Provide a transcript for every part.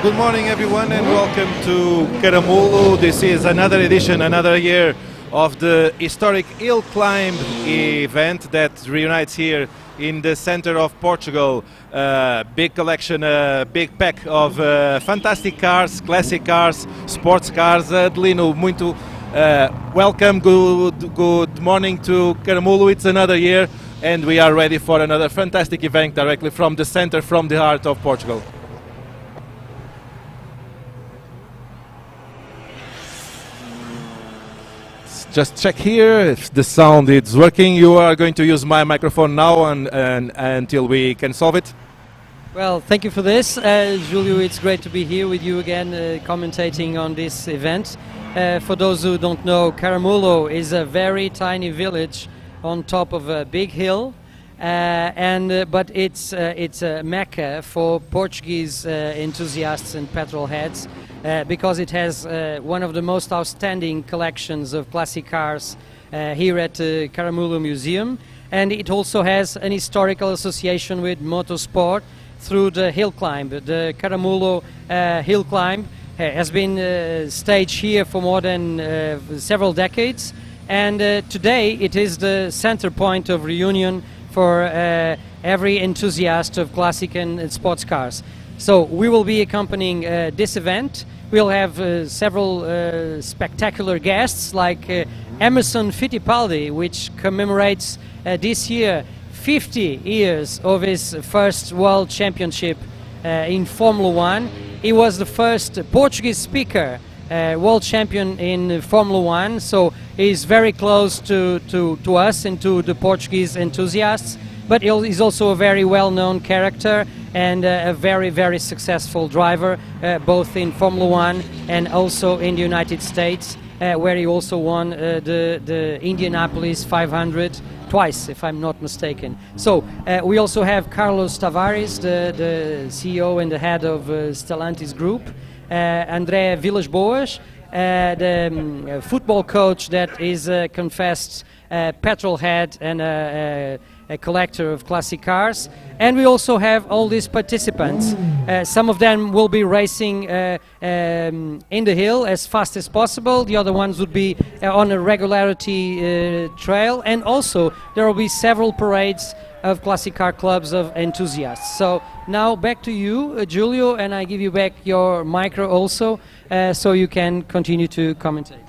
Good morning everyone and welcome to Caramulo. This is another edition, another year of the historic hill climb event that reunites here in the center of Portugal. Big collection, big pack of fantastic cars, classic cars, sports cars. Adelino, muito welcome, good morning to Caramulo. It's another year and we are ready for another fantastic event directly from the center, from the heart of Portugal. Just check here if the sound is working. You are going to use my microphone now and until we can solve it. Well, thank you for this. Julio, it's great to be here with you again, commentating on this event. For those who don't know, Caramulo is a very tiny village on top of a big hill, but it's a mecca for Portuguese enthusiasts and petrol heads. Because it has one of the most outstanding collections of classic cars here at the Caramulo Museum, and it also has an historical association with motorsport through the hill climb. The Caramulo hill climb has been staged here for more than several decades, and today it is the center point of reunion for every enthusiast of classic and sports cars. So we will be accompanying this event. We'll have several spectacular guests like Emerson Fittipaldi, which commemorates this year 50 years of his first World Championship in Formula One. He was the first Portuguese speaker World Champion in Formula One, so he's very close to us and to the Portuguese enthusiasts. But he's also a very well-known character and a very, very successful driver, both in Formula One and also in the United States, where he also won the Indianapolis 500 twice, if I'm not mistaken. So we also have Carlos Tavares, the CEO and the head of Stellantis Group, André Villas-Boas, the football coach that is a confessed petrol head and a collector of classic cars, and we also have all these participants. Some of them will be racing in the hill as fast as possible. The other ones would be on a regularity trail, and also there will be several parades of classic car clubs of enthusiasts. So now back to you, Julio, and I give you back your micro also, so you can continue to commentate.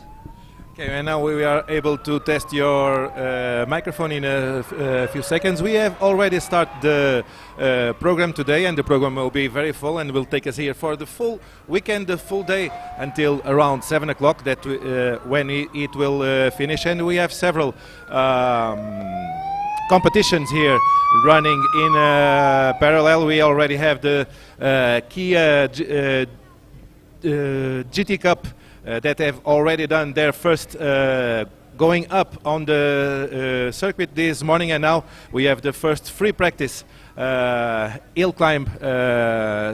Okay, and now we are able to test your microphone in a few seconds. We have already started the program today, and the program will be very full and will take us here for the full weekend, the full day until around 7 o'clock, that when it will finish. And we have several competitions here running in parallel. We already have the Kia GT Cup that have already done their first going up on the circuit this morning, and now we have the first free practice hill climb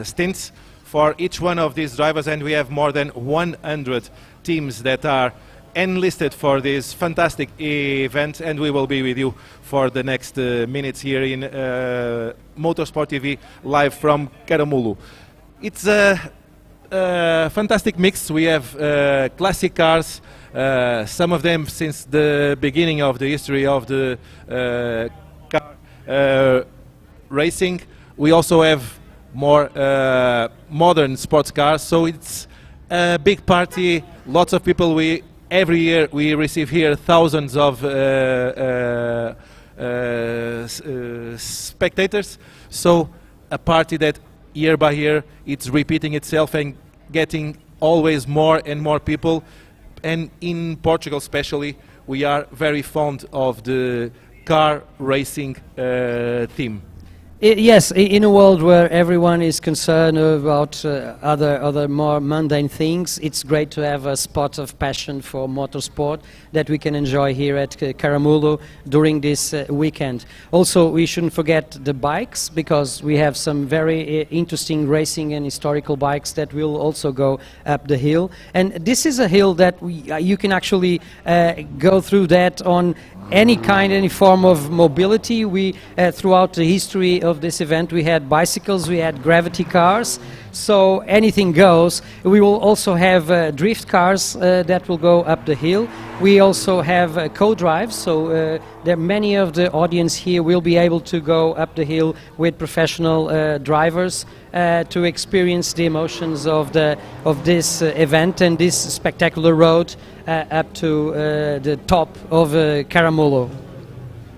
stints for each one of these drivers, and we have more than 100 teams that are enlisted for this fantastic event, and we will be with you for the next minutes here in Motorsport TV live from Caramulo. It's a fantastic mix. We have classic cars, some of them since the beginning of the history of the car racing. We also have more modern sports cars, so it's a big party, lots of people. Every year we receive here thousands of spectators, so a party that year by year it's repeating itself and getting always more and more people. And in Portugal especially, we are very fond of the car racing theme. Yes, in a world where everyone is concerned about other more mundane things, it's great to have a spot of passion for motorsport that we can enjoy here at Caramulo during this weekend. Also, we shouldn't forget the bikes, because we have some very interesting racing and historical bikes that will also go up the hill. And this is a hill that you can actually go through that on any form of mobility. We throughout the history of of this event. We had bicycles, we had gravity cars, so anything goes. We will also have drift cars that will go up the hill. We also have co-drives, so there many of the audience here will be able to go up the hill with professional drivers to experience the emotions of this event and this spectacular road up to the top of Caramulo.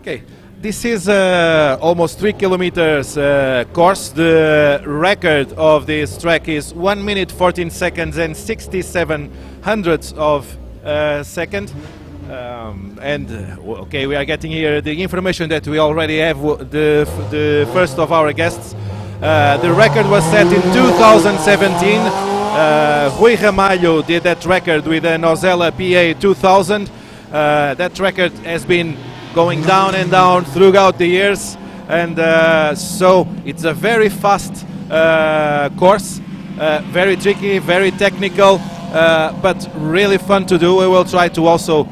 Okay, this is almost 3 kilometers course. The record of this track is 1 minute 14 seconds and 67 hundredths of second. Okay, we are getting here the information that we already have. The first of our guests. The record was set in 2017. Rui Ramalho did that record with a Nozella PA 2000. That record has been going down and down throughout the years, and so it's a very fast course, very tricky, very technical, but really fun to do. We will try to also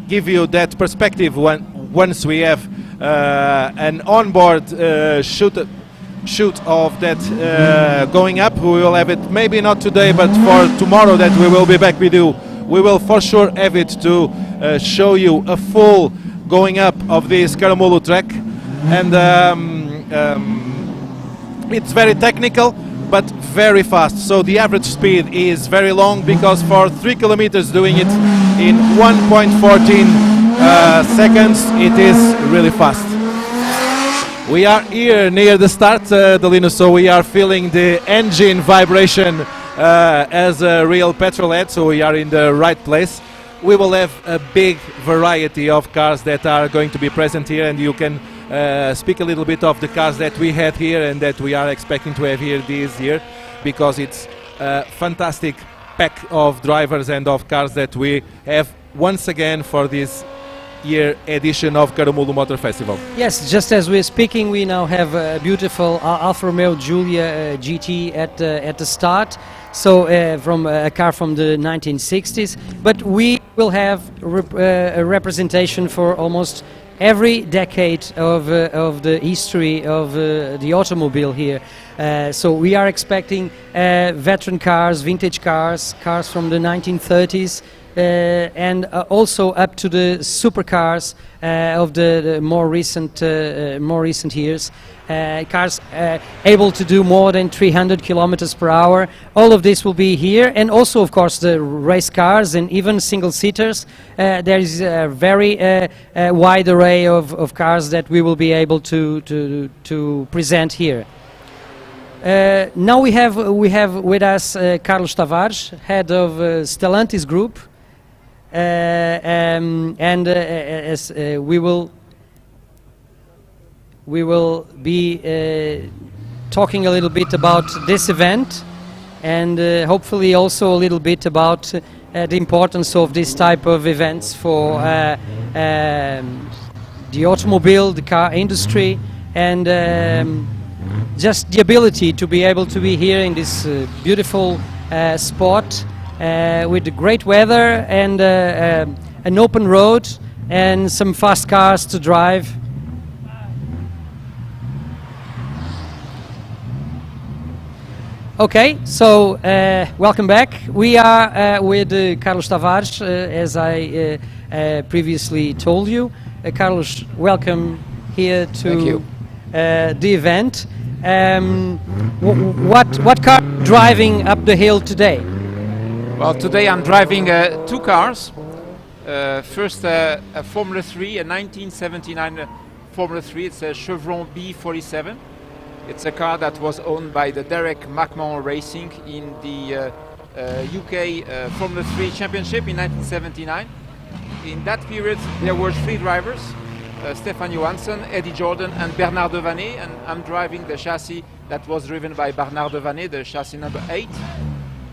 give you that perspective once we have an onboard shoot of that going up. We will have it maybe not today, but for tomorrow that we will be back with you. We will for sure have it to show you a full going up of this Caramulo track, and it's very technical but very fast. So the average speed is very long, because for 3 kilometers doing it in 1.14 seconds, it is really fast. We are here near the start, Delino, so we are feeling the engine vibration as a real petrol head, so we are in the right place. We will have a big variety of cars that are going to be present here, and you can speak a little bit of the cars that we had here and that we are expecting to have here this year, because it's a fantastic pack of drivers and of cars that we have once again for this year edition of Caramulo Motorfestival. Yes, just as we're speaking, we now have a beautiful Alfa Romeo Giulia GT at the start. So from a car from the 1960s, but we will have a representation for almost every decade of the history of the automobile here. So we are expecting veteran cars, vintage cars, cars from the 1930s, and also up to the supercars of the more recent years. Cars able to do more than 300 kilometers per hour. All of this will be here, and also, of course, the race cars and even single-seaters. There is a very wide array of cars that we will be able to present here. Now we have with us Carlos Tavares, head of Stellantis Group, and as we will be talking a little bit about this event, and hopefully also a little bit about the importance of this type of events for the automobile, the car industry, and just the ability to be able to be here in this beautiful spot with the great weather and an open road and some fast cars to drive. Okay, so welcome back. We are with Carlos Tavares, as I previously told you. Carlos, welcome here to the event. What car driving up the hill today? Well, today I'm driving two cars. First, a Formula 3, a 1979 Formula 3. It's a Chevron B47. It's a car that was owned by the Derek McMahon Racing in the UK Formula 3 Championship in 1979. In that period, there were three drivers, Stefan Johansson, Eddie Jordan, and Bernard Devaney, and I'm driving the chassis that was driven by Bernard Devaney, the chassis number 8.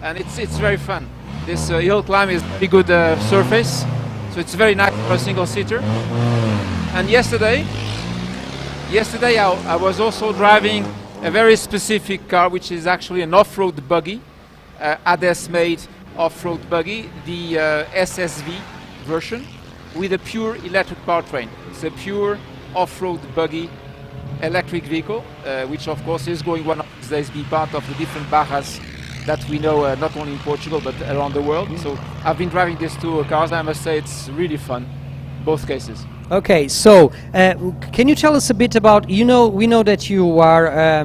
And it's very fun. This hill climb is very good surface, so it's very nice for a single-seater. And yesterday I was also driving a very specific car, which is actually an off-road buggy, ADES-made off-road buggy, the SSV version, with a pure electric powertrain. It's a pure off-road buggy electric vehicle, which of course is going one of these days be part of the different barras that we know not only in Portugal but around the world. So I've been driving these two cars, and I must say it's really fun, both cases. Okay, so can you tell us a bit about, we know that you are,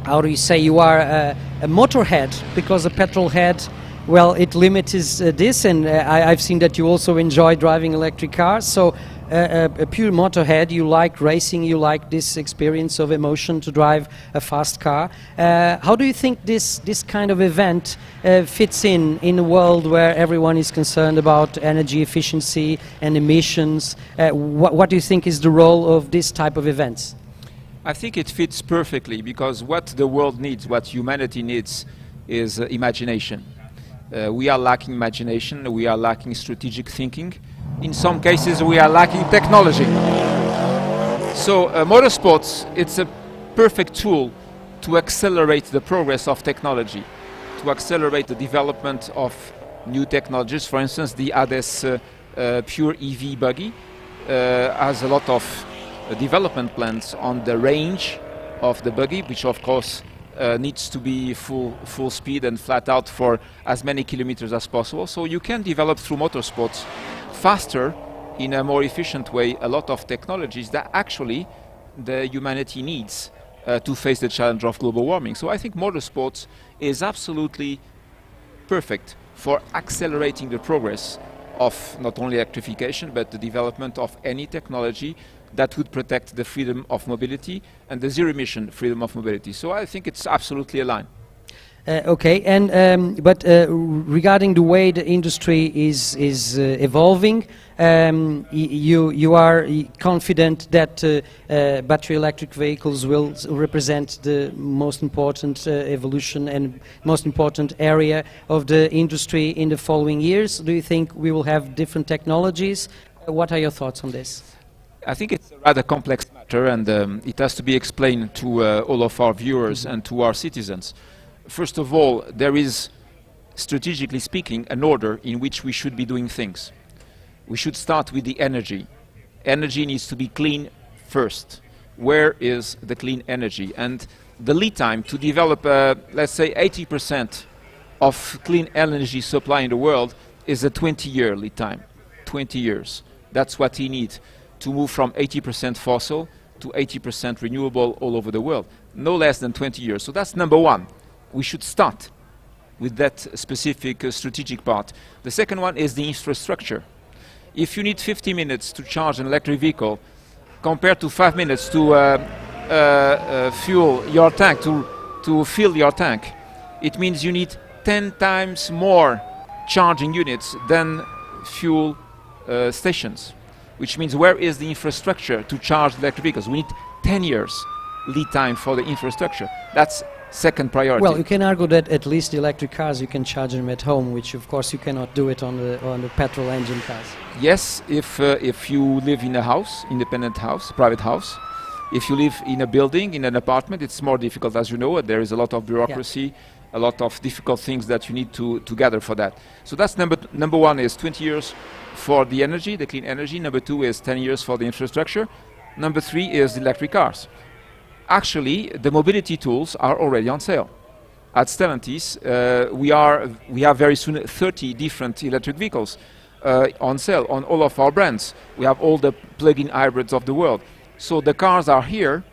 how do you say, you are a motorhead, because a petrol head, well, it limits this, and I've seen that you also enjoy driving electric cars. So a pure motorhead, you like racing, you like this experience of emotion to drive a fast car. How do you think this kind of event fits in a world where everyone is concerned about energy efficiency and emissions? What do you think is the role of this type of events? I think it fits perfectly, because what the world needs, what humanity needs, is imagination. We are lacking imagination, we are lacking strategic thinking. In some cases we are lacking technology. So motorsports, it's a perfect tool to accelerate the progress of technology, to accelerate the development of new technologies. For instance, the ADES pure EV buggy has a lot of development plans on the range of the buggy, which of course needs to be full speed and flat out for as many kilometers as possible. So you can develop through motorsports faster, in a more efficient way, a lot of technologies that actually the humanity needs to face the challenge of global warming. So I think motorsports is absolutely perfect for accelerating the progress of not only electrification but the development of any technology that would protect the freedom of mobility and the zero emission freedom of mobility. So I think it's absolutely aligned. Okay, and but regarding the way the industry is evolving, you are confident that battery electric vehicles will represent the most important evolution and most important area of the industry in the following years? Do you think we will have different technologies? What are your thoughts on this? I think it's a rather complex matter, and it has to be explained to all of our viewers and to our citizens. First of all, there is, strategically speaking, an order in which we should be doing things. We should start with the energy. Energy needs to be clean first. Where is the clean energy? And the lead time to develop, let's say, 80% of clean energy supply in the world is a 20-year lead time. 20 years. That's what we need to move from 80% fossil to 80% renewable all over the world. No less than 20 years. So that's number one. We should start with that specific strategic part. The second one is the infrastructure. If you need 50 minutes to charge an electric vehicle compared to 5 minutes to fuel your tank, to fill your tank, it means you need 10 times more charging units than fuel stations, which means where is the infrastructure to charge electric vehicles? We need 10 years lead time for the infrastructure. That's second priority. Well, you can argue that at least the electric cars you can charge them at home, which of course you cannot do it on the petrol engine cars. Yes, if you live in a house, independent house, private house. If you live in a building, in an apartment, it's more difficult, as you know. There is a lot of bureaucracy, a lot of difficult things that you need to gather for that. So that's number one is 20 years for the energy, the clean energy. Number two is 10 years for the infrastructure. Number three is the electric cars. Actually, the mobility tools are already on sale. At Stellantis, we have very soon 30 different electric vehicles on sale on all of our brands. We have all the plug-in hybrids of the world. So the cars are here.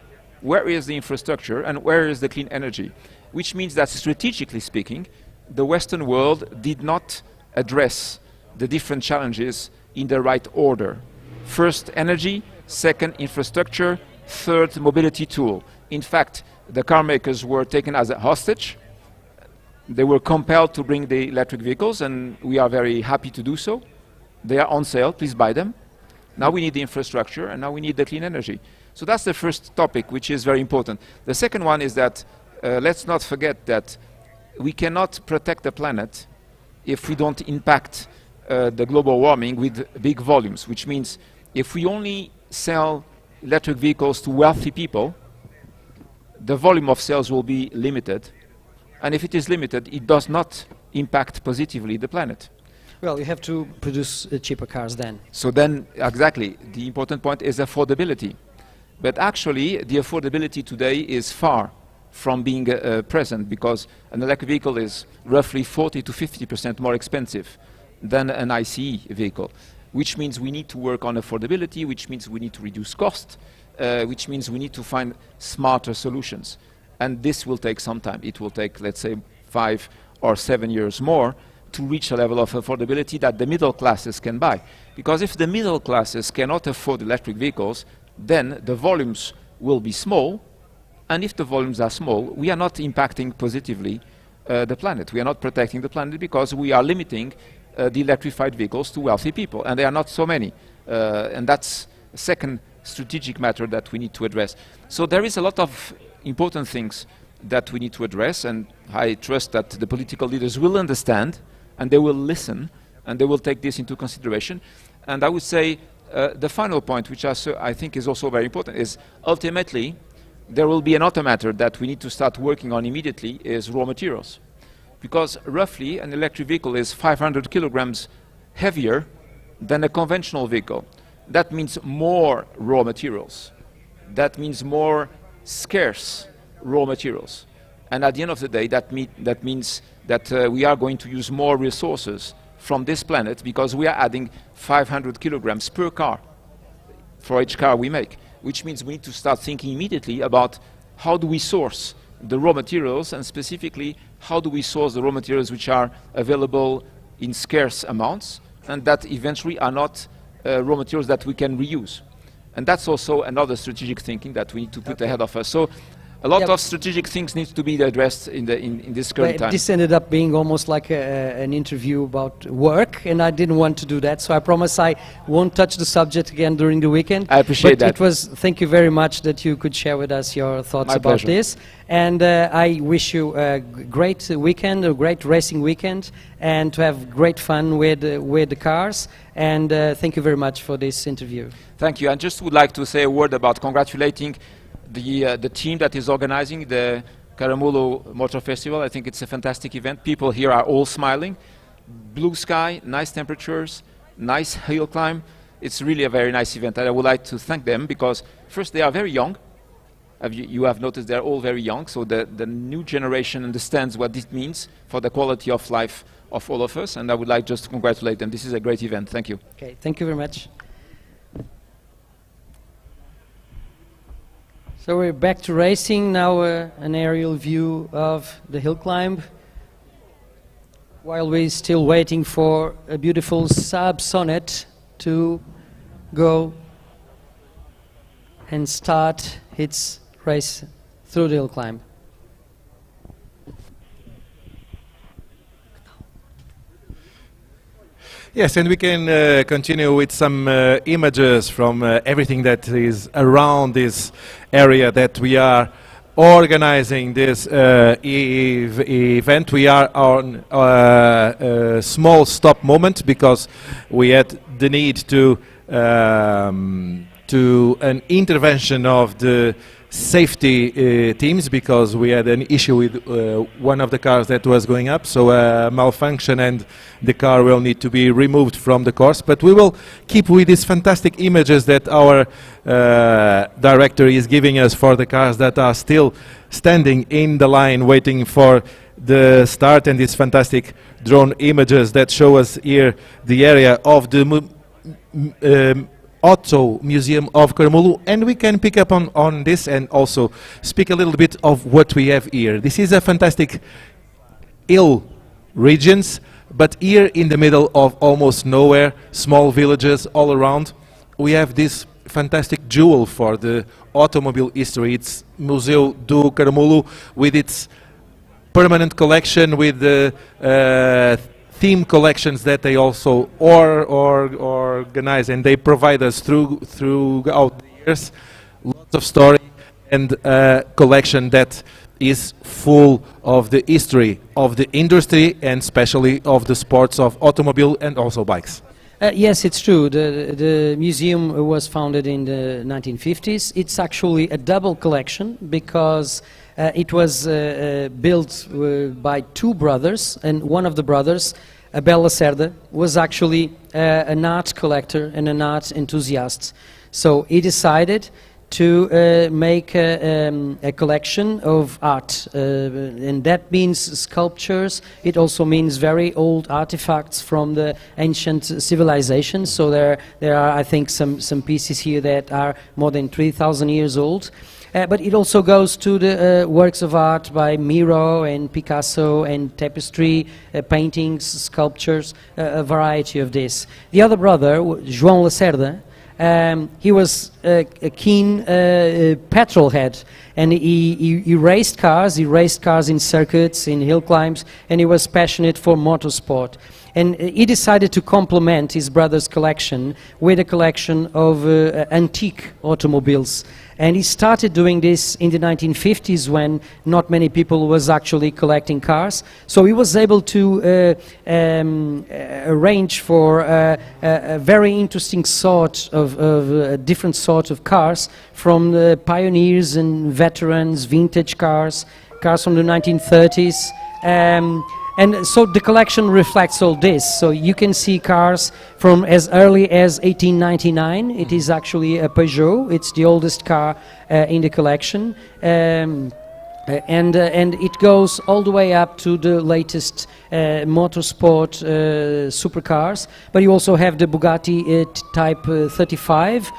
Where is the infrastructure and where is the clean energy? Which means that strategically speaking, the Western world did not address the different challenges in the right order. First, energy. Second, infrastructure. Third, mobility tool. In fact, the car makers were taken as a hostage. They were compelled to bring the electric vehicles, and we are very happy to do so. They are on sale, please buy them. Now we need the infrastructure, and now we need the clean energy. So that's the first topic, which is very important. The second one is that let's not forget that we cannot protect the planet if we don't impact the global warming with big volumes, which means if we only sell electric vehicles to wealthy people, the volume of sales will be limited. And if it is limited, it does not impact positively the planet. Well, you have to produce cheaper cars then. So then, exactly, the important point is affordability. But actually, the affordability today is far from being present, because an electric vehicle is roughly 40 to 50% more expensive than an ICE vehicle, which means we need to work on affordability, which means we need to reduce cost, which means we need to find smarter solutions. And this will take some time. It will take, let's say, 5 or 7 years more to reach a level of affordability that the middle classes can buy. Because if the middle classes cannot afford electric vehicles, then the volumes will be small, and if the volumes are small, we are not impacting positively the planet. We are not protecting the planet, because we are limiting the electrified vehicles to wealthy people, and there are not so many. And that's a second strategic matter that we need to address. So there is a lot of important things that we need to address, and I trust that the political leaders will understand, and they will listen, and they will take this into consideration. And I would say the final point, which I think is also very important, is ultimately there will be another matter that we need to start working on immediately, is raw materials. Because roughly an electric vehicle is 500 kilograms heavier than a conventional vehicle. That means more raw materials. That means more scarce raw materials. And at the end of the day, that means that we are going to use more resources from this planet, because we are adding 500 kilograms per car for each car we make, which means we need to start thinking immediately about how do we source the raw materials, and specifically how do we source the raw materials which are available in scarce amounts, and that eventually are not raw materials that we can reuse. And that's also another strategic thinking that we need to put ahead of us. So a lot of strategic things need to be addressed in this current time. This ended up being almost like an interview about work, and I didn't want to do that, so I promise I won't touch the subject again during the weekend. I appreciate that. Thank you very much that you could share with us your thoughts about this. And I wish you a great weekend, a great racing weekend, and to have great fun with the cars. And thank you very much for this interview. Thank you. I just would like to say a word about congratulating the team that is organizing the Caramulo Motorfestival. I think it's a fantastic event. People here are all smiling. Blue sky, nice temperatures, nice hill climb. It's really a very nice event, and I would like to thank them, because first, they are very young. You have noticed they're all very young, so the new generation understands what this means for the quality of life of all of us, and I would like just to congratulate them. This is a great event. Thank you. Okay, thank you very much. So we're back to racing now, an aerial view of the hill climb, while we're still waiting for a beautiful Saab Sonnet to go and start its race through the hill climb. Yes, and we can continue with some images from everything that is around this area that we are organizing this event. We are on a small stop moment, because we had the need to an intervention of the safety teams, because we had an issue with one of the cars that was going up, so a malfunction, and the car will need to be removed from the course. But we will keep with these fantastic images that our director is giving us for the cars that are still standing in the line waiting for the start, and these fantastic drone images that show us here the area of the Auto Museum of Caramulo, and we can pick up on this and also speak a little bit of what we have here. This is a fantastic hill regions, but here in the middle of almost nowhere, small villages all around, we have this fantastic jewel for the automobile history. It's Museu do Caramulo, with its permanent collection, with the theme collections that they also organize, and they provide us throughout the years lots of story, and a collection that is full of the history of the industry, and especially of the sports of automobile and also bikes. Yes, it's true. The museum was founded in the 1950s. It's actually a double collection, because it was built by two brothers, and one of the brothers, Abel Lacerda, was actually an art collector and an art enthusiast. So he decided to make a collection of art, and that means sculptures. It also means very old artifacts from the ancient civilizations. So there are, I think, some pieces here that are more than 3,000 years old. But it also goes to the works of art by Miro and Picasso and tapestry, paintings, sculptures, a variety of this. The other brother, João Lacerda, he was a keen petrol head, and he raced cars in circuits, in hill climbs, and he was passionate for motorsport. And he decided to complement his brother's collection with a collection of antique automobiles. And he started doing this in the 1950s when not many people was actually collecting cars. So he was able to arrange for a very interesting sort of different sort of cars, from the pioneers and veterans, vintage cars from the 1930s. And so the collection reflects all this. So you can see cars from as early as 1899. It is actually a Peugeot. It's the oldest car in the collection. And it goes all the way up to the latest motorsport supercars. But you also have the Bugatti Type 35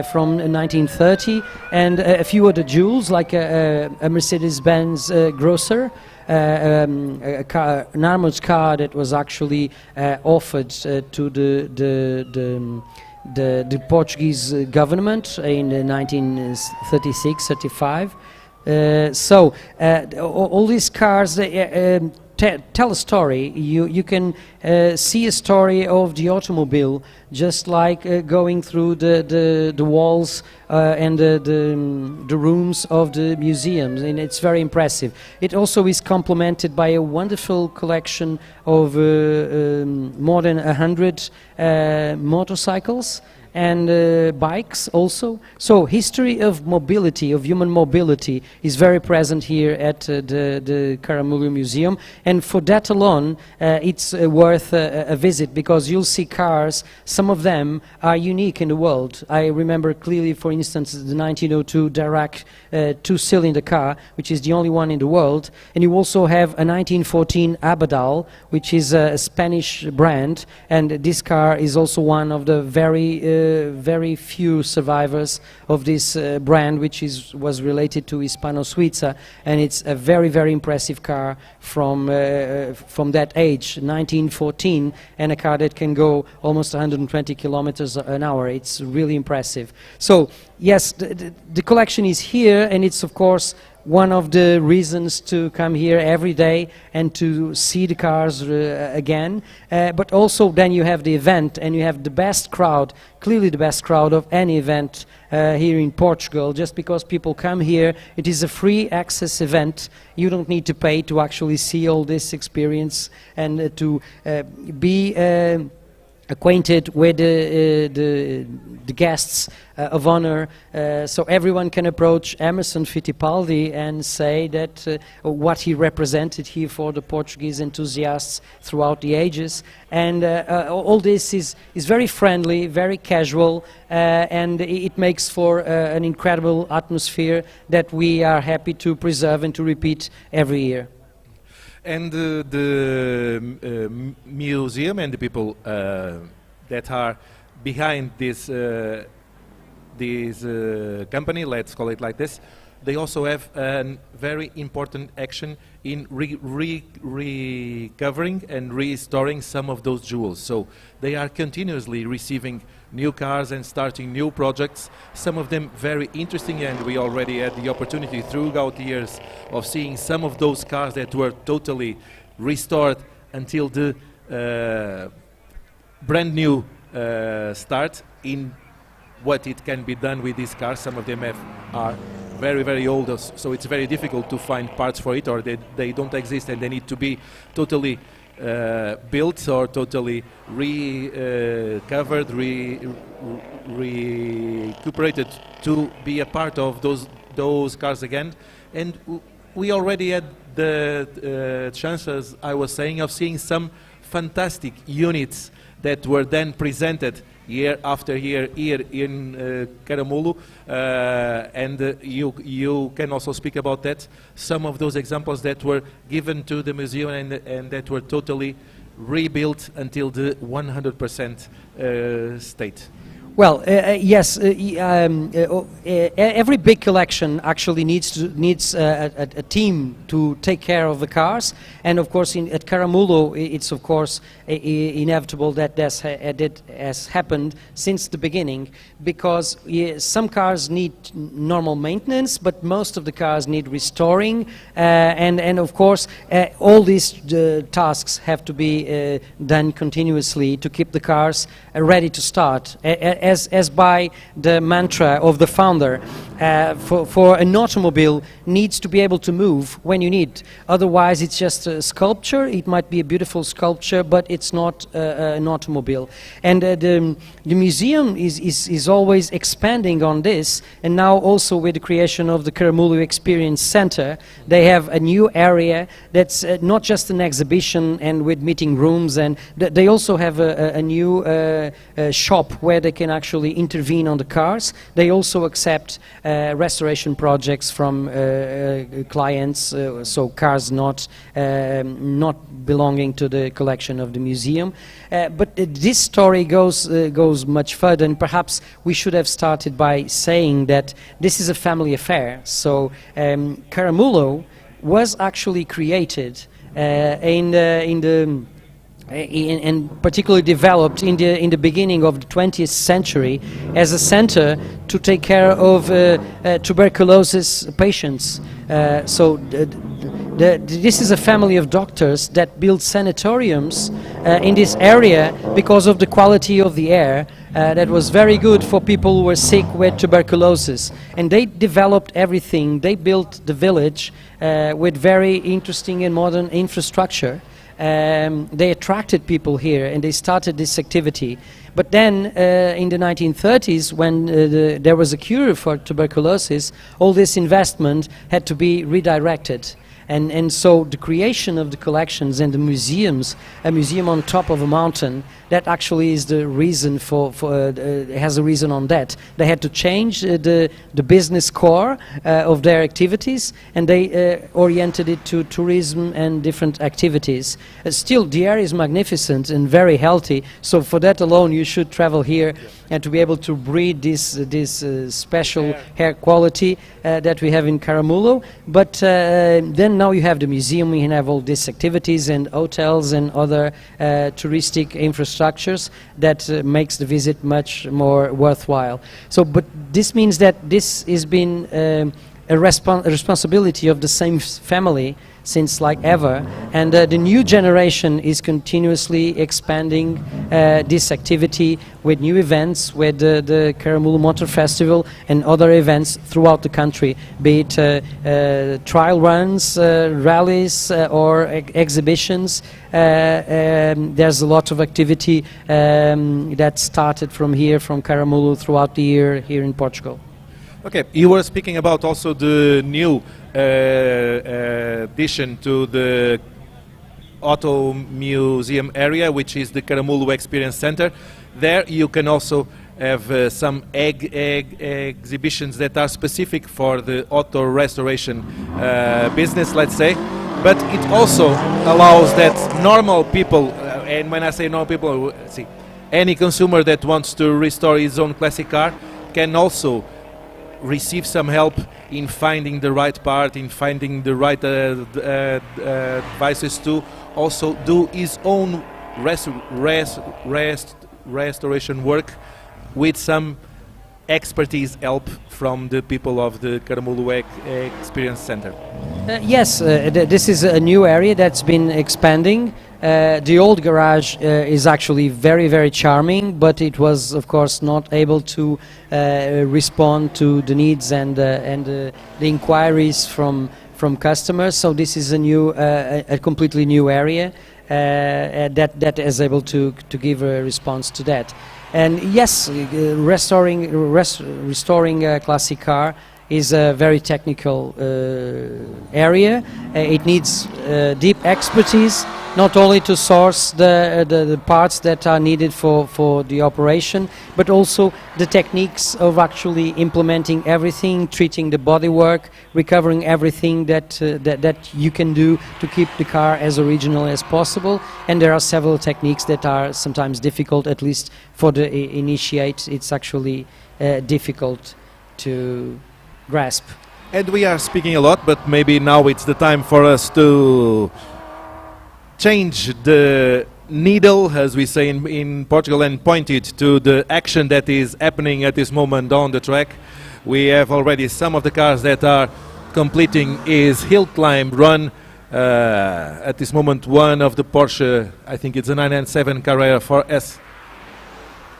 from 1930, and a few other jewels like a Mercedes-Benz Grosser. An armored car that was actually offered to the Portuguese government in 1936-35. So all these cars tell a story. You can see a story of the automobile, just like going through the walls and the rooms of the museums, and it's very impressive. It also is complemented by a wonderful collection of more than 100 motorcycles and bikes also. So history of mobility, of human mobility, is very present here at the Caramulo Museum, and for that alone it's worth a visit, because you'll see cars, some of them are unique in the world. I remember clearly, for instance, the 1902 Directo two-cylinder car, which is the only one in the world, and you also have a 1914 Abadal, which is a Spanish brand, and this car is also one of the very few survivors of this brand, which was related to Hispano-Suiza, and it's a very impressive car from that age, 1914, and a car that can go almost 120 kilometers an hour. It's really impressive. So yes, the collection is here, and it's of course one of the reasons to come here every day and to see the cars again. But also then you have the event, and you have the best crowd, clearly the best crowd of any event here in Portugal, just because people come here. It is a free access event. You don't need to pay to actually see all this experience and to be acquainted with the guests of honor, so everyone can approach Emerson Fittipaldi and say that what he represented here for the Portuguese enthusiasts throughout the ages, and all this is very friendly, very casual, and it makes for an incredible atmosphere that we are happy to preserve and to repeat every year. And the museum and the people that are behind this company, let's call it like this, they also have a very important action in recovering and restoring some of those jewels. So they are continuously receiving new cars and starting new projects, some of them very interesting, and we already had the opportunity throughout the years of seeing some of those cars that were totally restored until the brand new start in what it can be done with these cars. Some of them are very old, so it's very difficult to find parts for it, or they don't exist, and they need to be totally built or totally recovered, recuperated to be a part of those cars again. And we already had the chance, as I was saying, of seeing some fantastic units that were then presented year after year here in Caramulo, and you can also speak about that. Some of those examples that were given to the museum and that were totally rebuilt until the 100% state. Well, yes. Every big collection actually needs a team to take care of the cars, and of course, at Caramulo, it's of course inevitable that that has happened since the beginning, because some cars need normal maintenance, but most of the cars need restoring, and of course, all these tasks have to be done continuously to keep the cars ready to start. As by the mantra of the founder, for an automobile needs to be able to move when you need. Otherwise, it's just a sculpture. It might be a beautiful sculpture, but it's not an automobile. And the museum is always expanding on this. And now also with the creation of the Caramulo Experience Center, they have a new area that's not just an exhibition and with meeting rooms, and they also have a new shop where they can actually intervene on the cars. They also accept restoration projects from clients, so cars not belonging to the collection of the museum. But this story goes much further, and perhaps we should have started by saying that this is a family affair. So Caramulo was actually created and particularly developed in the beginning of the 20th century as a center to take care of tuberculosis patients. This is a family of doctors that built sanatoriums in this area because of the quality of the air that was very good for people who were sick with tuberculosis. And they developed everything. They built the village with very interesting and modern infrastructure. They attracted people here and they started this activity. But then in the 1930s, when there was a cure for tuberculosis, all this investment had to be redirected. And so the creation of the collections and the museums, a museum on top of a mountain, that actually is the reason has a reason on that. They had to change the business core of their activities, and they oriented it to tourism and different activities. Still, the area is magnificent and very healthy, so for that alone you should travel here and to be able to breathe this special air quality that we have in Caramulo. But then now you have the museum, we can have all these activities and hotels and other touristic infrastructures that makes the visit much more worthwhile. So, but this means that this has been a responsibility of the same family since like ever, and the new generation is continuously expanding this activity with new events, with the Caramulo Motorfestival and other events throughout the country, be it trial runs, rallies or exhibitions. There's a lot of activity that started from here, from Caramulo, throughout the year here in Portugal. Okay, you were speaking about also the new addition to the Auto Museum area, which is the Caramulo Experience Center. There you can also have some exhibitions that are specific for the auto restoration business, let's say. But it also allows that normal people, and when I say normal people, see, any consumer that wants to restore his own classic car can also receive some help in finding the right part, in finding the right devices to also do his own restoration work with some expertise help from the people of the Caramulo Experience Center. Yes, this is a new area that's been expanding. The old garage is actually very, very charming, but it was, of course, not able to respond to the needs and the inquiries from customers. So this is a completely new area that is able to give a response to that. And yes, restoring a classic car is a very technical area. It needs deep expertise. not only to source the parts that are needed for the operation, but also the techniques of actually implementing everything, treating the bodywork, recovering everything that you can do to keep the car as original as possible. And there are several techniques that are sometimes difficult, at least for the initiate. It's actually difficult to grasp. And we are speaking a lot, but maybe now it's the time for us to change the needle, as we say in Portugal, and point it to the action that is happening at this moment on the track. We have already some of the cars that are completing his hill climb run. At this moment, one of the Porsche, I think it's a 997 Carrera 4S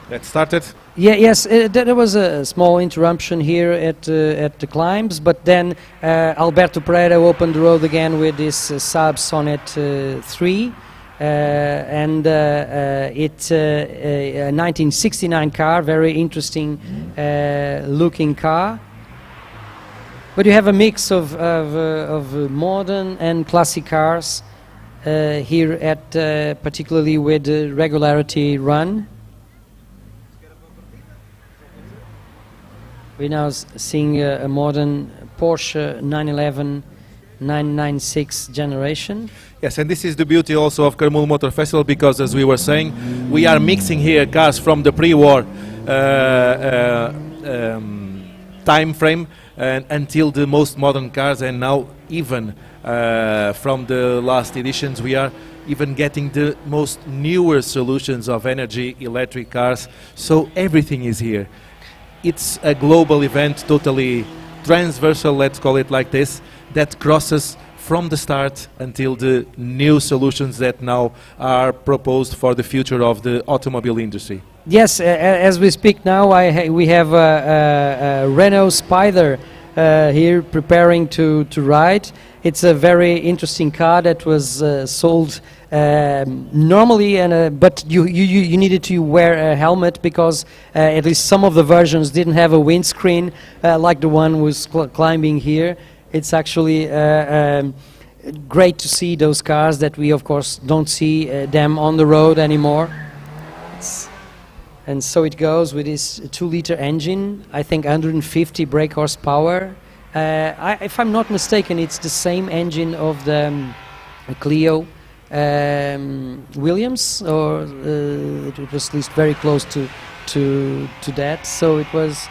that started. Yeah, yes, there was a small interruption here at the climbs, but then Alberto Pereira opened the road again with this Saab Sonnet 3, and it's a 1969 car, very interesting looking car. But you have a mix of modern and classic cars here at particularly with the Regularity Run. We're now seeing a modern Porsche 911 996 generation. Yes, and this is the beauty also of Caramulo Motorfestival, because as we were saying, we are mixing here cars from the pre-war time frame and until the most modern cars, and now even from the last editions we are even getting the most newer solutions of energy electric cars, so everything is here. It's a global event, totally transversal, let's call it like this, that crosses from the start until the new solutions that now are proposed for the future of the automobile industry. Yes, as we speak now, we have a Renault Spider here preparing to ride. It's a very interesting car that was sold normally, but you needed to wear a helmet because at least some of the versions didn't have a windscreen like the one was climbing here. It's actually great to see those cars that we of course don't see them on the road anymore. And so it goes with this 2-liter engine, I think 150 brake horsepower. If I'm not mistaken, it's the same engine of the Clio Williams, or it was at least very close to that. So it was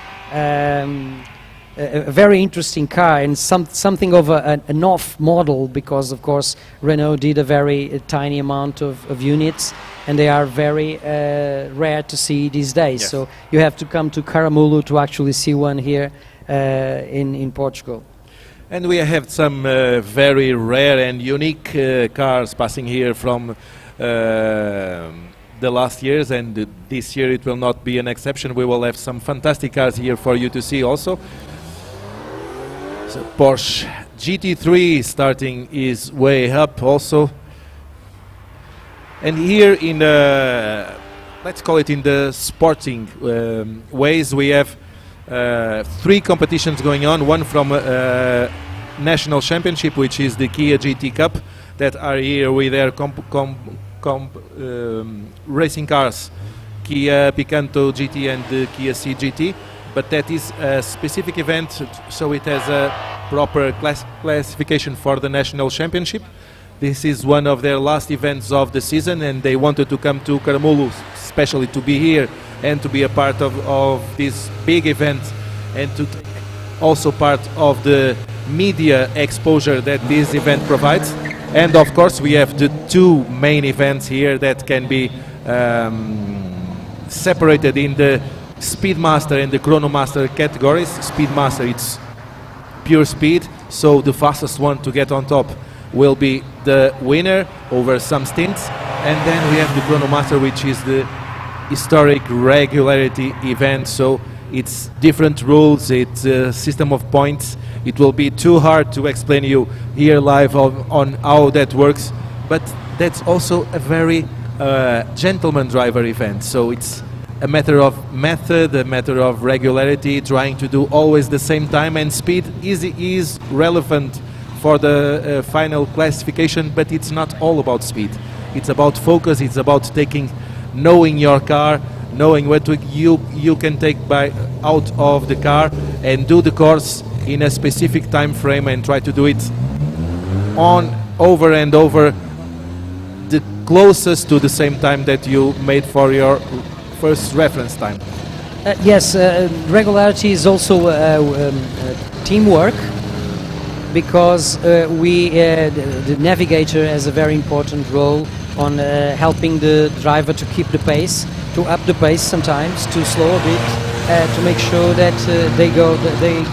a very interesting car, and something of an off model, because of course Renault did a very tiny amount of units, and they are very rare to see these days. Yes. So you have to come to Caramulo to actually see one here in Portugal. And we have some very rare and unique cars passing here from the last years, and this year it will not be an exception. We will have some fantastic cars here for you to see also. So Porsche GT3 starting is way up also. And here in let's call it in the sporting ways, we have 3 competitions going on. One from national championship, which is the Kia GT Cup, that are here with their racing cars, Kia Picanto GT and the Kia CGT. But that is a specific event, so it has a proper classification for the national championship. This is one of their last events of the season, and they wanted to come to Caramulo, especially to be here and to be a part of this big event, and to take also part of the media exposure that this event provides. And of course we have the 2 main events here that can be separated in the Speedmaster and the Chronomaster categories. Speedmaster, it's pure speed, so the fastest one to get on top will be the winner over some stints. And then we have the Chronomaster, which is the historic regularity event, so it's different rules, it's a system of points. It will be too hard to explain you here live on how that works, but that's also a very gentleman driver event, so it's a matter of method, a matter of regularity, trying to do always the same time, and speed is relevant for the final classification, but it's not all about speed. It's about focus, it's about knowing your car, knowing what you can take out of the car and do the course in a specific time frame and try to do it over and over, the closest to the same time that you made for your first reference time. Yes, regularity is also teamwork, because the navigator has a very important role on helping the driver to keep the pace, to up the pace sometimes, to slow a bit, to make sure that they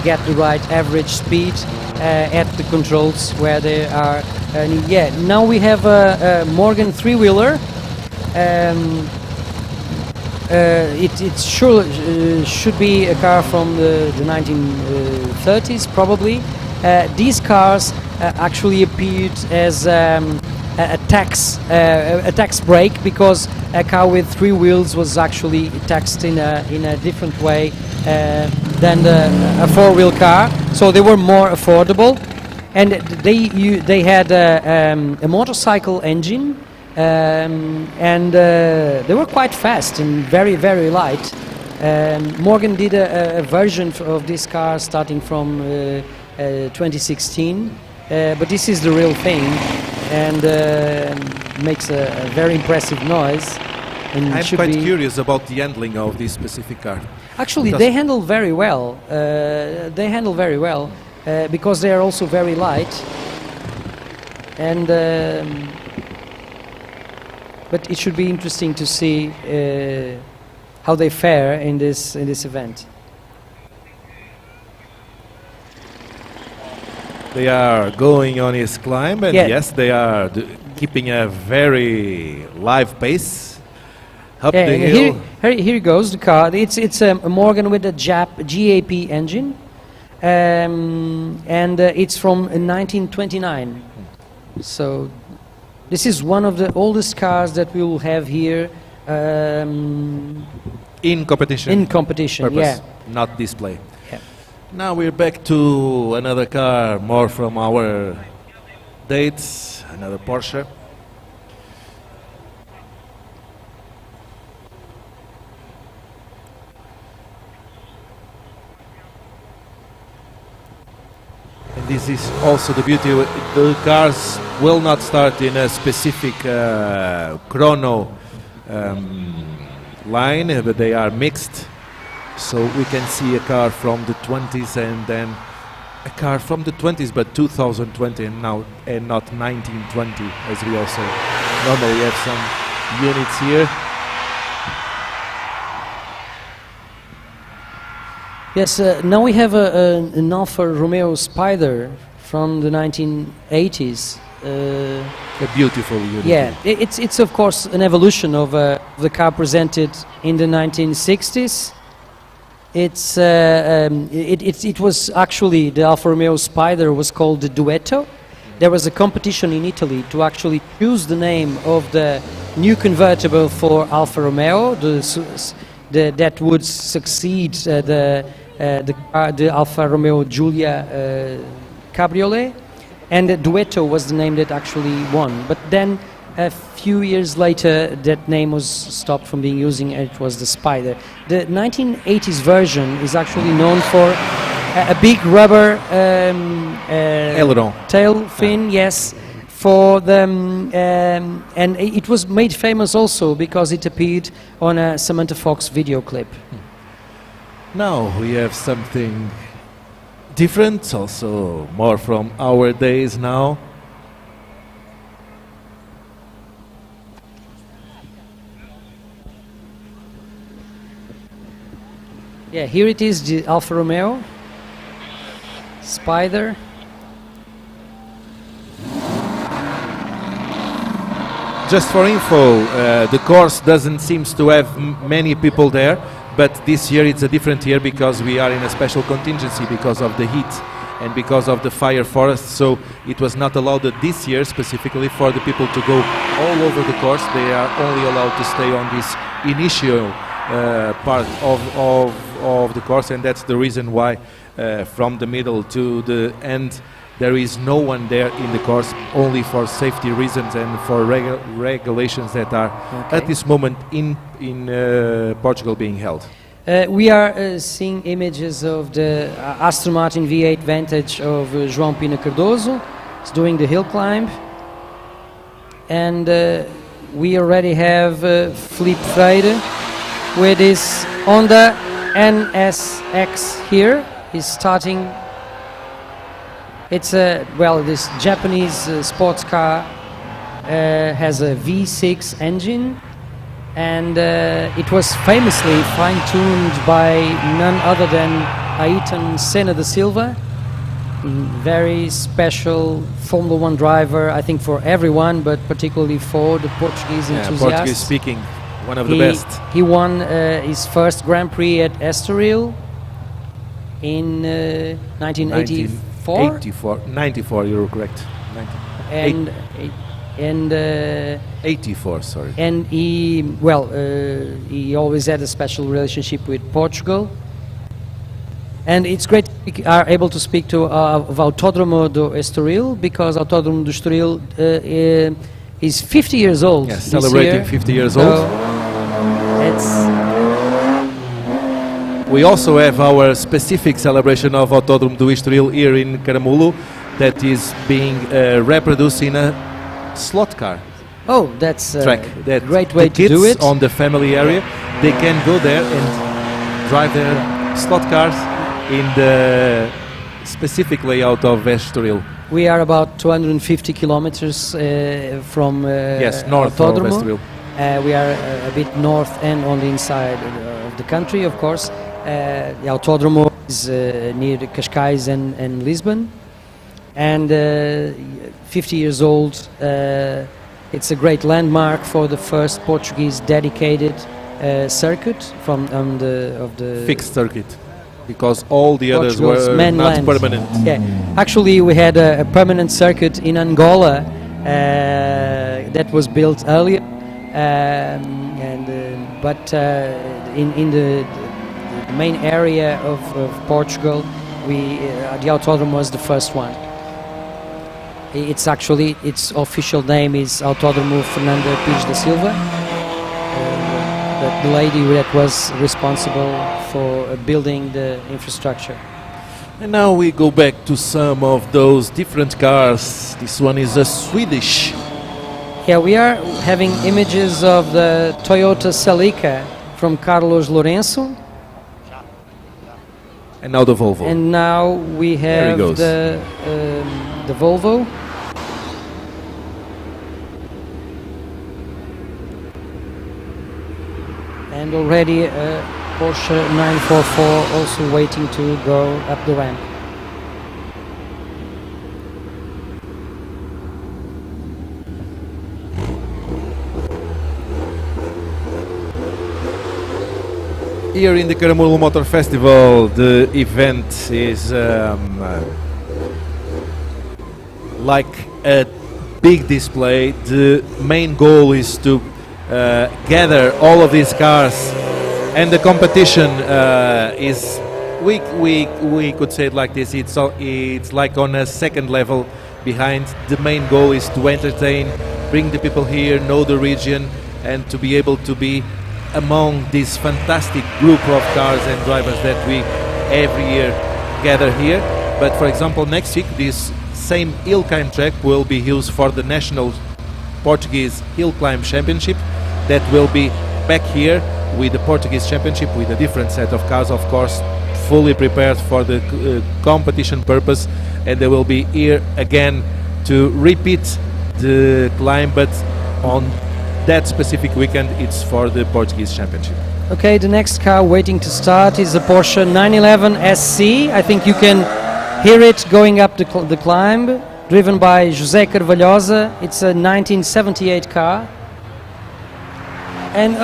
get the right average speed at the controls where they are. Yeah, now we have a Morgan three-wheeler. It should be a car from the 1930s, probably. These cars actually appeared as a tax break, because a car with three wheels was actually taxed in a different way than a four-wheel car, so they were more affordable, and they had a motorcycle engine, and they were quite fast and very, very light. Morgan did a version of this car starting from 2016, but this is the real thing, and makes a very impressive noise. And I'm quite curious about the handling of this specific car. Actually, they handle very well. Because they are also very light, and but it should be interesting to see how they fare in this event. They are going on his climb, and yes, they are keeping a very live pace up the hill. Here goes the car. It's a Morgan with a GAP engine, and it's from 1929. So this is one of the oldest cars that we will have here in competition. In competition, purpose, yeah, not display. Now we're back to another car, more from our dates, another Porsche. And this is also the beauty, the cars will not start in a specific chrono line, but they are mixed. So we can see a car from the 20s and then a car from the 20s, but 2020 and now, and not 1920, as we also normally have some units here. Yes, now we have an Alfa Romeo Spider from the 1980s. A beautiful unit. Yeah, it's of course an evolution of the car presented in the 1960s. It was actually, the Alfa Romeo Spider was called the Duetto. There was a competition in Italy to actually choose the name of the new convertible for Alfa Romeo, that would succeed the Alfa Romeo Giulia Cabriolet, and the Duetto was the name that actually won. But then a few years later, that name was stopped from being used, and it was the Spider. The 1980s version is actually known for a big rubber aileron tail fin, yes, for the and it was made famous also because it appeared on a Samantha Fox video clip. Now we have something different, also more from our days now. Yeah, here it is, the Alfa Romeo Spider. Just for info, the course doesn't seem to have many people there, but this year it's a different year because we are in a special contingency because of the heat and because of the fire forest, so it was not allowed this year specifically for the people to go all over the course. They are only allowed to stay on this initial part of of the course, and that's the reason why from the middle to the end there is no one there in the course, only for safety reasons and for regulations that are at this moment in Portugal being held. We are seeing images of the Aston Martin V8 Vantage of João Pina Cardoso. He's doing the hill climb. And we already have Filipe Freire with his Honda NSX here. He's starting. It's this Japanese sports car has a V6 engine, and it was famously fine-tuned by none other than Ayrton Senna da Silva. Very special Formula One driver, I think, for everyone, but particularly for the Portuguese enthusiasts. Portuguese speaking, one of the best. He won his first Grand Prix at Estoril in 1984. 94, you're correct. And 84, sorry. And he always had a special relationship with Portugal. And it's great we are able to speak to of Autódromo do Estoril, because Autódromo do Estoril is 50 years old. Yes, celebrating 50 years old. We also have our specific celebration of Autódromo do Estoril here in Caramulo that is being reproduced in a slot car. Oh, that's a track. That great way to do it. On the family area, they can go there and drive their slot cars in the specific layout of Estoril. We are about 250 kilometers from north Autódromo. of Estoril. We are a bit north and on the inside of the country, of course. The Autódromo is near Cascais and Lisbon, and 50 years old. It's a great landmark for the first Portuguese dedicated circuit of the fixed circuit, because all the others Portugal's were mainland. not permanent. Yeah, actually, we had a permanent circuit in Angola that was built earlier, but in the main area of Portugal, the Autódromo was the first one. It's actually, its official name is Autódromo Fernanda Pires da Silva, but the lady that was responsible for building the infrastructure. And now we go back to some of those different cars. This one is a Swedish. Yeah, we are having images of the Toyota Celica from Carlos Lourenço. And now the Volvo. And now we have the Volvo. And already a Porsche 944 also waiting to go up the ramp. Here in the Caramulo Motorfestival, the event is like a big display. The main goal is to gather all of these cars, and the competition is, we could say it like this, it's like on a second level behind. The main goal is to entertain, bring the people here, know the region, and to be able to be among this fantastic group of cars and drivers that we every year gather here. But for example, next week this same hill climb track will be used for the national Portuguese hill climb championship that will be back here with the Portuguese championship with a different set of cars, of course, fully prepared for the competition purpose, and they will be here again to repeat the climb, but on that specific weekend it's for the Portuguese championship. Okay, the next car waiting to start is the Porsche 911 SC. I think you can hear it going up the climb, driven by José Carvalhosa. It's a 1978 car. And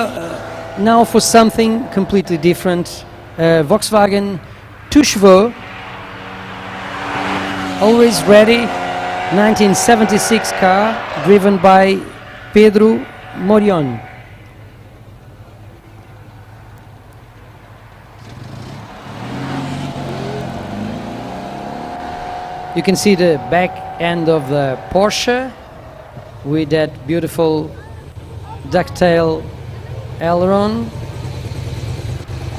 now for something completely different, Volkswagen 2 chevaux, always ready, 1976 car, driven by Pedro Morion. You can see the back end of the Porsche with that beautiful ducktail aileron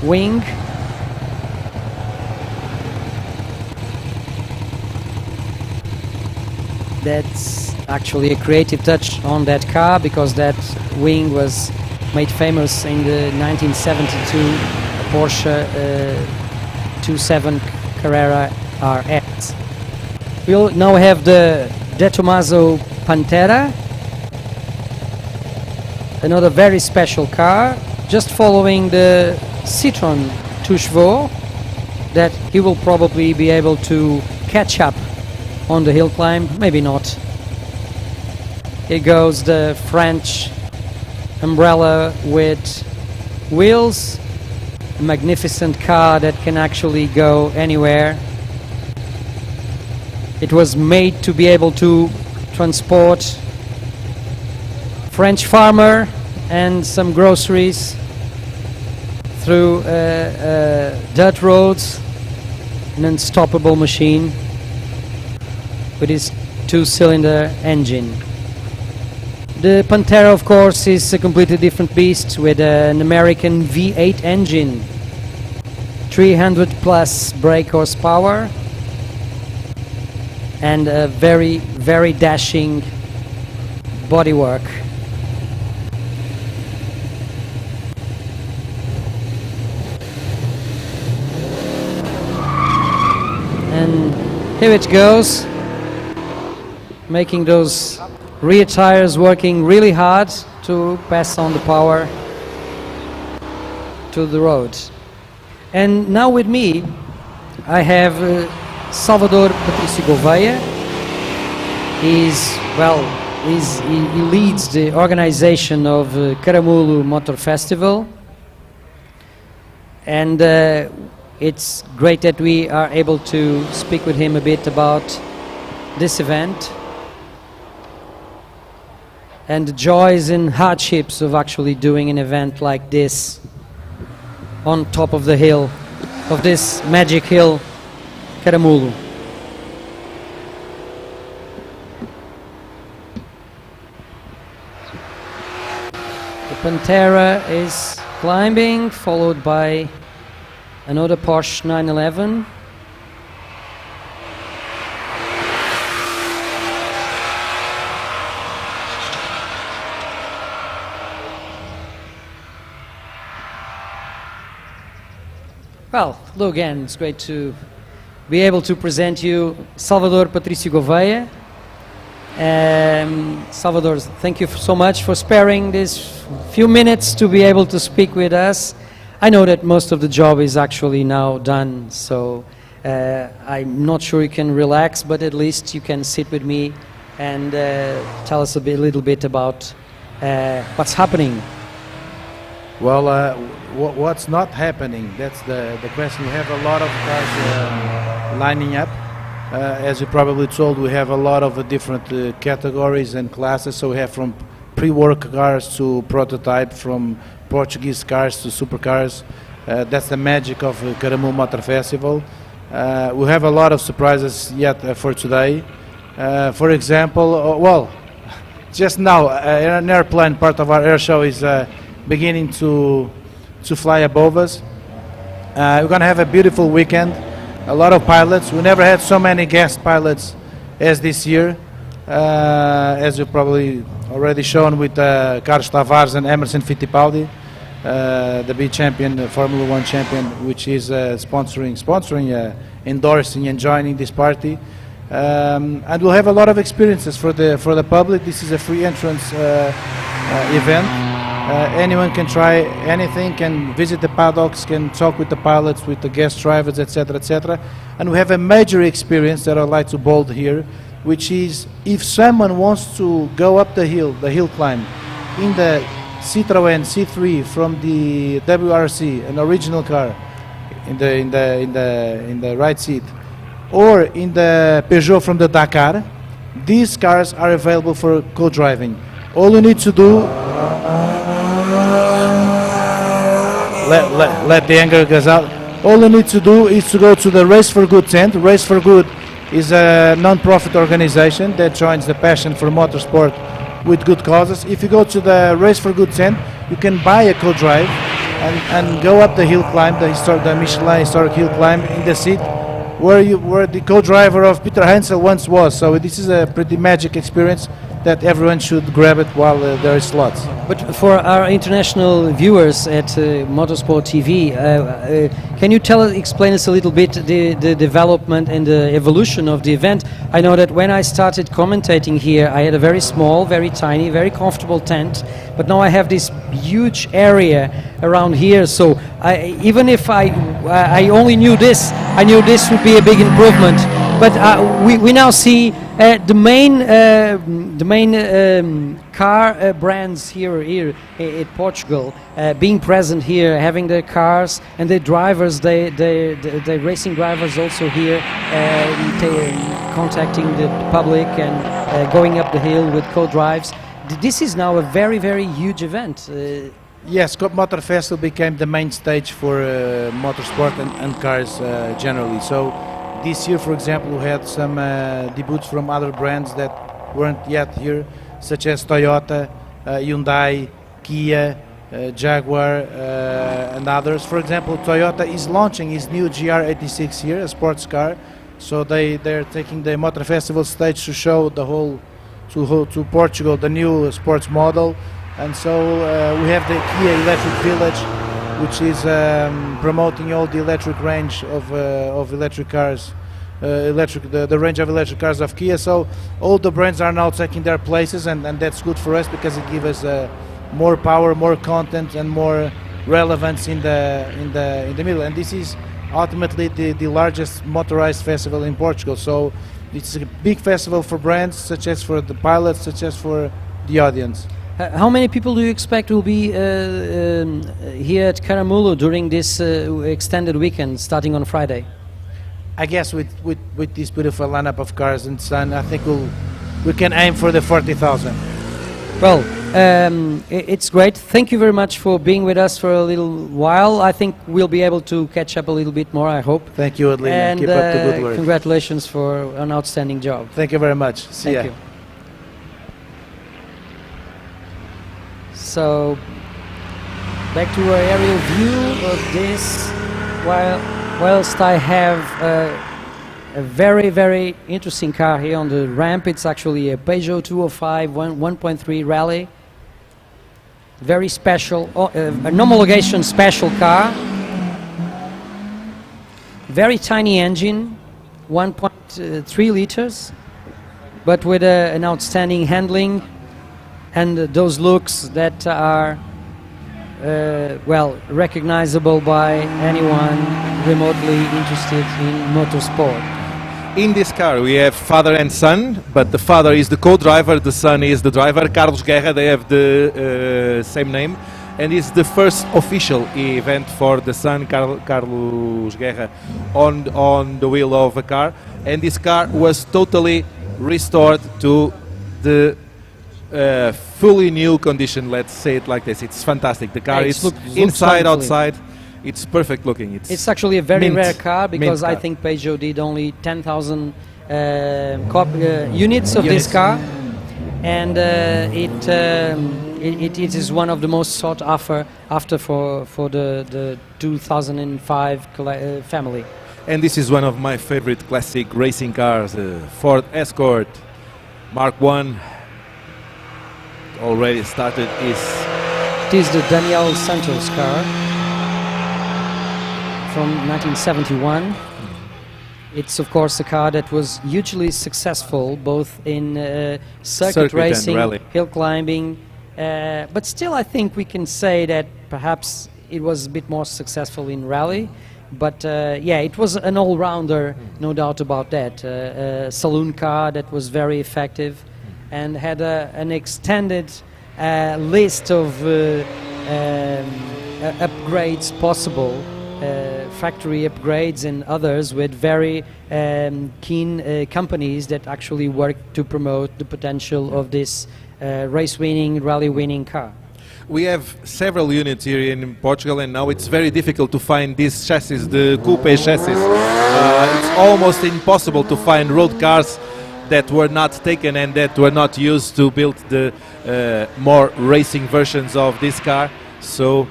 wing. That's actually a creative touch on that car, because that wing was made famous in the 1972 Porsche 27 Carrera RS. We'll now have the Detomazo Pantera, another very special car, just following the Citroën 2 that he will probably be able to catch up on the hill climb, maybe not. Here goes the French umbrella with wheels, a magnificent car that can actually go anywhere. It was made to be able to transport French farmer and some groceries through dirt roads, an unstoppable machine with its 2-cylinder engine. The Pantera, of course, is a completely different beast with an American V8 engine, 300 plus brake horsepower, and a very, very dashing bodywork. And here it goes, making those rear tires working really hard to pass on the power to the road. And now with me I have Salvador Patricio Gouveia. He leads the organization of Caramulo Motorfestival, and it's great that we are able to speak with him a bit about this event and the joys and hardships of actually doing an event like this on top of the hill, of this magic hill, Caramulo. The Pantera is climbing, followed by another Porsche 911. Well, hello again. It's great to be able to present you Salvador Patricio Gouveia. Salvador, thank you so much for sparing these few minutes to be able to speak with us. I know that most of the job is actually now done, so I'm not sure you can relax, but at least you can sit with me and tell us a little bit about what's happening. Well, what's not happening? That's the question. We have a lot of cars lining up. As you probably told, we have a lot of different categories and classes. So we have from pre-work cars to prototype, from Portuguese cars to supercars. That's the magic of Caramulo Motorfestival. We have a lot of surprises yet for today. For example, just now an airplane, part of our air show, is beginning to fly above us. We're going to have a beautiful weekend. A lot of pilots. We never had so many guest pilots as this year, as you've probably already shown with Carlos Tavares and Emerson Fittipaldi, the big champion, Formula 1 champion, which is sponsoring, endorsing and joining this party. And we'll have a lot of experiences for the public. This is a free entrance event. Anyone can try anything, can visit the paddocks, can talk with the pilots, with the guest drivers, etc., etc. And we have a major experience that I'd like to bold here, which is if someone wants to go up the hill climb, in the Citroën C3 from the WRC, an original car, in the right seat, or in the Peugeot from the Dakar, these cars are available for co-driving. All you need to do. Let the anger goes out. All you need to do is to go to the Race for Good tent. Race for Good is a non-profit organization that joins the passion for motorsport with good causes. If you go to the Race for Good tent, you can buy a co-drive and go up the hill climb, the Michelin historic hill climb in the seat where the co-driver of Peter Heinzel once was. So this is a pretty magic experience that everyone should grab it while there is slots. But for our international viewers at Motorsport TV, can you explain us a little bit the development and the evolution of the event? I know that when I started commentating here, I had a very small, very tiny, very comfortable tent, but now I have this huge area around here. So even if I only knew this, I knew this would be a big improvement. But we now see the main car brands here in Portugal being present here, having their cars and the drivers, the racing drivers also here, contacting the public and going up the hill with co-drives. This is now a very, very huge event. Yes, Motorfestival became the main stage for motorsport and cars generally. So this year, for example, we had some debuts from other brands that weren't yet here, such as Toyota, Hyundai, Kia, Jaguar, and others. For example, Toyota is launching his new GR86 here, a sports car. So they're taking the Motorfestival stage to show the whole to Portugal the new sports model. And so we have the Kia Electric Village, which is promoting all the electric range of electric cars, the range of electric cars of Kia. So all the brands are now taking their places, and that's good for us because it gives us more power, more content, and more relevance in the middle. And this is ultimately the largest motorized festival in Portugal. So it's a big festival for brands, such as for the pilots, such as for the audience. How many people do you expect will be here at Caramulo during this extended weekend, starting on Friday? I guess with this beautiful lineup of cars and sun, I think we can aim for the 40,000. Well, it's great. Thank you very much for being with us for a little while. I think we'll be able to catch up a little bit more, I hope. Thank you, Adelina. And keep up the good work. Congratulations for an outstanding job. Thank you very much. See ya. Thank you. So, back to our aerial view of this, whilst I have a very, very interesting car here on the ramp. It's actually a Peugeot 205 1.3 Rally. Very special, an homologation special car. Very tiny engine, 1.3 liters, but with an outstanding handling and those looks that are well, recognizable by anyone remotely interested in motorsport. In this car we have father and son, but the father is the co-driver, the son is the driver, Carlos Guerra. They have the same name, and it's the first official event for the son, Carlos Guerra, on the wheel of a car. And this car was totally restored to the fully new condition, let's say it like this. It's fantastic. The car is inside, outside. It's perfect looking. It's actually a very rare car because car. I think Peugeot did only 10,000 units of this car, and it is one of the most sought after for the 2005 family. And this is one of my favorite classic racing cars, Ford Escort Mark 1. Already started is. It is the Daniel Santos car from 1971. It's of course a car that was hugely successful both in circuit racing, hill climbing, but still I think we can say that perhaps it was a bit more successful in rally. But yeah, it was an all-rounder, no doubt about that. A saloon car that was very effective and had an extended list of upgrades possible, factory upgrades and others with very keen companies that actually worked to promote the potential of this race-winning, rally-winning car. We have several units here in Portugal, and now it's very difficult to find these chassis, the coupe chassis. It's almost impossible to find road cars that were not taken and that were not used to build the more racing versions of this car. So,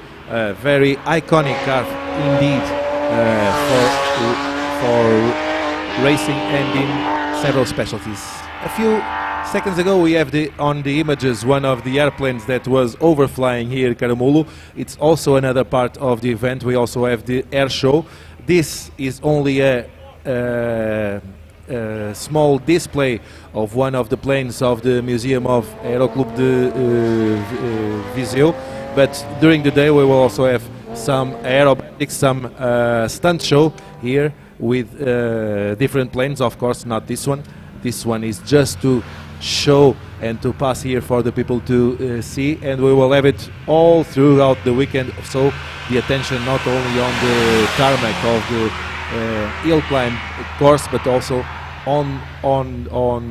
very iconic car indeed for racing and in several specialties. A few seconds ago we have on the images one of the airplanes that was overflying here Caramulo. It's also another part of the event. We also have the air show. This is only a small display of one of the planes of the Museum of Aeroclub de Viseu, but during the day we will also have some aerobatics, some stunt show here with different planes. Of course, not this one. This one is just to show and to pass here for the people to see, and we will have it all throughout the weekend, so the attention not only on the tarmac of the hill climb course, but also on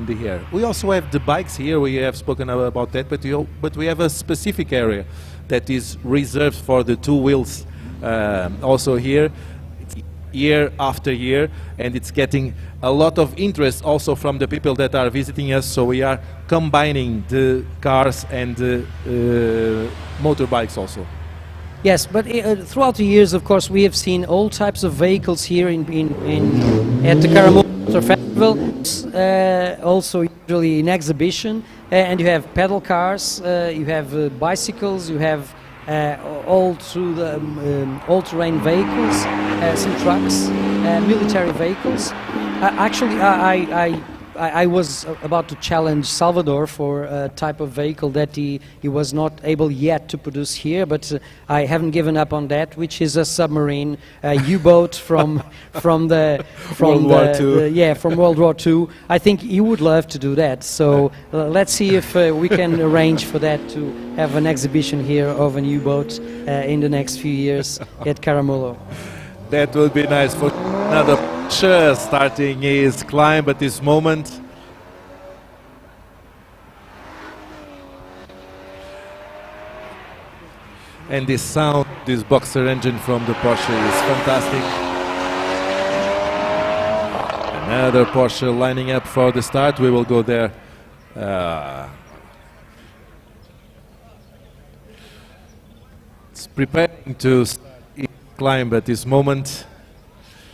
the air. We also have the bikes here. We have spoken about that, but we have a specific area that is reserved for the two wheels also here. Year after year, and it's getting a lot of interest also from the people that are visiting us, so we are combining the cars and the motorbikes also. Yes, but throughout the years, of course, we have seen all types of vehicles here at the Caramulo Motorfestival, also usually in exhibition, and you have pedal cars, you have bicycles, you have all through the all-terrain vehicles, some trucks, military vehicles. Actually, I was about to challenge Salvador for a type of vehicle that he was not able yet to produce here, but I haven't given up on that, which is a submarine U-boat from World War II. From World War II. I think he would love to do that. So let's see if we can arrange for that to have an exhibition here of a U-boat in the next few years at Caramulo. That would be nice for another Porsche starting his climb at this moment. And this sound, this boxer engine from the Porsche is fantastic. Another Porsche lining up for the start. We will go there. It's preparing to climb at this moment.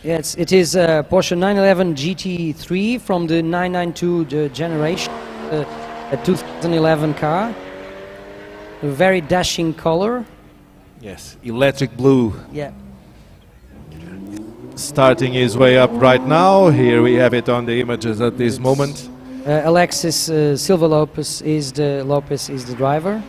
Yes, it is a Porsche 911 GT3 from the 992 generation, a 2011 car. A very dashing color. Yes, electric blue. Yeah. Starting his way up right now. Here we have it on the images at this moment. Alexis Silva Lopez is the driver.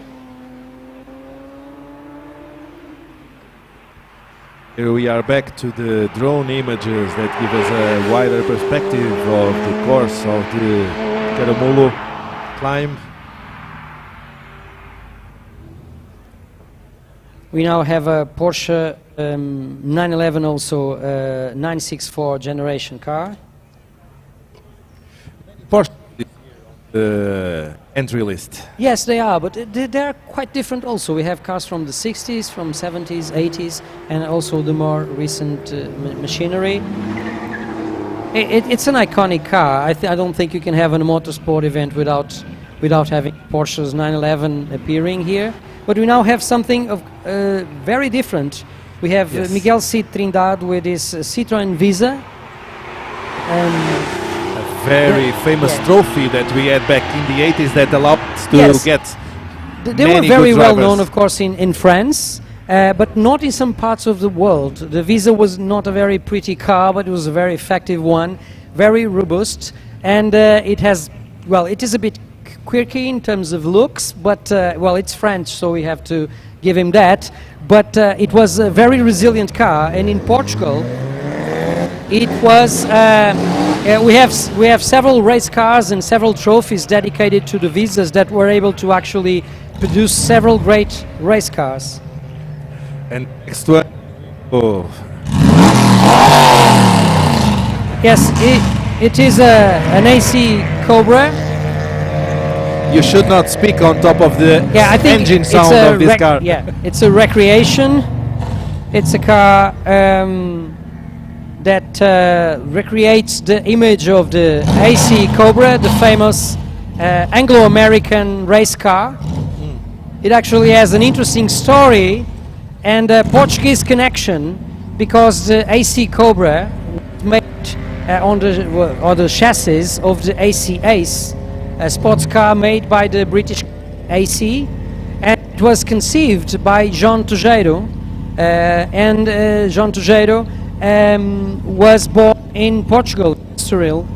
Here we are back to the drone images that give us a wider perspective of the course of the Caramulo climb. We now have a Porsche 911, also 964 generation car. Porsche entry list. Yes, they are, but they're quite different also. We have cars from the 60s, from 70s, 80s, and also the more recent machinery. It's an iconic car. I don't think you can have a motorsport event without having Porsche's 911 appearing here. But we now have something of very different. We have Miguel Cid Trindade with his Citroën Visa. Very famous trophy that we had back in the 80s that allowed us to get They were very well known, of course, in France, but not in some parts of the world. The Visa was not a very pretty car, but it was a very effective one, very robust, and it is a bit quirky in terms of looks, but well, it's French, so we have to give him that. But it was a very resilient car, and in Portugal, it was. We have several race cars and several trophies dedicated to the Visas that were able to actually produce several great race cars. And next one, yes, it is an AC Cobra. you should not speak on top of the I think engine it's sound a of this car. Yeah, it's a recreation. It's a car that recreates the image of the AC Cobra, the famous Anglo-American race car. It actually has an interesting story and a Portuguese connection, because the AC Cobra was made on the chassis of the AC Ace, a sports car made by the British AC, and it was conceived by João Tujeiro, and João Tujeiro was born in Portugal, Estoril.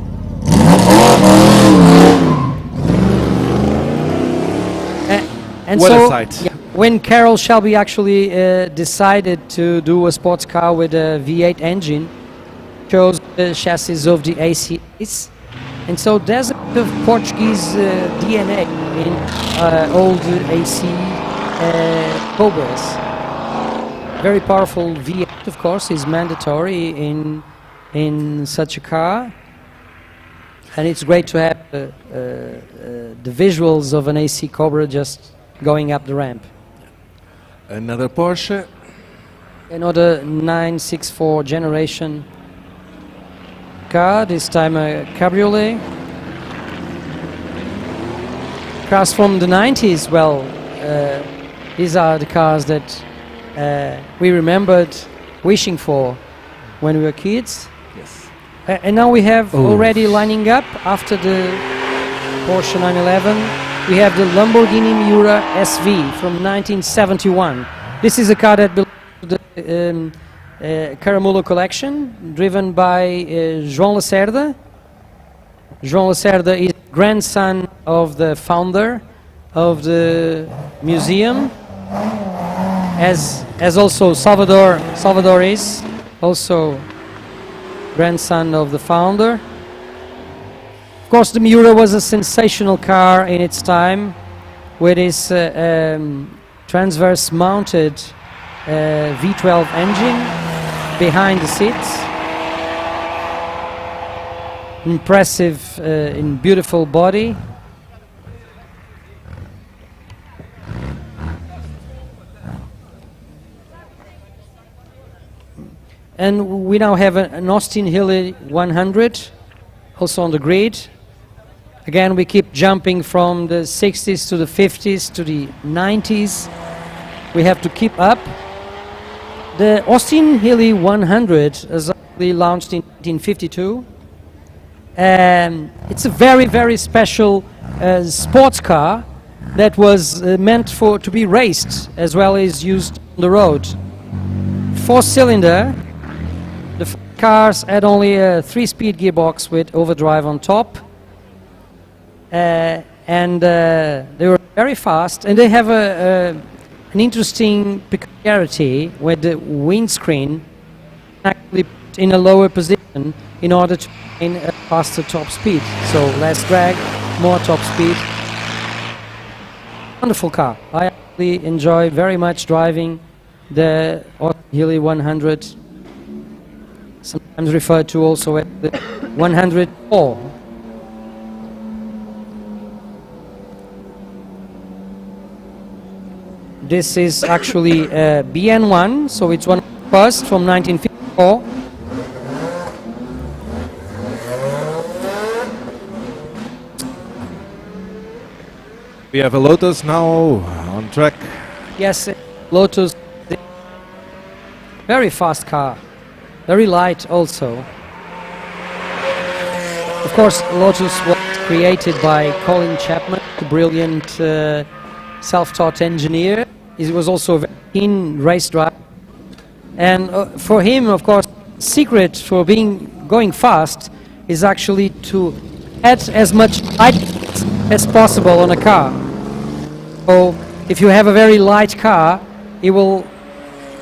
And What a so, sight. yeah, when Carroll Shelby actually decided to do a sports car with a V8 engine, chose the chassis of the AC Ace, and so there's a bit of Portuguese DNA in old AC Cobras. Very powerful V8, of course, is mandatory in such a car, and it's great to have the visuals of an AC Cobra just going up the ramp. Another Porsche. Another 964 generation car, this time a cabriolet. Cars from the 90s, well, these are the cars that we remembered wishing for when we were kids. Yes. And now we have already lining up after the Porsche 911, we have the Lamborghini Miura Sv from 1971. This is a car that belongs to the Caramulo collection, driven by João Lacerda. João Lacerda is grandson of the founder of the museum, as also Salvador is also grandson of the founder. Of course, the Miura was a sensational car in its time, with its transverse mounted V12 engine behind the seats. Impressive in beautiful body. And we now have an Austin Hilly 100 also on the grid. Again, we keep jumping from the 60s to the 50s to the 90s. We have to keep up. The Austin Hilly 100 was actually launched in 1952. It's a very, very special sports car that was meant to be raced as well as used on the road. 4-cylinder. The cars had only a 3-speed gearbox with overdrive on top. And they were very fast, and they have an interesting peculiarity where the windscreen actually put in a lower position in order to gain a faster top speed. So less drag, more top speed. Wonderful car. I actually enjoy very much driving the Hilly 100, sometimes referred to also as the 104. This is actually BN1, so it's one of the first from 1954. We have a Lotus now on track. Yes, Lotus, very fast car, very light also. Of course, Lotus was created by Colin Chapman, a brilliant self-taught engineer. He was also a very keen race driver. And for him, of course, secret for going fast is actually to add as much light as possible on a car. So if you have a very light car, it will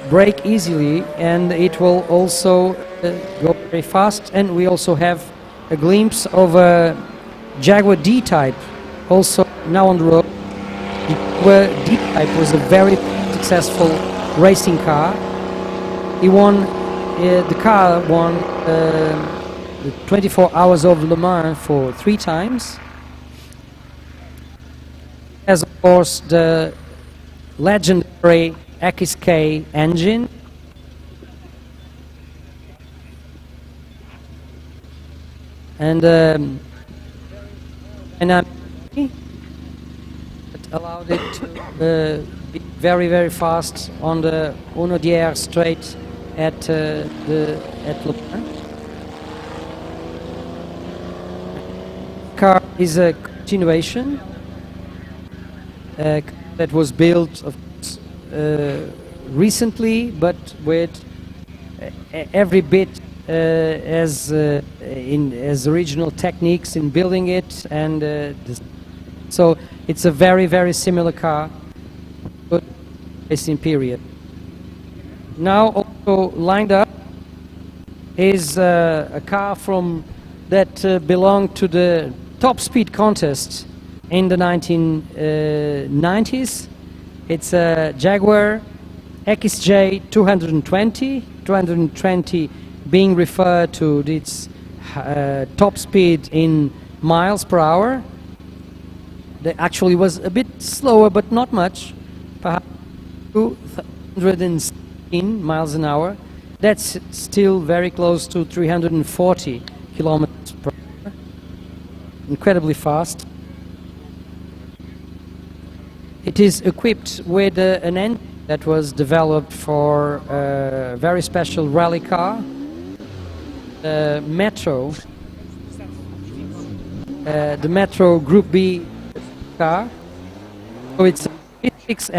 brake easily and it will also go very fast. And we also have a glimpse of a Jaguar D-Type, also now on the road. The Jaguar D-Type was a very successful racing car. He won, the car won the 24 Hours of Le Mans for 3 times. course, the legendary XK engine. And it allowed it to be very, very fast on the 110 straight at Le Mans. Car is a continuation that was built, of course, recently, but with every bit as original techniques in building it, and so it's a very, very similar car, but racing period. Now also lined up is a car from that belonged to the top speed contest in the 1990s. It's a Jaguar Xj220, 220 being referred to its top speed in miles per hour. That actually was a bit slower, but not much, perhaps 216 miles an hour. That's still very close to 340 kilometers per hour. Incredibly fast. It is equipped with an engine that was developed for a very special rally car, the Metro Group B car. So it's a 6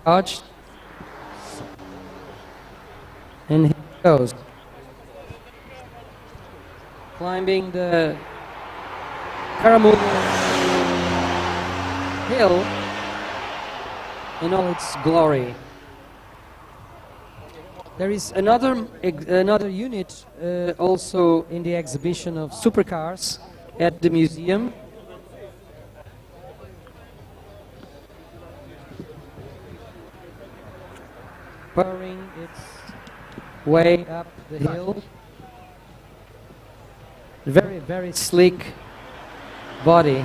charged, and here it goes, climbing the Caramulo hill in all its glory. There is another unit also in the exhibition of supercars at the museum. Purring its way up the hill. Very, very sleek body.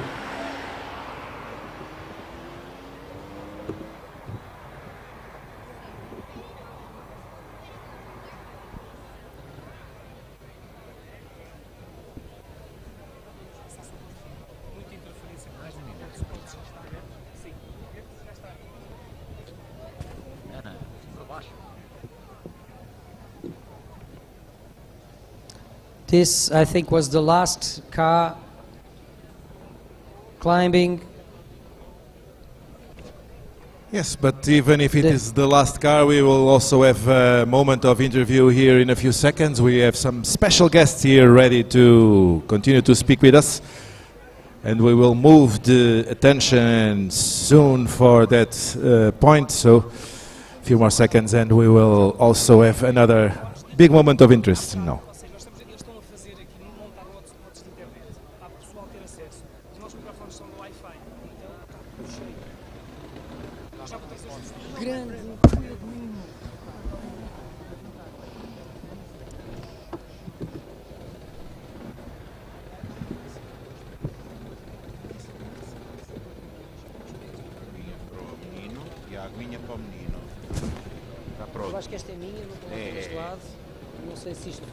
This, I think, was the last car climbing. Yes, but even if it is the last car, we will also have a moment of interview here in a few seconds. We have some special guests here ready to continue to speak with us. And we will move the attention soon for that point. So a few more seconds and we will also have another big moment of interest now. Eu acho que esta é minha, não estou deste lado, não sei se isto...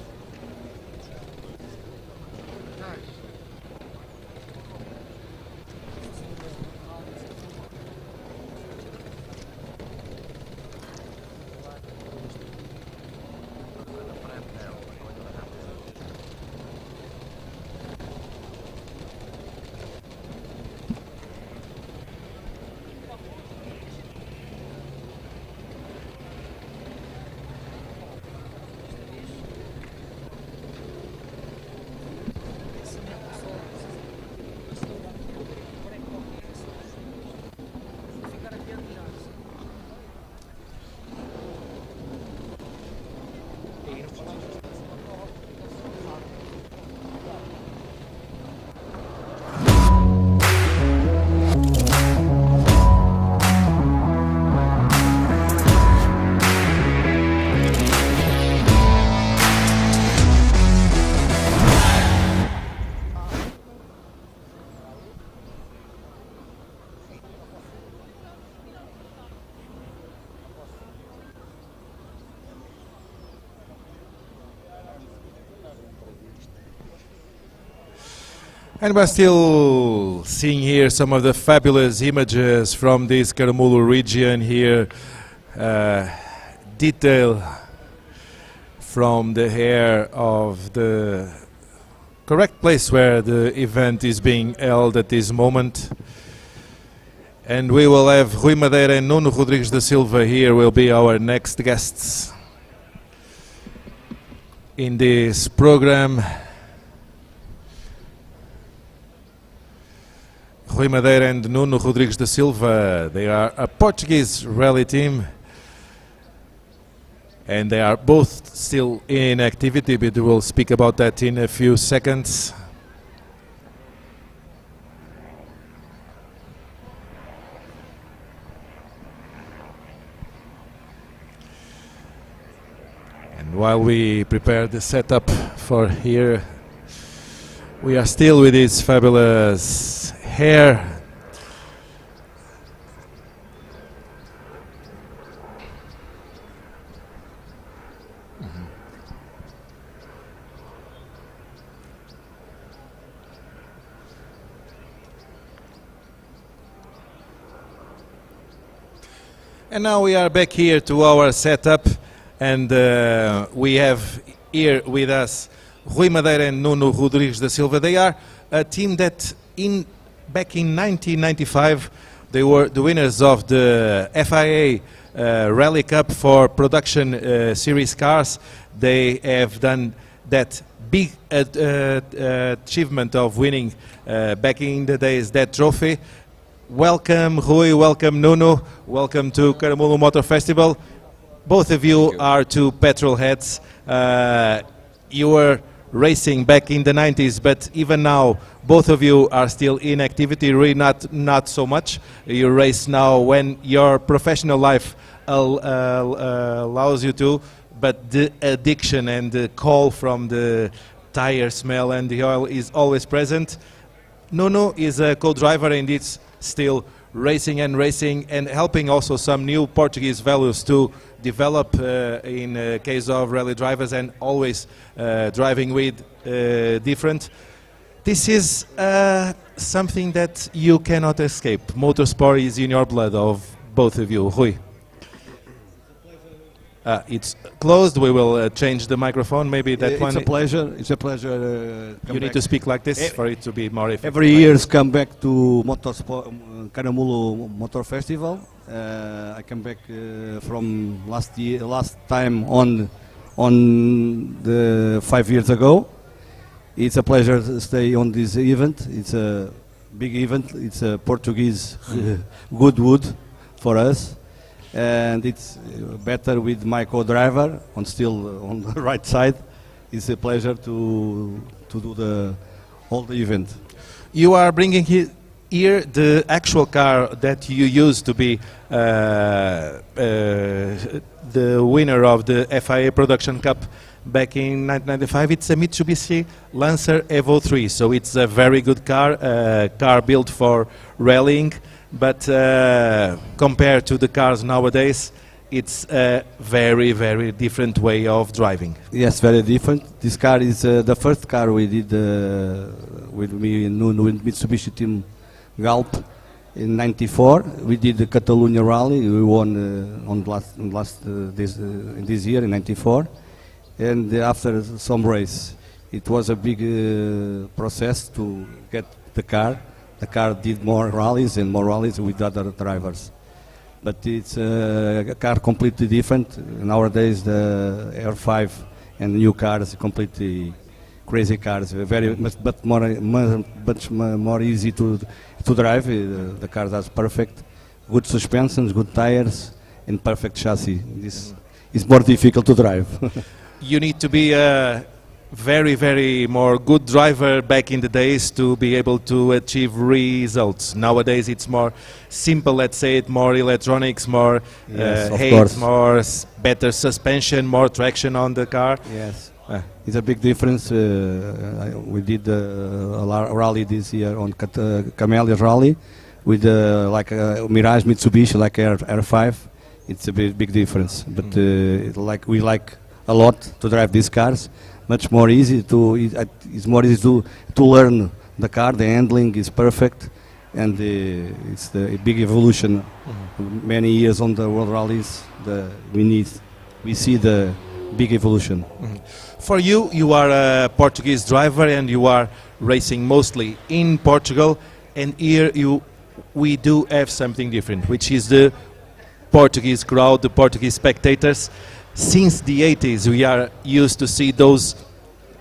And we're still seeing here some of the fabulous images from this Caramulo region here. Detail from the hair of the correct place where the event is being held at this moment. And we will have Rui Madeira and Nuno Rodrigues da Silva here will be our next guests in this program. Rui Madeira and Nuno Rodrigues da Silva, they are a Portuguese rally team and they are both still in activity, but we'll speak about that in a few seconds. And while we prepare the setup for here, we are still with this fabulous hair. And now we are back here to our setup, and we have here with us Rui Madeira and Nuno Rodrigues da Silva. They are a team that back in 1995 they were the winners of the FIA Rally Cup for production series cars. They have done that big achievement of winning back in the days that trophy. Welcome Rui, welcome Nuno, welcome to Caramulo Motorfestival. Both of you are two petrol heads. You were racing back in the 90s, but even now both of you are still in activity. Really not so much. You race now when your professional life allows you to, but the addiction and the call from the tire smell and the oil is always present. Nuno is a co-driver and it's still racing and helping also some new Portuguese values to develop in case of rally drivers and always driving with different. This is something that you cannot escape. Motorsport is in your blood of both of you. Rui. It's closed. We will change the microphone. Maybe that one. It's a pleasure. It's a pleasure. You need to speak like this for it to be more effective. Every year's come back to Motorsport, Caramulo Motorfestival. I come back from last time on the 5 years ago. It's a pleasure to stay on this event. It's a big event. It's a Portuguese good wood for us. And it's better with my co-driver on the right side. It's a pleasure to do the whole event. You are bringing here the actual car that you used to be the winner of the FIA Production Cup back in 1995. It's a Mitsubishi Lancer Evo 3, so it's a very good car built for rallying. But compared to the cars nowadays, it's a very, very different way of driving. Yes, very different. This car is the first car we did with me and Nuno with Mitsubishi team Galp in '94. We did the Catalonia Rally. We won in this year in '94. And after some race, it was a big process to get the car. The car did more rallies with other drivers. But it's a car completely different. Nowadays the R5 and new cars completely crazy cars, much more easy to drive. The car has perfect, good suspensions, good tires and perfect chassis. This is more difficult to drive. You need to be a very, very more good driver back in the days to be able to achieve results. Nowadays it's more simple, let's say it, more electronics, more more better suspension, more traction on the car. Yes, it's a big difference. We did a rally this year on Camellia Rally with like a Mirage Mitsubishi, like R5. It's a big difference, but we like a lot to drive these cars. Much more easy it's more easy to learn the car, the handling is perfect, and it's a big evolution. Many years on the World Rallies, we see the big evolution. For you, you are a Portuguese driver and you are racing mostly in Portugal, and here we do have something different, which is the Portuguese crowd, the Portuguese spectators. Since the 80s, we are used to see those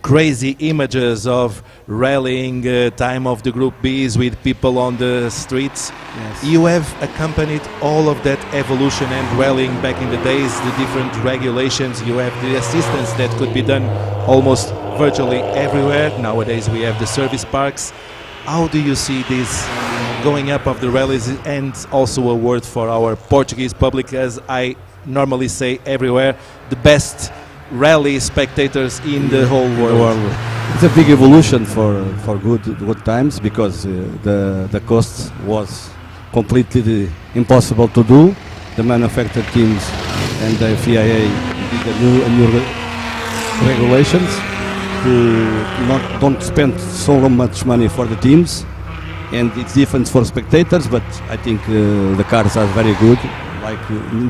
crazy images of rallying time of the Group Bs with people on the streets. Yes. You have accompanied all of that evolution and rallying back in the days, the different regulations. You have the assistance that could be done almost virtually everywhere. Nowadays we have the service parks. How do you see this going up of the rallies? And also a word for our Portuguese public, as I normally say everywhere, the best rally spectators in the whole world. It's a big evolution for good times, because the cost was completely impossible to do. The manufacturer teams and the FIA did a new regulations to don't spend so much money for the teams, and it's different for spectators. But I think the cars are very good. Like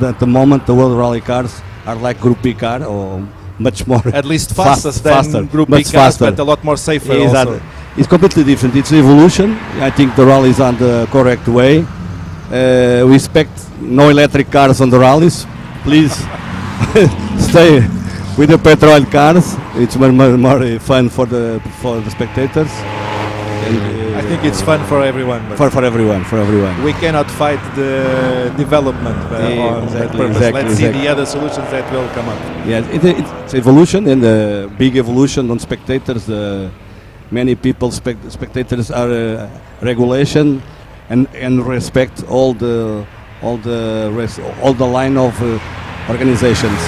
at the moment, the World Rally cars are like Group B car, or much more At least faster than Group B much cars, faster. but a lot more safer Exactly. also. It's completely different. It's evolution. I think the rally is on the correct way. We expect no electric cars on the rallies. Please stay with the petrol cars. It's more fun for the spectators. And, I think it's fun for everyone. But for everyone. we cannot fight the development on that purpose. Let's see the other solutions that will come up. Yeah, it's evolution, and a big evolution on spectators. Many people, spectators, are regulation and respect all the line of organizations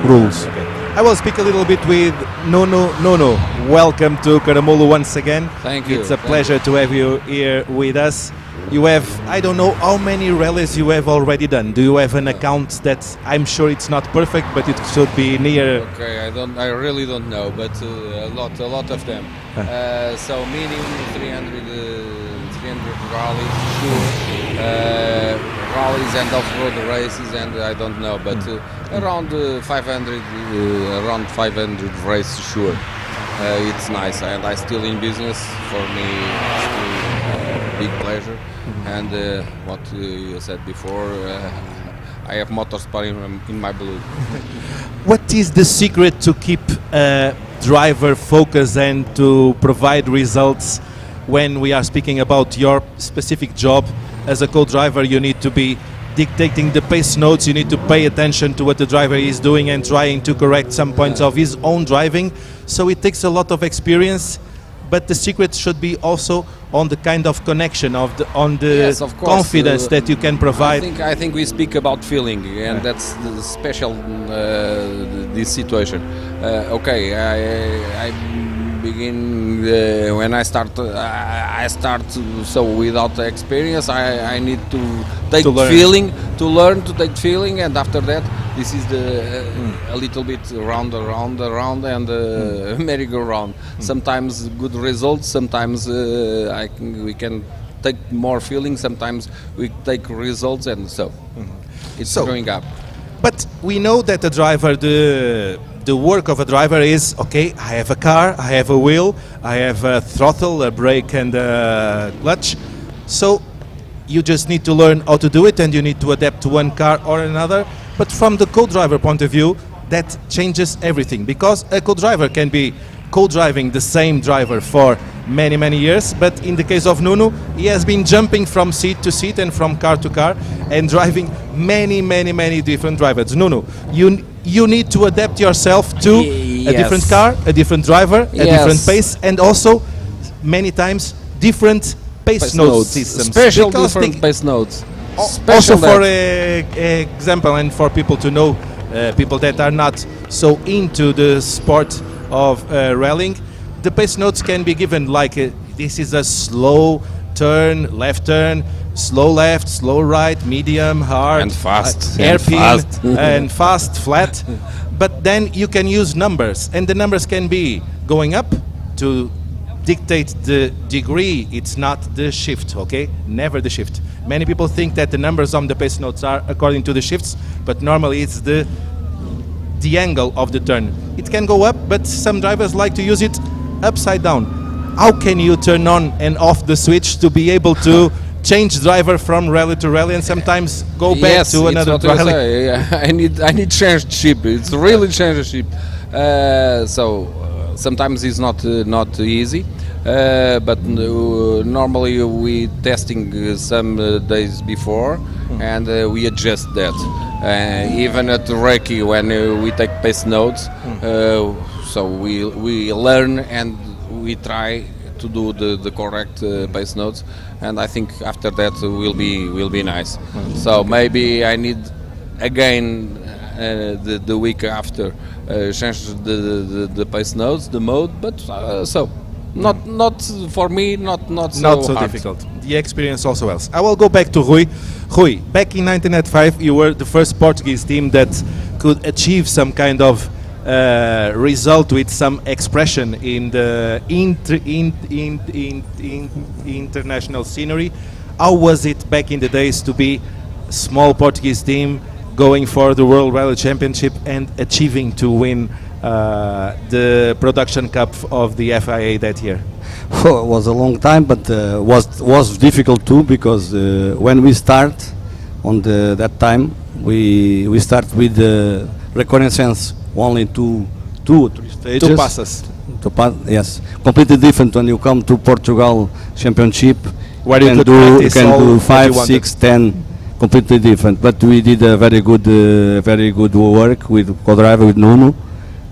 rules. I will speak a little bit with Nuno. Nuno, welcome to Caramulo once again. Thank you. It's a pleasure to have you here with us. You have, I don't know how many rallies you have already done. Do you have an account that, I'm sure it's not perfect, but it should be near? Okay, I really don't know, but a lot of them. So minimum 300 rallies, rallies and off-road races, and I don't know, but around 500 races, sure. It's nice, and I still in business. For me, still big pleasure. And what you said before, I have motorsport in my blood. What is the secret to keep a driver focused and to provide results when we are speaking about your specific job? As a co-driver, you need to be dictating the pace notes, you need to pay attention to what the driver is doing and trying to correct some points of his own driving. So it takes a lot of experience, but the secret should be also on the kind of connection on the Yes, of course. confidence that you can provide. I think we speak about feeling, and that's the special this situation. Okay, I begin when I start. I start so without experience. I need to take feeling, to learn to take feeling, and after that, this is a little bit round, and merry-go-round. Sometimes good results. Sometimes we can take more feeling. Sometimes we take results, and so it's going up. But we know that the work of a driver is, okay, I have a car, I have a wheel, I have a throttle, a brake and a clutch. So you just need to learn how to do it, and you need to adapt to one car or another. But from the co-driver point of view, that changes everything, because a co-driver can be co-driving the same driver for many years, but in the case of Nuno, he has been jumping from seat to seat and from car to car and driving many different drivers. Nuno, you need to adapt yourself to a different car, a different driver, a different pace, and also many times different pace note systems. Special different pace notes. Also for example, and for people to know, people that are not so into the sport of rallying, the pace notes can be given like this is a slow turn, left turn, slow left, slow right, medium, hard, and fast, hairpin, and fast, flat. But then you can use numbers, and the numbers can be going up to dictate the degree, it's not the shift, okay? Never the shift. Many people think that the numbers on the pace notes are according to the shifts, but normally it's the angle of the turn. It can go up, but some drivers like to use it upside down. How can you turn on and off the switch to be able to change driver from rally to rally and sometimes go back to another rally? I need change ship. It's really change ship. Sometimes it's not easy, but normally we testing some days before, and we adjust that. Even at Reiki when we take pace notes, so we learn and we try to do the correct pace notes, and I think after that will be nice. So maybe I need again the week after change the pace notes, the mode, but not for me, not so hard. Difficult. The experience also else. I will go back to Rui. Rui, back in 1995, you were the first Portuguese team that could achieve some kind of result with some expression in the international scenery. How was it back in the days to be a small Portuguese team going for the World Rally Championship and achieving to win the Production Cup of the FIA that year? It was a long time, but was difficult too, because when we start on that time, we start with the reconnaissance only two or three stages. Two passes. Yes, completely different when you come to Portugal Championship. Where you can do 5, 6, 10. Completely different, but we did a very good work with co-driver, with Nuno.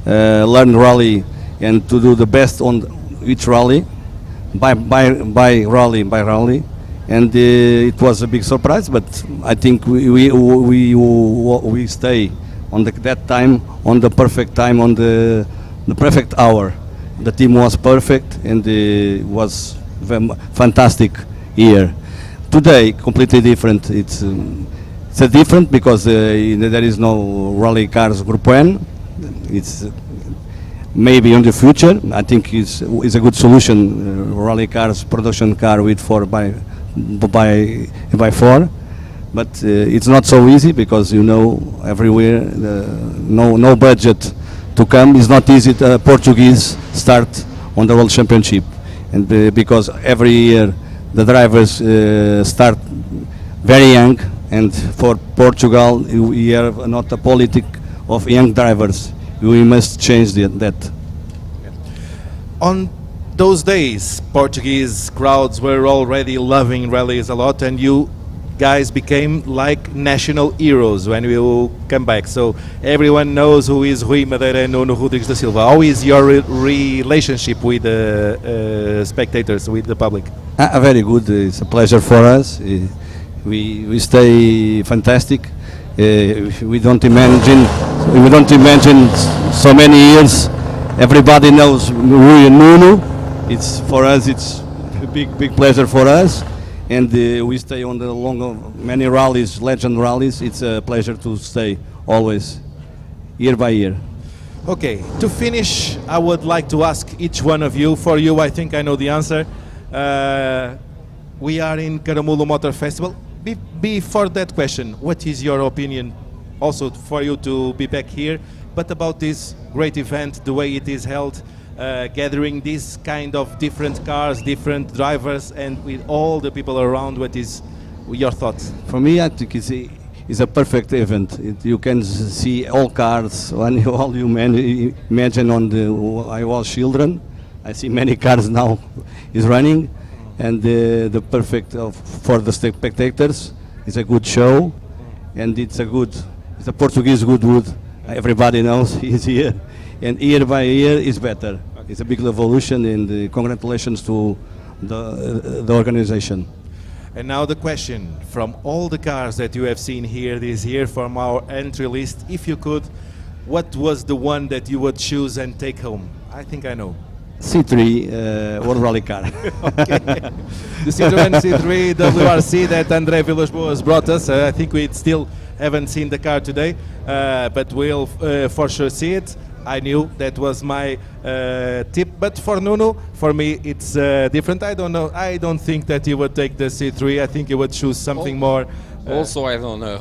Learn rally and to do the best on each rally, by rally, and it was a big surprise. But I think we stay on that time, on the perfect time, on the perfect hour. The team was perfect, and it was fantastic year. Today, completely different. It's a different because there is no rally cars Group N. It's maybe in the future. I think it's a good solution. Rally cars, production car with 4x4, but it's not so easy because everywhere no budget to come. It's not easy to Portuguese start on the World Championship, and because every year the drivers start very young, and for Portugal we have not a politic of young drivers. We must change that. On those days, Portuguese crowds were already loving rallies a lot, and you guys became like national heroes when you come back. So everyone knows who is Rui Madeira and Nuno Rodrigues da Silva. How is your relationship with the spectators, with the public? Very good. It's a pleasure for us. We stay fantastic. We don't imagine so many years. Everybody knows Rui and Nuno. It's for us. It's a big pleasure for us. And we stay on the many rallies, legend rallies. It's a pleasure to stay always, year by year. Okay, to finish, I would like to ask each one of you. For you, I think I know the answer. We are in Caramulo Motorfestival. Before that question, what is your opinion, also for you to be back here, but about this great event, the way it is held, gathering this kind of different cars, different drivers, and with all the people around? What is your thoughts? For me, I think it's a perfect event. You can see all cars, all you imagine on I was children. I see many cars now is running, and the perfect for the spectators. It's a good show, and it's a Portuguese Goodwood. Everybody knows he's here, and year by year is better. It's a big evolution, and congratulations to the organization. And now the question, from all the cars that you have seen here this year from our entry list, if you could, what was the one that you would choose and take home? I think I know. C3 World Rally car. Okay. The Citroën C3 WRC that André Villas-Boas brought us. I think we still haven't seen the car today, but we'll for sure see it. I knew that was my tip. But for Nuno, for me, it's different. I don't know. I don't think that he would take the C3. I think he would choose something more. Also, I don't know.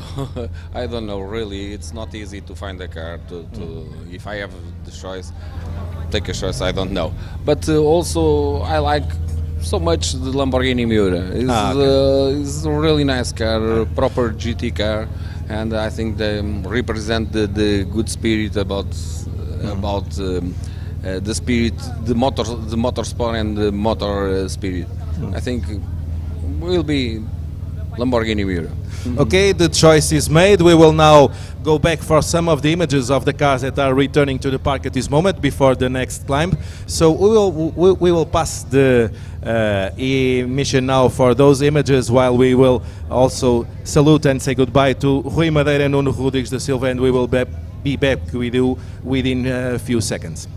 I don't know. Really, it's not easy to find a car. If I have the choice, take a choice. I don't know. But also, I like so much the Lamborghini Miura. It's a really nice car, proper GT car, and I think they represent the good spirit about the spirit, the motorsport and the motor spirit. I think will be Lamborghini Miura. Okay, the choice is made. We will now go back for some of the images of the cars that are returning to the park at this moment before the next climb. So we will pass the emission now for those images, while we will also salute and say goodbye to Rui Madeira and Nuno Rodrigues da Silva, and we will be back with you within a few seconds.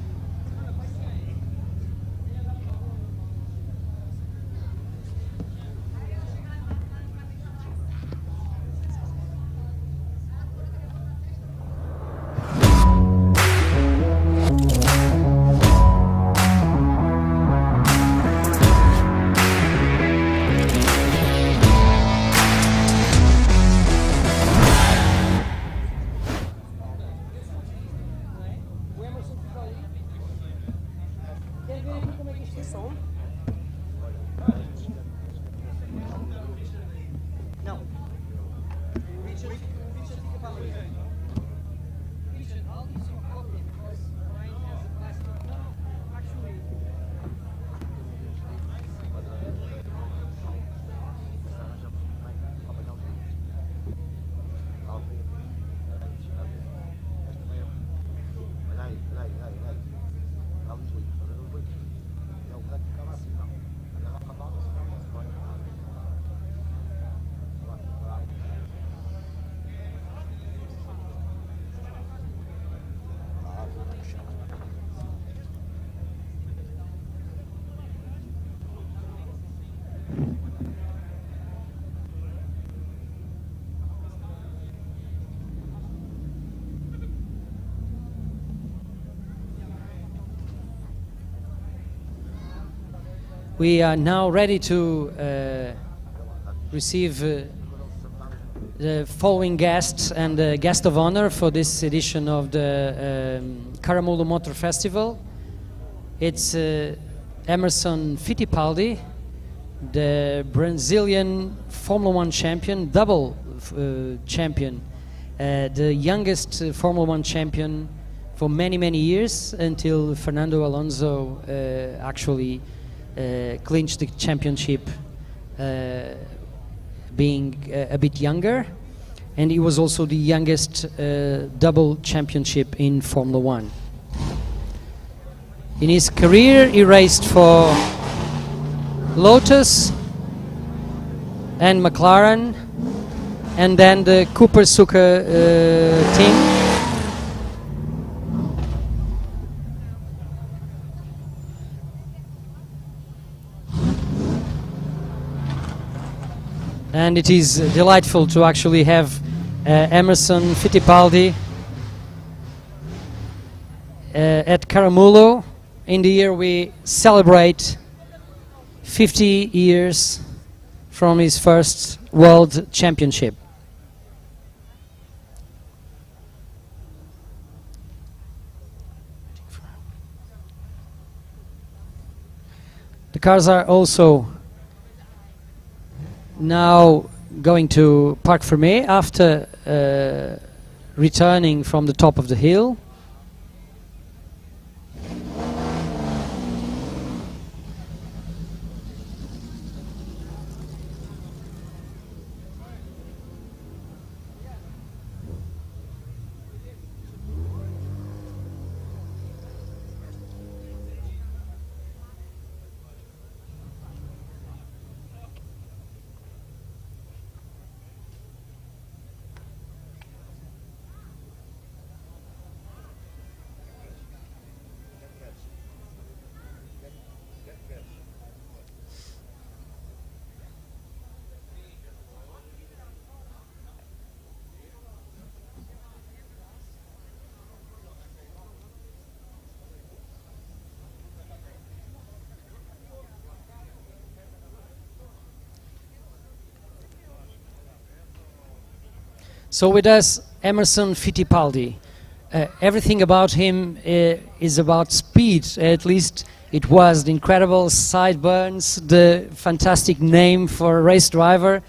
We are now ready to receive the following guests and guest of honor for this edition of the Caramulo Motorfestival. It's Emerson Fittipaldi, the Brazilian Formula One champion, double champion, the youngest Formula One champion for many, many years, until Fernando Alonso actually clinched the championship, being a bit younger, and he was also the youngest double championship in Formula One. In his career, he raced for Lotus and McLaren, and then the Cooper-Sucker team. And it is delightful to actually have Emerson Fittipaldi at Caramulo in the year we celebrate 50 years from his first World Championship. The cars are also now going to Parc Fermé after returning from the top of the hill. So with us, Emerson Fittipaldi. Everything about him is about speed. At least it was. The incredible sideburns, the fantastic name for a race driver,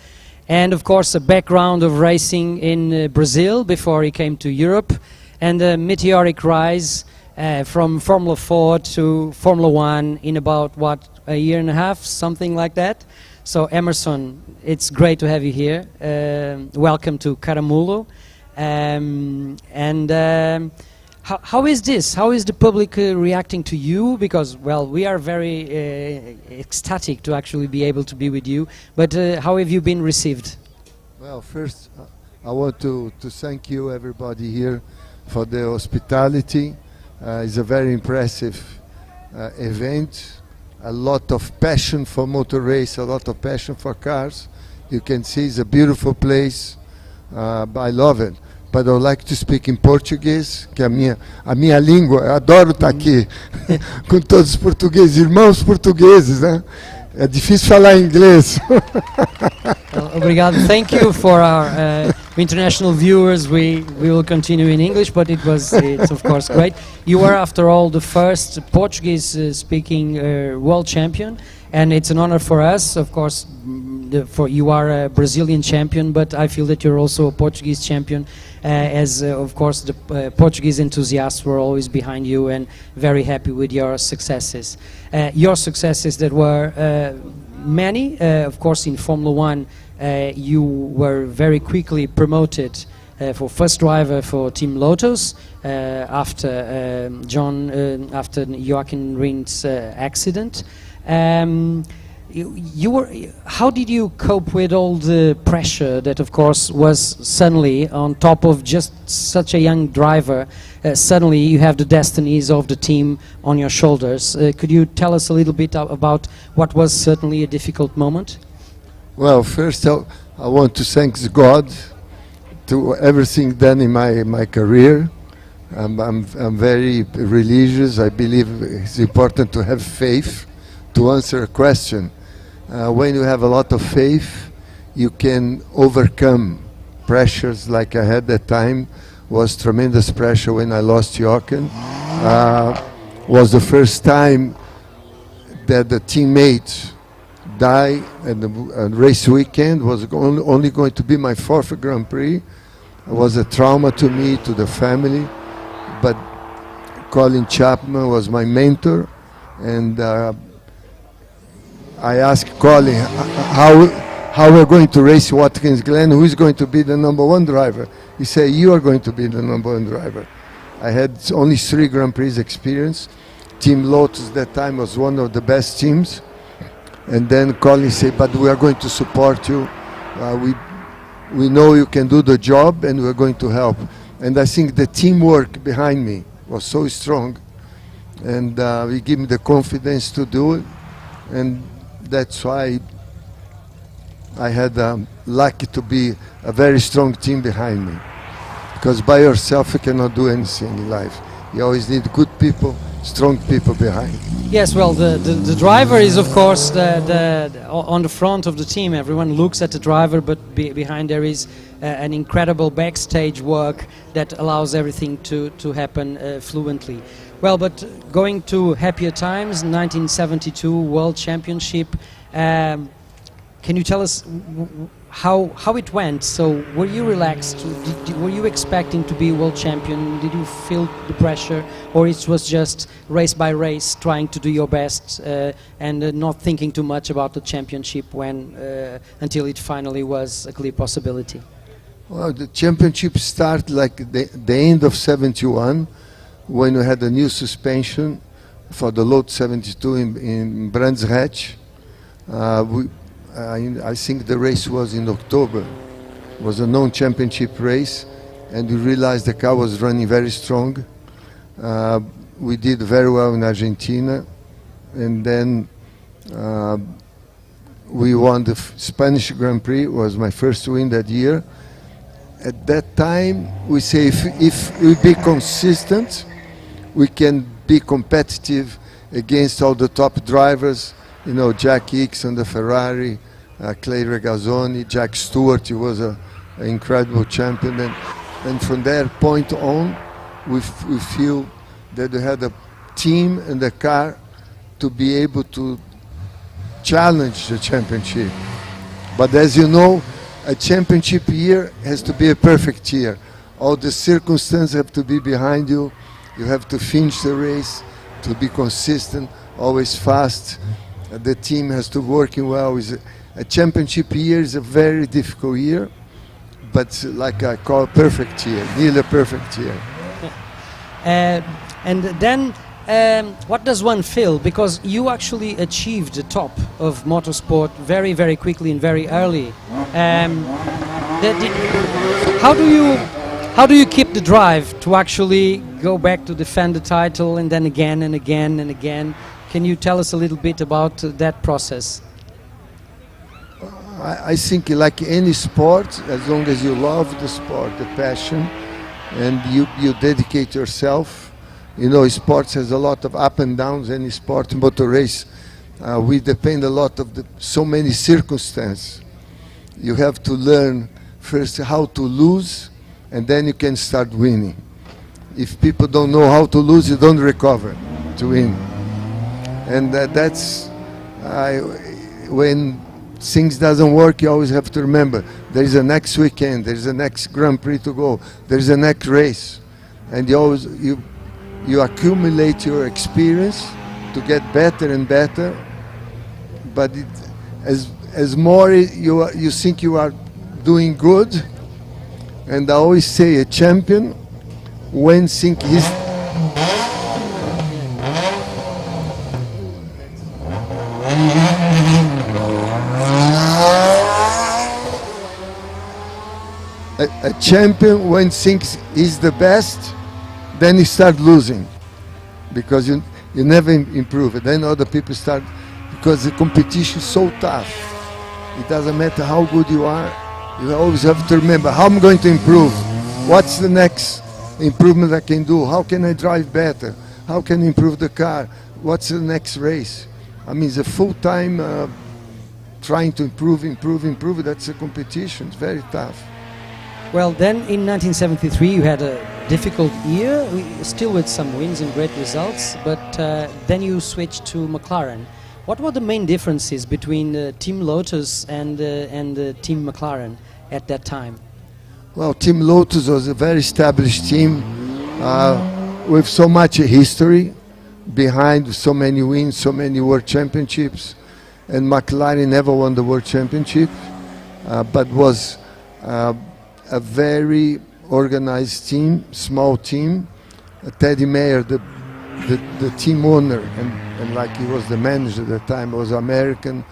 and of course a background of racing in Brazil before he came to Europe, and a meteoric rise from Formula 4 to Formula 1 in about, what, a year and a half, something like that. So Emerson, it's great to have you here. Welcome to Caramulo. How is this? How is the public reacting to you? Because, well, we are very ecstatic to actually be able to be with you. But how have you been received? Well, first, I want to thank you, everybody here, for the hospitality. It's a very impressive event. A lot of passion for motor race, a lot of passion for cars. You can see it's a beautiful place. I love it. But I would like to speak in Portuguese, que a minha língua, eu adoro estar aqui com todos os portugueses, irmãos portugueses, né? É difícil falar inglês. Obrigado. Thank you for our international viewers. We will continue in English, but it's of course great. You are, after all, the first Portuguese-speaking world champion, and it's an honor for us. Of course, for you are a Brazilian champion, but I feel that you're also a Portuguese champion. Of course, the Portuguese enthusiasts were always behind you and very happy with your successes. Your successes that were many, of course, in Formula 1, you were very quickly promoted for first driver for Team Lotus after Joachim Rinder's accident. How did you cope with all the pressure that, of course, was suddenly on top of just such a young driver? Suddenly you have the destinies of the team on your shoulders. Could you tell us a little bit about what was certainly a difficult moment? Well, first I want to thank God to everything done in my career. I'm very religious. I believe it's important to have faith to answer a question. When you have a lot of faith, you can overcome pressures like I had that time. Was tremendous pressure when I lost Joachim. Was the first time that the teammate died, and the race weekend was only going to be my 4th Grand Prix. It was a trauma to me, to the family, but Colin Chapman was my mentor, and I asked Colin how we're going to race Watkins Glen, who is going to be the #1 driver. He said, you are going to be the #1 driver. I had only 3 Grand Prix experience. Team Lotus that time was one of the best teams. And then Colin said, but we are going to support you. We know you can do the job and we're going to help. And I think the teamwork behind me was so strong. And he gave me the confidence to do it. And that's why I had lucky to be a very strong team behind me. Because by yourself you cannot do anything in life. You always need good people, strong people behind. Yes, well, the driver is, of course, on the front of the team. Everyone looks at the driver, but behind there is an incredible backstage work that allows everything to happen fluently. Well, but going to happier times, 1972 World Championship. Can you tell us how it went? So, were you relaxed? Were you expecting to be world champion? Did you feel the pressure, or it was just race by race, trying to do your best and not thinking too much about the championship until it finally was a clear possibility? Well, the championship started like the end of '71. When we had a new suspension for the Lotus 72 in Brands Hatch. I think the race was in October. It was a non-championship race, and we realized the car was running very strong. We did very well in Argentina, and then we won the Spanish Grand Prix. It was my first win that year. At that time, we say if we be consistent, we can be competitive against all the top drivers, you know, Jack Hicks on the Ferrari, Clay Regazzoni, Jack Stewart, he was a an incredible champion. And from that point on, we feel that we had a team and a car to be able to challenge the championship. But as you know, a championship year has to be a perfect year. All the circumstances have to be behind you. You have to finish the race, to be consistent, always fast. The team has to working well. A championship year is a very difficult year, but like I call perfect year, nearly a perfect year. And then, what does one feel? Because you actually achieved the top of motorsport very, very quickly and very early. How do you keep the drive to actually go back to defend the title and then again and again and again? Can you tell us a little bit about that process? I think like any sport, as long as you love the sport, the passion, and you dedicate yourself. You know, sports has a lot of up and downs. Any sport, motor race, we depend a lot of so many circumstances. You have to learn first how to lose, and then you can start winning. If people don't know how to lose, you don't recover to win. And that's when things doesn't work, you always have to remember there is a next weekend, there is a next Grand Prix to go, there is a next race, and you accumulate your experience to get better and better. But as more you think you are doing good, and I always say a champion when think he's a champion when thinks he's the best, then you start losing, because you never improve. Then other people start, because the competition is so tough. It doesn't matter how good you are, you always have to remember how I'm going to improve. What's the next improvement I can do? How can I drive better? How can I improve the car? What's the next race? I mean, it's a full-time trying to improve. That's a competition. It's very tough. Well, then in 1973 you had a difficult year, still with some wins and great results, but then you switched to McLaren. What were the main differences between Team Lotus and Team McLaren at that time? Well, Team Lotus was a very established team with so much history behind, so many wins, so many world championships, and McLaren never won the world championship, but was a very organized team, small team. Teddy Mayer, the team owner, and like he was the manager at the time, was American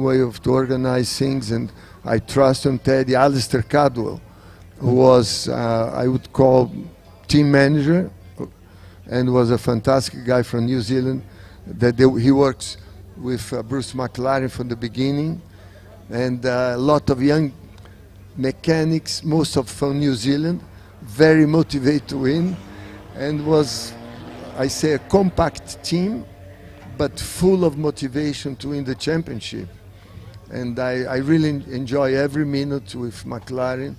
way of to organize things, and I trust him. Teddy, Alistair Cadwell, who was I would call team manager, and was a fantastic guy from New Zealand. He works with Bruce McLaren from the beginning, and a lot of young mechanics, most of from New Zealand, very motivated to win, and was, I say, a compact team, but full of motivation to win the championship. And I really enjoy every minute with McLaren.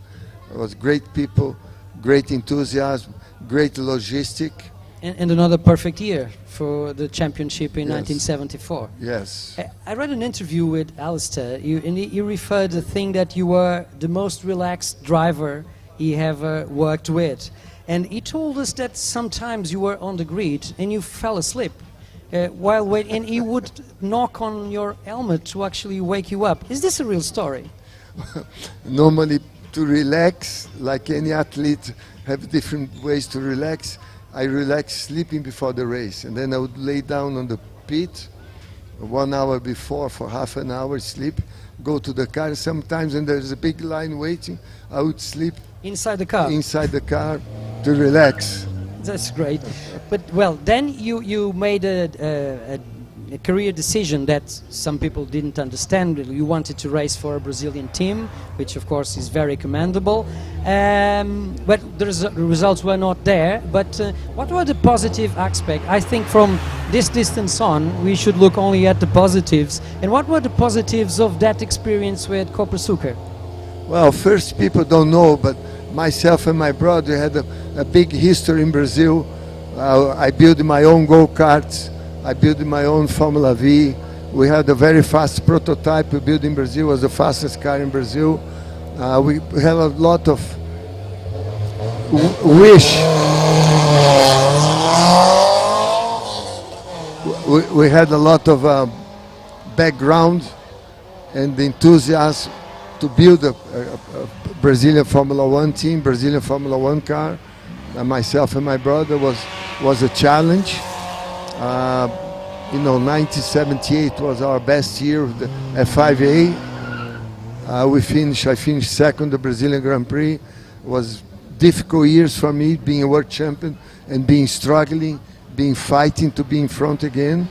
It was great people, great enthusiasm, great logistic. And another perfect year for the championship in Yes. 1974. Yes. I read an interview with Alistair, and he referred the thing that you were the most relaxed driver he ever worked with. And he told us that sometimes you were on the grid and you fell asleep while waiting, and he would knock on your helmet to actually wake you up. Is this a real story? Normally, to relax, like any athlete, have different ways to relax. I relax sleeping before the race, and then I would lay down on the pit 1 hour before for half an hour, sleep, go to the car. Sometimes when there's a big line waiting, I would sleep Inside the car? inside the car to relax. That's great. But, well, then you made a career decision that some people didn't understand. You wanted to race for a Brazilian team, which of course is very commendable. But the results were not there. But what were the positive aspects? I think from this distance on, we should look only at the positives. And what were the positives of that experience with Copersucar? Well, first, people don't know, but myself and my brother had a big history in Brazil. I built my own go-karts. I built my own Formula V. We had a very fast prototype we built in Brazil. It was the fastest car in Brazil. We had a lot of wish. We had a lot of background and enthusiasm to build a Brazilian Formula One team, Brazilian Formula One car. Myself and my brother was a challenge. 1978 was our best year at 5A. I finished second the Brazilian Grand Prix. It was difficult years for me, being a world champion and being struggling, being fighting to be in front again.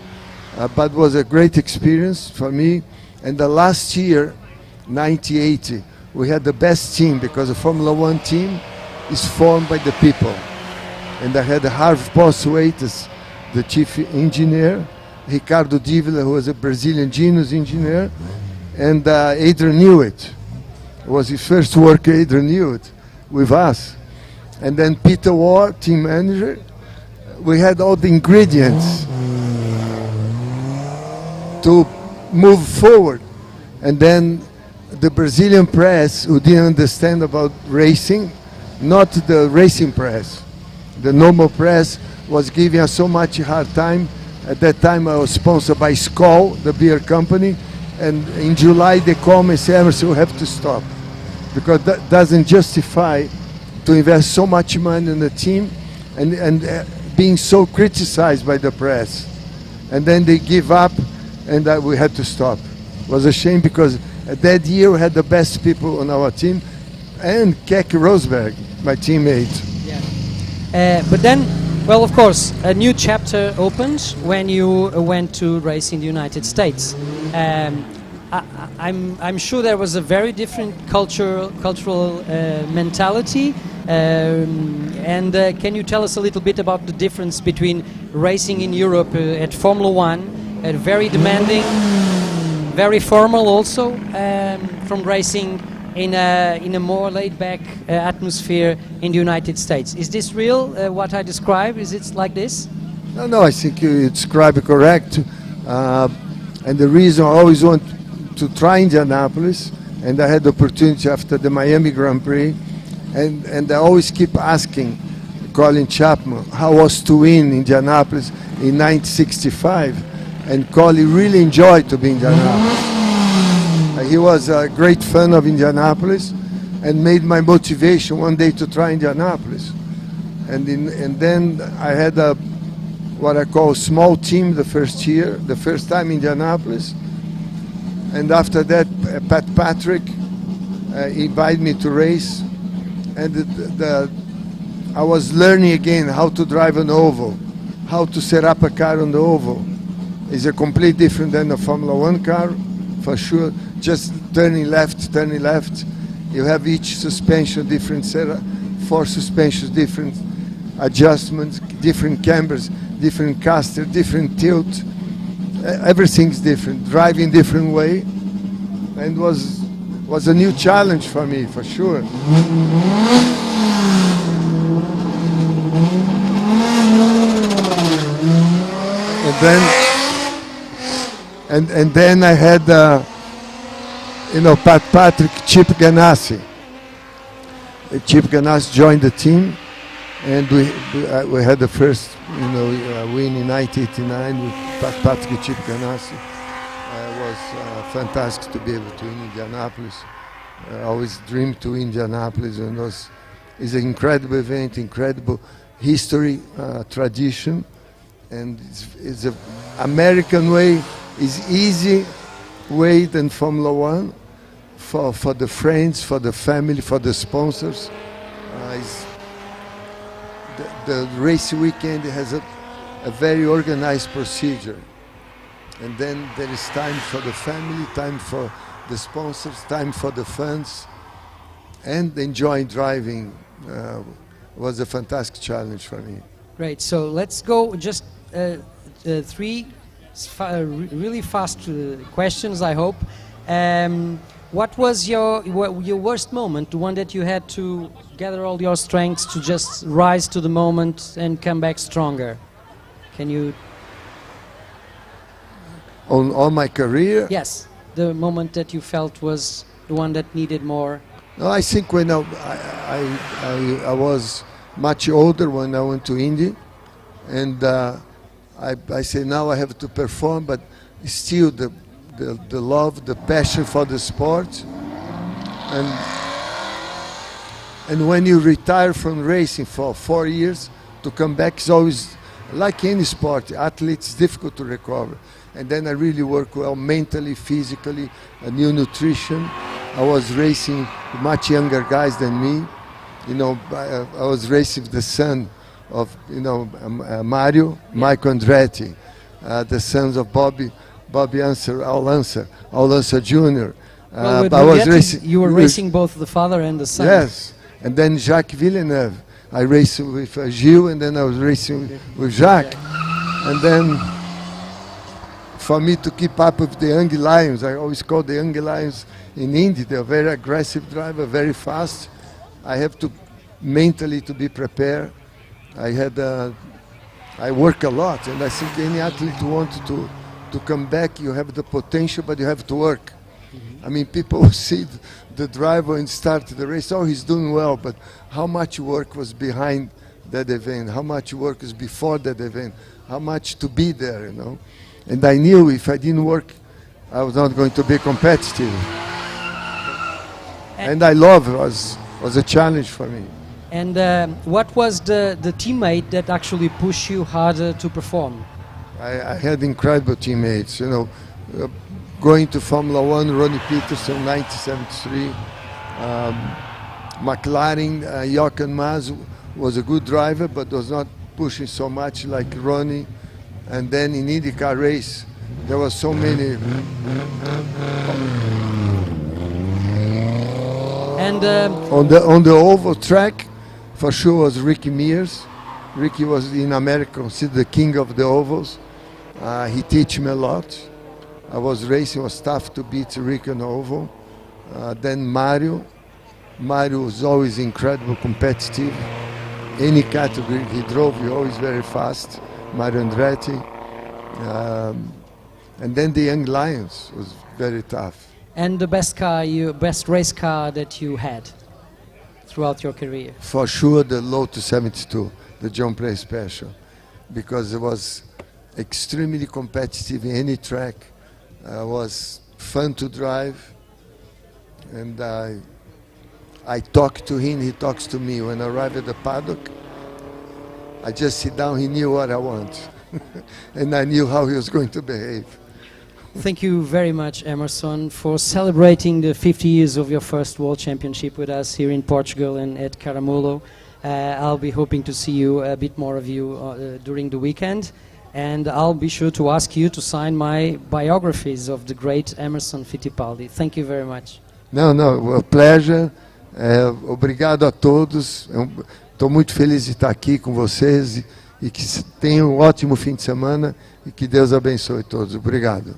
But it was a great experience for me. And the last year, 1980, we had the best team because the Formula One team is formed by the people. And I had Harvey Boswaite as the chief engineer, Ricardo Dívila, who was a Brazilian genius engineer, and Adrian Newett. It was his first work, Adrian Newett, with us. And then Peter Ward, team manager. We had all the ingredients to move forward. And then the Brazilian press, who didn't understand about racing, not the racing press, the normal press, was giving us so much hard time. At that time I was sponsored by Skol, the beer company, and in July they called me and said, Emerson, we have to stop, because that doesn't justify to invest so much money in the team and being so criticized by the press. And then they give up and we had to stop. It was a shame because that year we had the best people on our team, and Keke Rosberg, my teammate. Yeah. But then, well, of course, a new chapter opened when you went to race in the United States. I'm sure there was a very different cultural mentality. And can you tell us a little bit about the difference between racing in Europe at Formula One, very demanding, very formal also, from racing in a more laid-back atmosphere in the United States? Is this real, what I describe? Is it like this? No, I think you describe it correct. And the reason I always want to try Indianapolis, and I had the opportunity after the Miami Grand Prix, and I always keep asking Colin Chapman how it was to win Indianapolis in 1965, and Colin really enjoyed to be in Indianapolis. He was a great fan of Indianapolis and made my motivation one day to try Indianapolis. And then I had what I call a small team the first year, the first time in Indianapolis. And after that, Pat Patrick invited me to race. And I was learning again how to drive an oval, how to set up a car on the oval. It's a completely different than a Formula One car, for sure. Just turning left. You have each suspension different setup, 4 suspensions, different adjustments, different cambers, different caster, different tilt. Everything's different, driving different way, and was a new challenge for me, for sure. And then I had Pat Patrick, Chip Ganassi. Chip Ganassi joined the team, and we had the first win in 1989 with Pat Patrick and Chip Ganassi. It was fantastic to be able to win Indianapolis. I always dreamed to win Indianapolis, and it's an incredible event, incredible history, tradition, and it's an American way. It's easy way than Formula One for the friends, for the family, for the sponsors. The race weekend has a very organized procedure, and then there is time for the family, time for the sponsors, time for the fans, and enjoying driving was a fantastic challenge for me. Great, so let's go just 3 really fast questions, I hope. What was your worst moment, the one that you had to gather all your strengths to just rise to the moment and come back stronger? Can you... On all my career? Yes, the moment that you felt was the one that needed more. No, I think when I was much older when I went to Indy, and I say now I have to perform, but still the love, the passion for the sport, and when you retire from racing for 4 years, to come back is always, like any sport, athletes, difficult to recover. And then I really work well mentally, physically, a new nutrition. I was racing with much younger guys than me. You know, I was racing with the son of, you know, Mario, Michael Andretti, the sons of Bobby Unser, Al Unser Jr. Well, I was racing. You were racing both the father and the son. Yes, and then Jacques Villeneuve. I raced with Gilles, and then I was racing with Jacques. And then, for me to keep up with the young lions, I always call the young lions in Indy. They're very aggressive driver, very fast. I have to mentally to be prepared. I work a lot, and I think any athlete who wants to come back, you have the potential, but you have to work. I mean, people see the driver and start the race, oh, he's doing well, but how much work was behind that event? How much work was before that event? How much to be there, you know? And I knew if I didn't work, I was not going to be competitive. And I love it, was a challenge for me. And what was the teammate that actually pushed you harder to perform? I had incredible teammates, you know. Going to Formula One, Ronnie Peterson, 1973. McLaren, Jochen Maas was a good driver, but was not pushing so much like Ronnie. And then in IndyCar race, there were so many. And on the oval track, for sure was Ricky Mears. Ricky was in America considered the king of the ovals. He taught me a lot. I was racing, it was tough to beat Ricky on the oval. Then Mario. Mario was always incredible, competitive. Any category he drove, he always very fast. Mario Andretti. And then the Young Lions was very tough. And the best race car that you had throughout your career? For sure the Lotus 72, the John Player Special, because it was extremely competitive in any track. Was fun to drive, and I talk to him, he talks to me. When I arrive at the paddock, I just sit down, he knew what I want, and I knew how he was going to behave. Thank you very much, Emerson, for celebrating the 50 years of your first World Championship with us here in Portugal and at Caramulo. I'll be hoping to see you, a bit more of you during the weekend. And I'll be sure to ask you to sign my biographies of the great Emerson Fittipaldi. Thank you very much. No, a pleasure. Obrigado a todos. Estou muito feliz de estar aqui com vocês e que tenham um ótimo fim de semana e que Deus abençoe todos. Obrigado.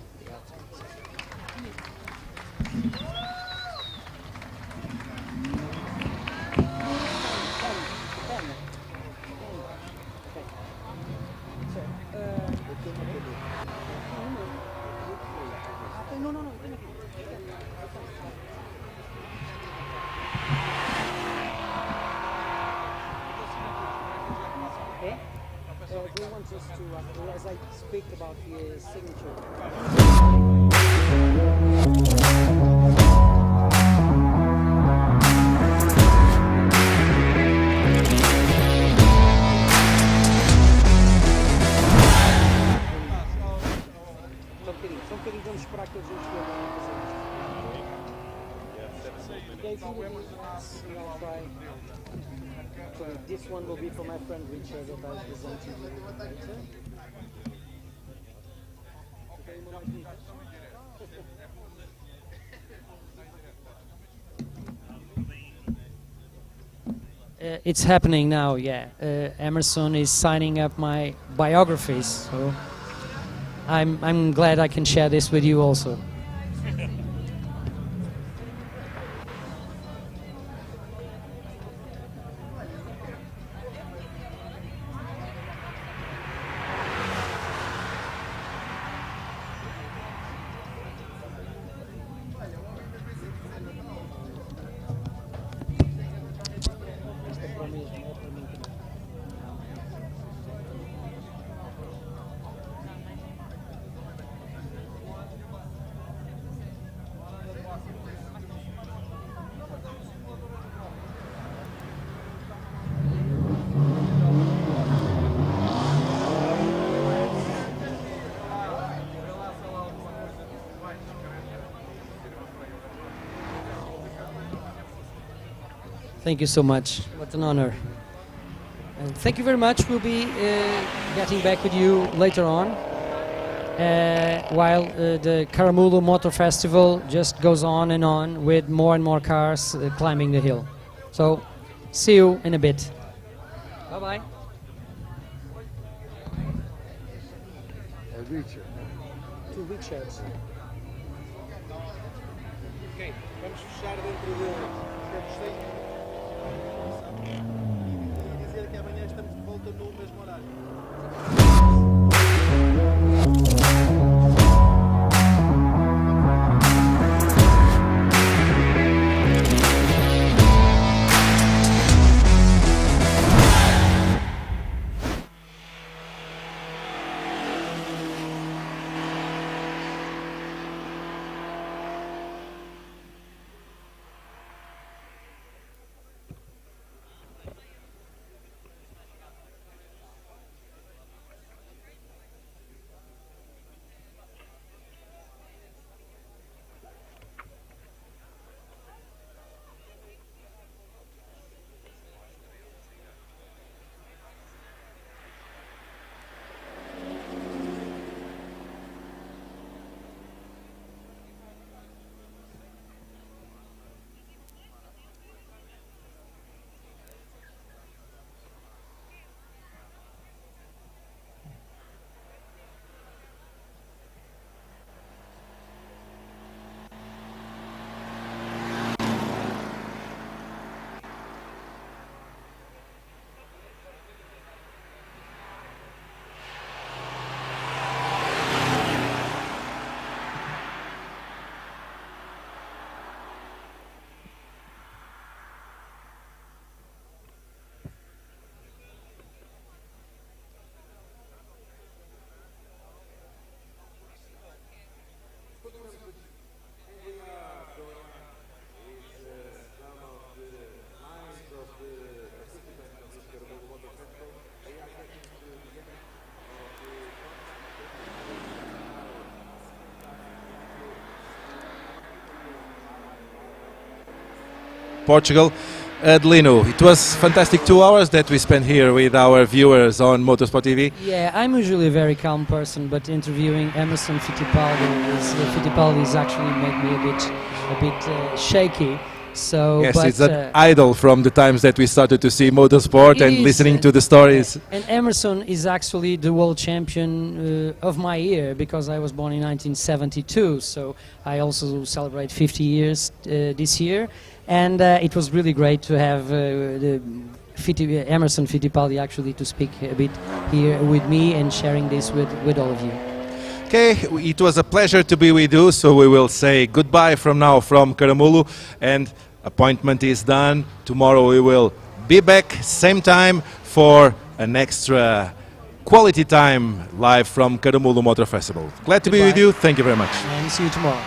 This one will be for my friend Richard that I'll present to you later. It's happening now, yeah. Emerson is signing up my biographies, so I'm glad I can share this with you also. Thank you so much. What an honor. And thank you very much. We'll be getting back with you later on, while the Caramulo Motorfestival just goes on and on with more and more cars climbing the hill. So, see you in a bit. Bye-bye. Two big shots. Ok, vamos fechar dentro de e dizer que amanhã estamos de volta no mesmo horário. Portugal. Adelino, it was fantastic 2 hours that we spent here with our viewers on Motorsport TV. Yeah, I'm usually a very calm person, but interviewing Emerson Fittipaldi is actually made me a bit shaky. So, Yes, but, it's an idol from the times that we started to see motorsport and listening to the stories. And Emerson is actually the world champion of my year, because I was born in 1972. So I also celebrate 50 years this year. And it was really great to have Emerson Fittipaldi actually to speak a bit here with me and sharing this with all of you. Okay, it was a pleasure to be with you, so we will say goodbye from now from Caramulo, and appointment is done. Tomorrow we will be back, same time, for an extra quality time live from Caramulo Motorfestival. Glad to be with you, thank you very much. And see you tomorrow.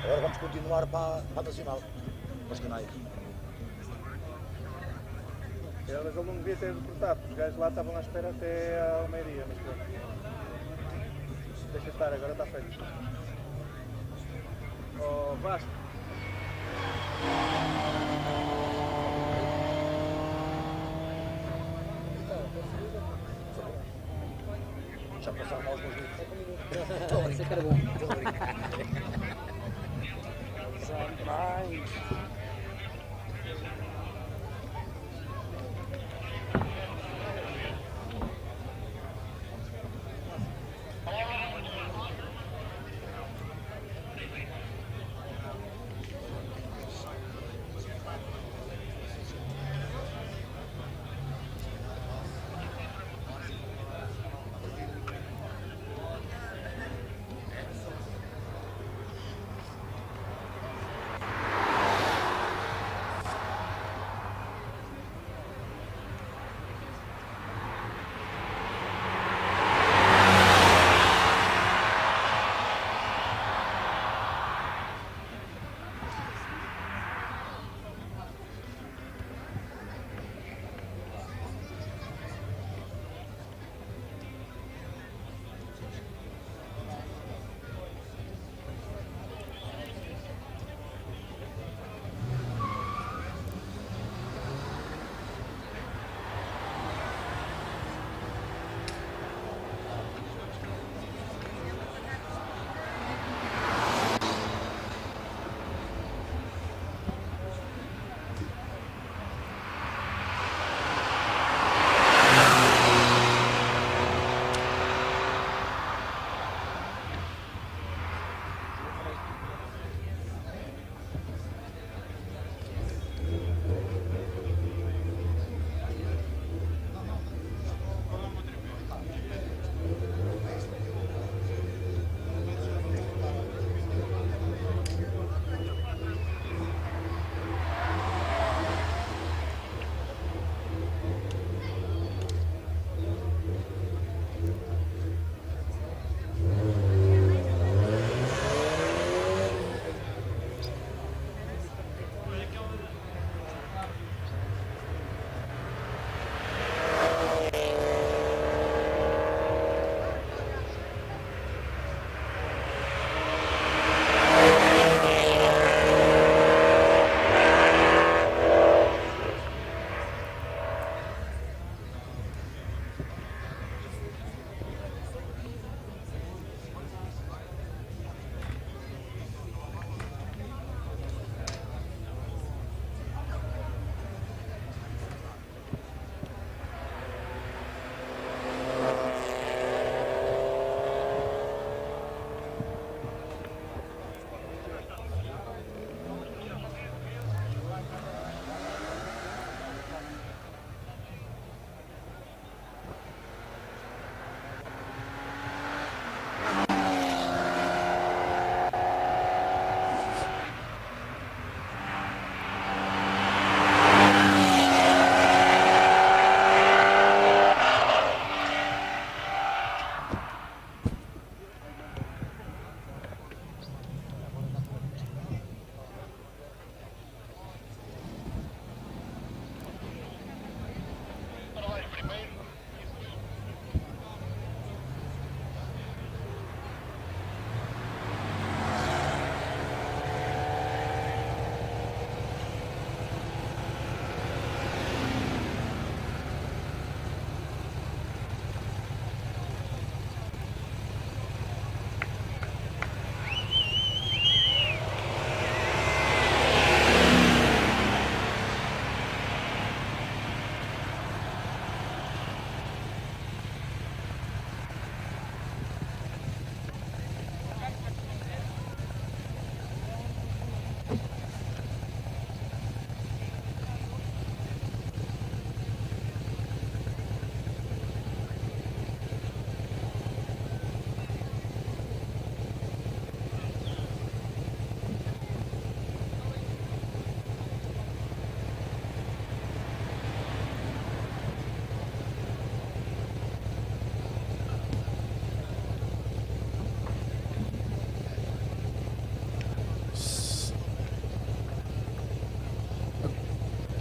Agora vamos continuar para a Nacional, para os canais. Mas ele não devia ter deportado, os gajos lá estavam à espera até ao meio-dia, mas pronto. Deixa estar, agora está feito. Oh, Vasco. Já passaram mal os meus livros. Esse cara é bom.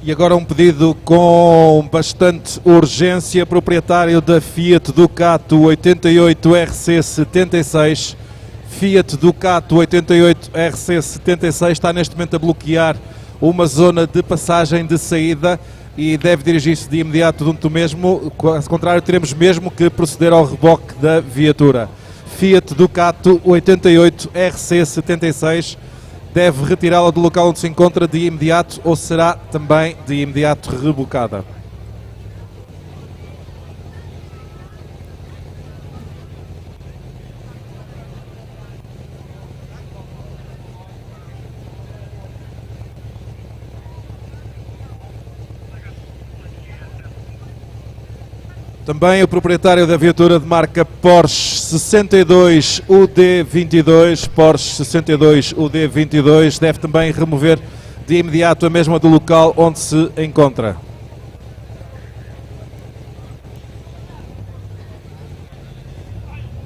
E agora um pedido com bastante urgência, proprietário da Fiat Ducato 88 RC76. Fiat Ducato 88 RC76 está neste momento a bloquear uma zona de passagem de saída e deve dirigir-se de imediato junto mesmo, caso contrário teremos mesmo que proceder ao reboque da viatura. Fiat Ducato 88 RC76 deve retirá-la do local onde se encontra de imediato ou será também de imediato rebocada. Também o proprietário da viatura de marca Porsche 62 UD22, Porsche 62 UD22, deve também remover de imediato a mesma do local onde se encontra.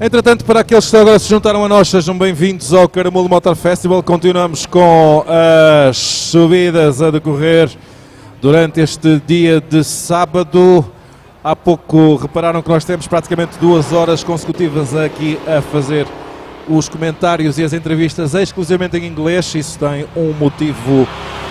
Entretanto, para aqueles que agora se juntaram a nós, sejam bem-vindos ao Caramulo Motorfestival. Continuamos com as subidas a decorrer durante este dia de sábado. Há pouco repararam que nós temos praticamente 2 horas consecutivas aqui a fazer os comentários e as entrevistas exclusivamente em inglês. Isso tem um motivo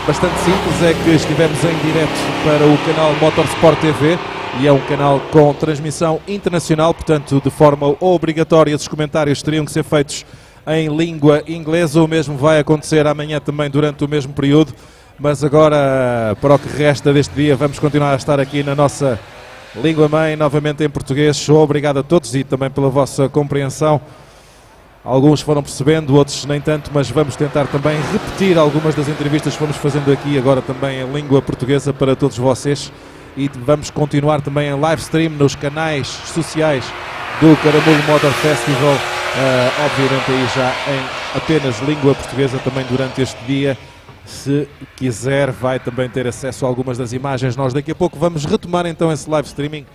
bastante simples, é que estivemos em direto para o canal Motorsport TV e é um canal com transmissão internacional, portanto de forma obrigatória os comentários teriam que ser feitos em língua inglesa. O mesmo vai acontecer amanhã também durante o mesmo período, mas agora para o que resta deste dia vamos continuar a estar aqui na nossa língua mãe, novamente em português. Obrigado a todos e também pela vossa compreensão. Alguns foram percebendo, outros nem tanto, mas vamos tentar também repetir algumas das entrevistas que fomos fazendo aqui agora também em língua portuguesa para todos vocês, e vamos continuar também em live stream nos canais sociais do Caramulo Motorfestival, obviamente aí já em apenas língua portuguesa também durante este dia. Se quiser vai também ter acesso a algumas das imagens. Nós daqui a pouco vamos retomar então esse live streaming.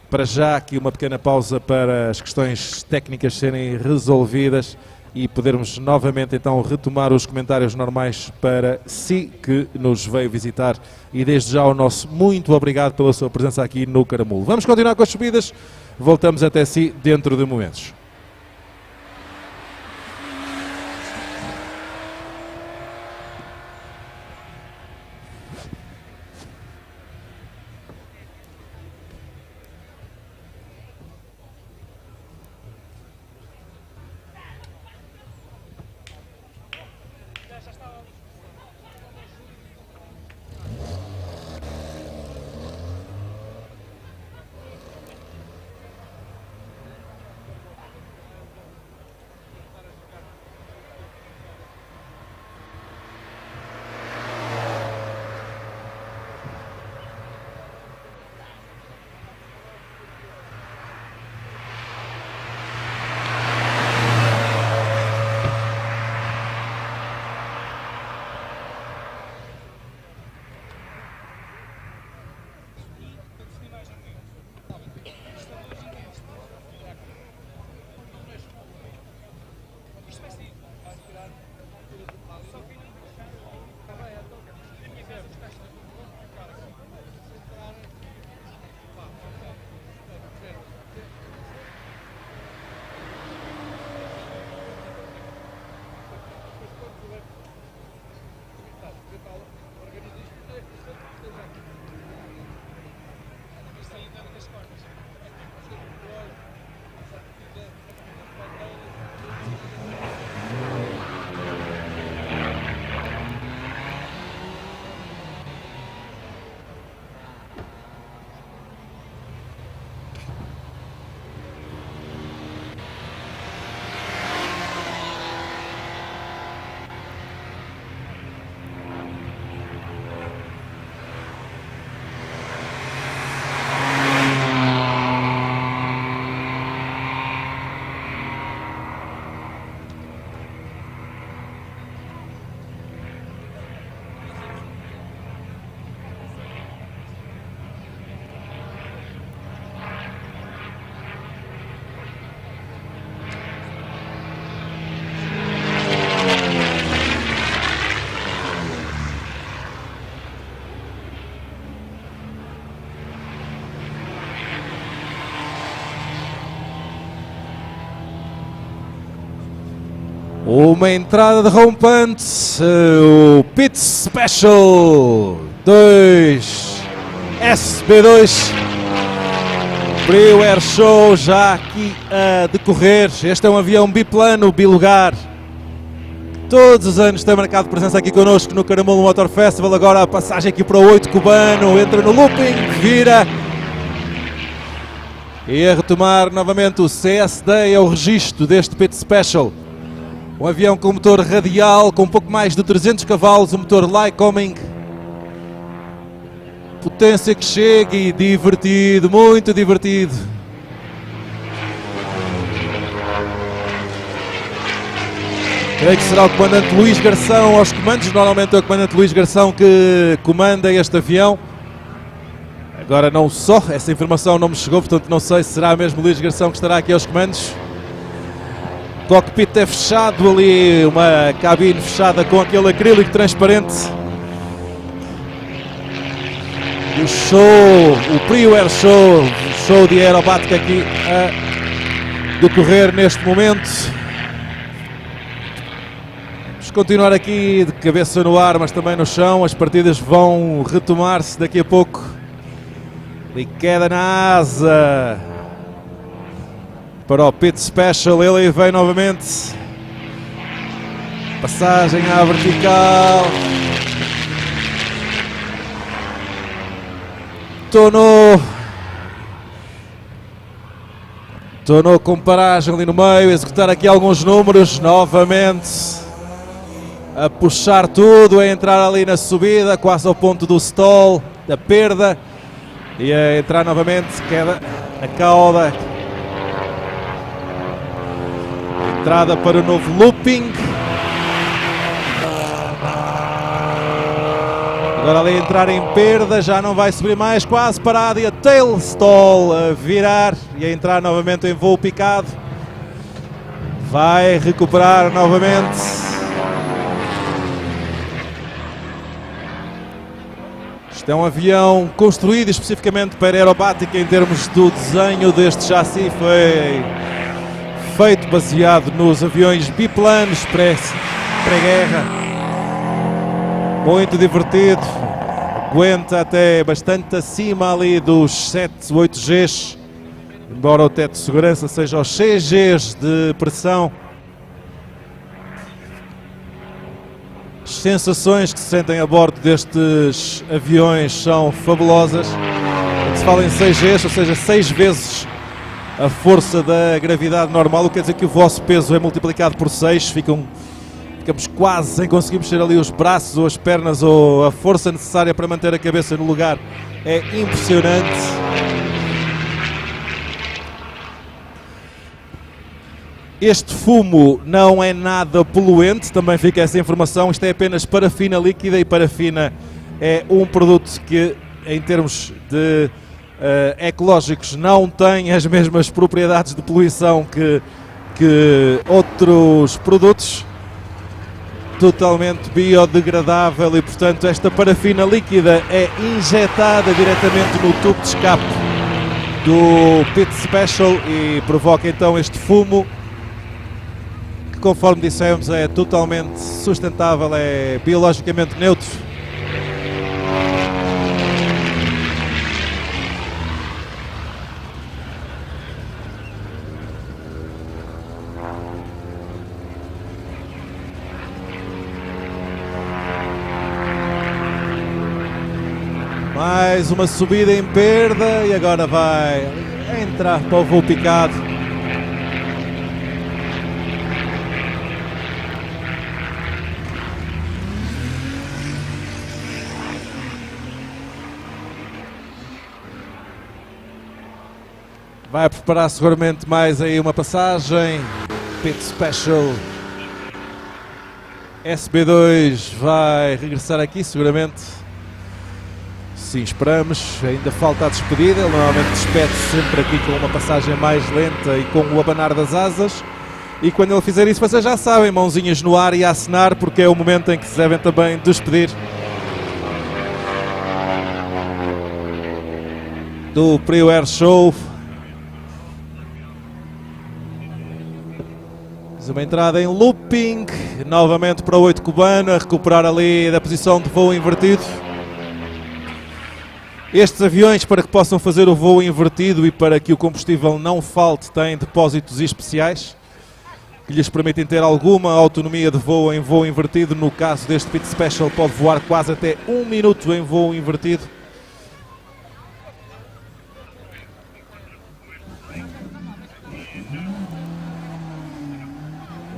Para já aqui uma pequena pausa para as questões técnicas serem resolvidas e podermos novamente então retomar os comentários normais para si que nos veio visitar, e desde já o nosso muito obrigado pela sua presença aqui no Caramulo. Vamos continuar com as subidas, voltamos até si dentro de momentos. Uma entrada derrompante, o Pit Special 2 SB2 Brio Air Show já aqui a decorrer. Este é um avião biplano, bilugar. Todos os anos tem marcado presença aqui connosco no Caramulo Motorfestival. Agora a passagem aqui para o 8 cubano, entra no looping, vira. E a retomar novamente o CSD é o registro deste Pit Special. Um avião com motor radial, com um pouco mais de 300 cavalos, um motor Lycoming. Potência que chega e divertido, muito divertido. Creio que será o comandante Luís Garção aos comandos. Normalmente é o comandante Luís Garção que comanda este avião. Agora não só, essa informação não me chegou, portanto não sei se será mesmo Luís Garção que estará aqui aos comandos. O cockpit é fechado ali, uma cabine fechada com aquele acrílico transparente. O show, o Brio Air Show, o show de aerobática aqui a decorrer neste momento. Vamos continuar aqui de cabeça no ar, mas também no chão. As partidas vão retomar-se daqui a pouco. E queda na asa para o Pit Special, ele vem novamente. Passagem à vertical. Tonou com paragem ali no meio, executar aqui alguns números, novamente a puxar tudo, a entrar ali na subida, quase ao ponto do stall, da perda, e a entrar novamente, queda a cauda, entrada para o novo looping. Agora ali entrar em perda, já não vai subir mais, quase parado, e a tail stall a virar e a entrar novamente em voo picado. Vai recuperar novamente. Este é um avião construído especificamente para aerobática em termos do desenho deste chassi. Foi feito baseado nos aviões biplanos pré-guerra. Muito divertido, aguenta até bastante acima ali dos 7, 8 Gs, embora o teto de segurança seja aos 6 Gs de pressão. As sensações que se sentem a bordo destes aviões são fabulosas. Quando se fala em 6 Gs, ou seja, 6 vezes a força da gravidade normal, o que quer dizer que o vosso peso é multiplicado por 6, ficamos quase sem conseguir mexer ali os braços ou as pernas, ou a força necessária para manter a cabeça no lugar é impressionante. Este fumo não é nada poluente, também fica essa informação. Isto é apenas parafina líquida, e parafina é um produto que, em termos de ecológicos, não tem as mesmas propriedades de poluição que outros produtos. Totalmente biodegradável, e portanto esta parafina líquida é injetada diretamente no tubo de escape do Pit Special e provoca então este fumo que, conforme dissemos, é totalmente sustentável, é biologicamente neutro. Mais uma subida em perda e agora vai entrar para o voo picado. Vai preparar seguramente mais aí uma passagem. Pit Special SB2 vai regressar aqui seguramente. Sim, esperamos. Ainda falta a despedida. Ele normalmente despede-se sempre aqui com uma passagem mais lenta e com o abanar das asas. E quando ele fizer isso, vocês já sabem, mãozinhas no ar e a acenar, porque é o momento em que se devem também despedir do Brio Air Show. Faz uma entrada em looping, novamente para o 8 cubano, a recuperar ali da posição de voo invertido. Estes aviões, para que possam fazer o voo invertido e para que o combustível não falte, têm depósitos especiais que lhes permitem ter alguma autonomia de voo em voo invertido. No caso deste Pit Special, pode voar quase até 1 minuto em voo invertido.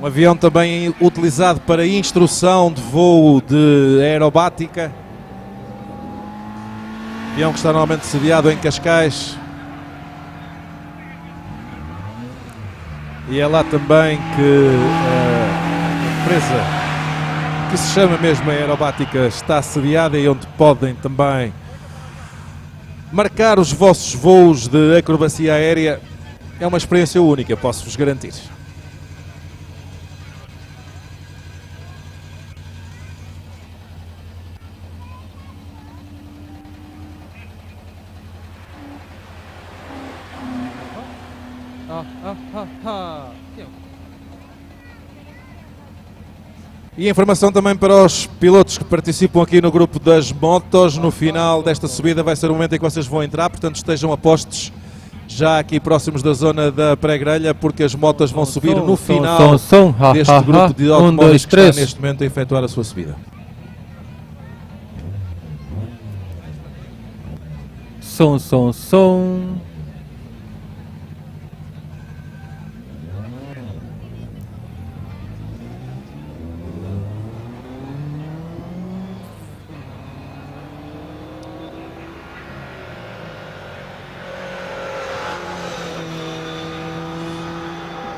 Um avião também utilizado para instrução de voo de aerobática. Avião que está normalmente sediado em Cascais. E é lá também que a empresa que se chama mesmo Aerobática está sediada e onde podem também marcar os vossos voos de acrobacia aérea. É uma experiência única, posso-vos garantir. E informação também para os pilotos que participam aqui no grupo das motos. No final desta subida vai ser o momento em que vocês vão entrar, portanto estejam a postos já aqui próximos da zona da pré-grelha, porque as motos vão subir no final deste grupo de automóveis que está neste momento a efetuar a sua subida. Som.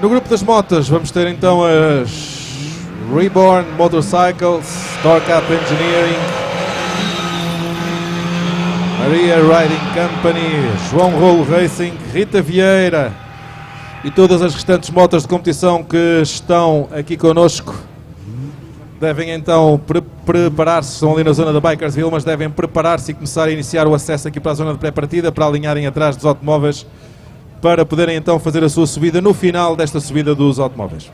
No grupo das motos vamos ter então as Reborn Motorcycles, Torcap Engineering, Maria Riding Company, João Rolo Racing, Rita Vieira e todas as restantes motos de competição que estão aqui connosco. Devem então preparar-se, estão ali na zona da Bikersville, mas devem preparar-se e começar a iniciar o acesso aqui para a zona de pré-partida, para alinharem atrás dos automóveis, para poderem então fazer a sua subida no final desta subida dos automóveis.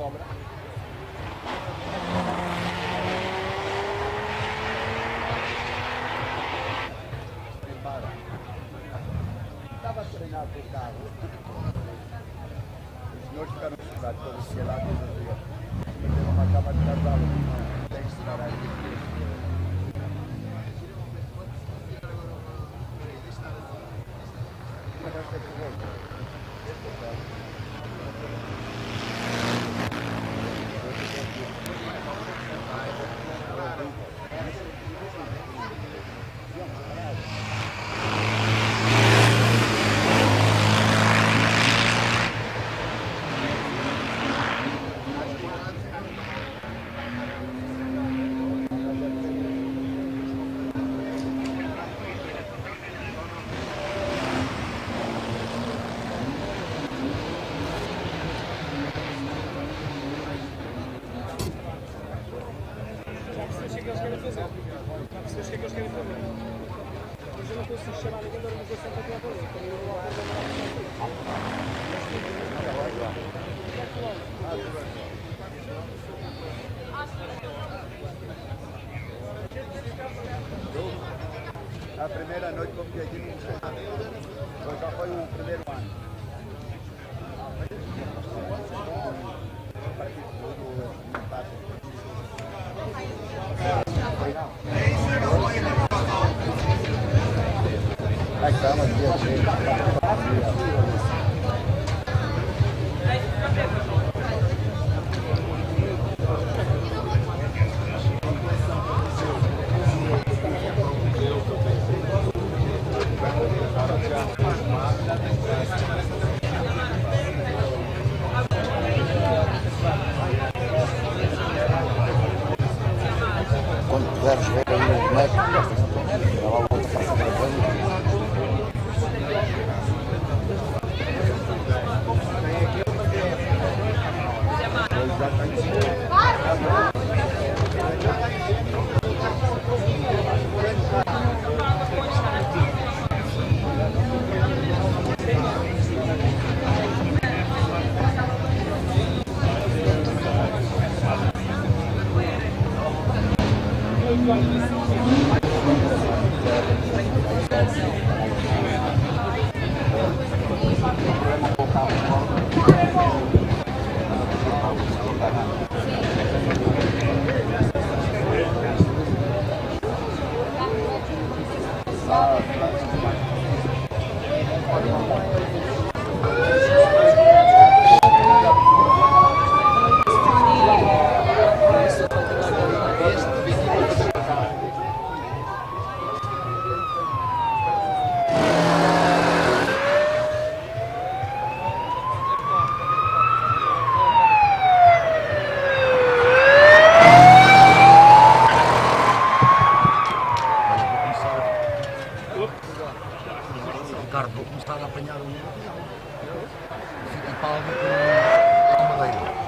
Cobra. Estava treinado com o carro. Os senhores ficaram assustados pelo que lá dizia. Ele não acaba de casar, tem que esperar aqui. A primeira noite que eu fiquei aqui não sei nada. Já foi o primeiro ano. Quando puderes ver aí o boneco, ela volta para fazer a coisa. Fittipaldi com Madeira.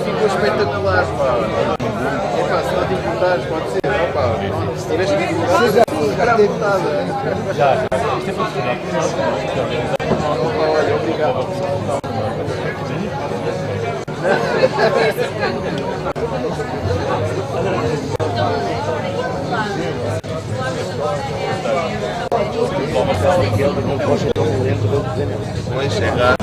Ficou espetacular, pá. É pá, se não te importares, pode ser, ó pá. Se tiveres que divulgar, ficar à vontade. Já. Isto é funcionar. Olha, obrigado. Vai chegar.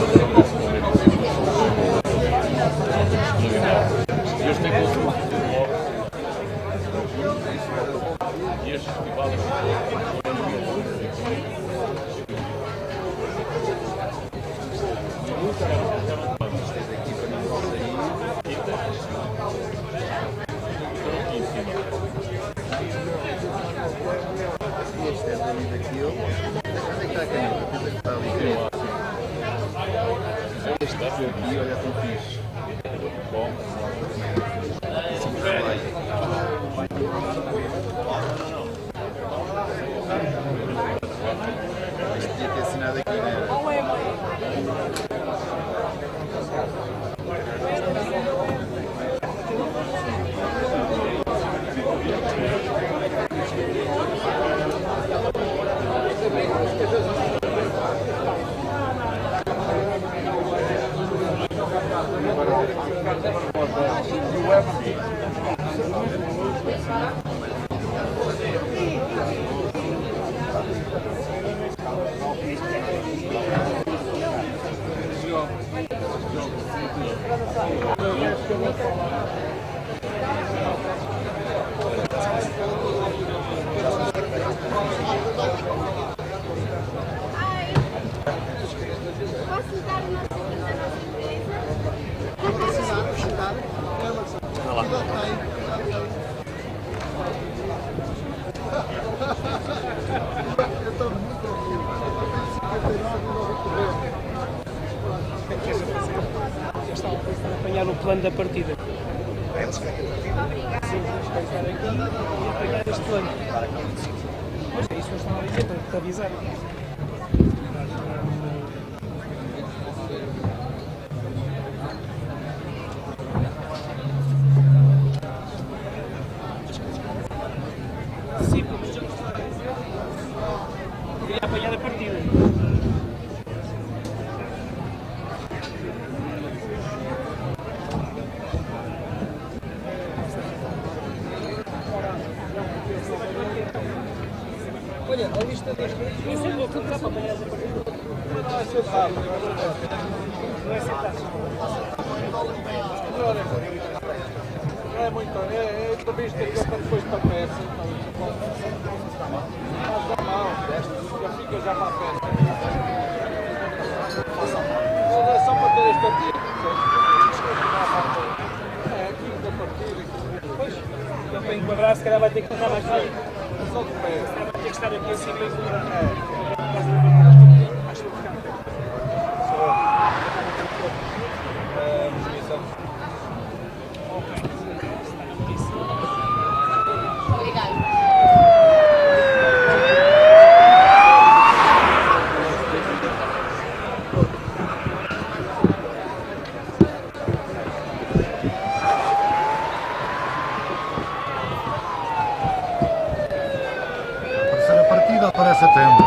Este é dali daquilo. Onde é que está a caneta? Pensa que está ali. Este aqui, olha tão fixe. Bom. Este tinha que ter assinado aqui, né? O plano da partida. Sim, vamos estar aqui e apanhar este plano. Pois é, isso que estão a dizer, para te avisar. Sim, vamos já estar a dizer. Queria apanhar a partida. Olha, a lista das coisas. Eu sempre vou comprar para apanhar essa partida. Não é sentado. Não é sentado. Não é muito. É para isto aqui para depois para perto. ficou já para a festa. Só para ter este partido. É, aqui da partida. Pois, para enquadrar, se calhar vai ter que estar mais bem. Só de pé. Vai ter que estar aqui assim meio de acho que vou ficar. A partida aparece a tempo.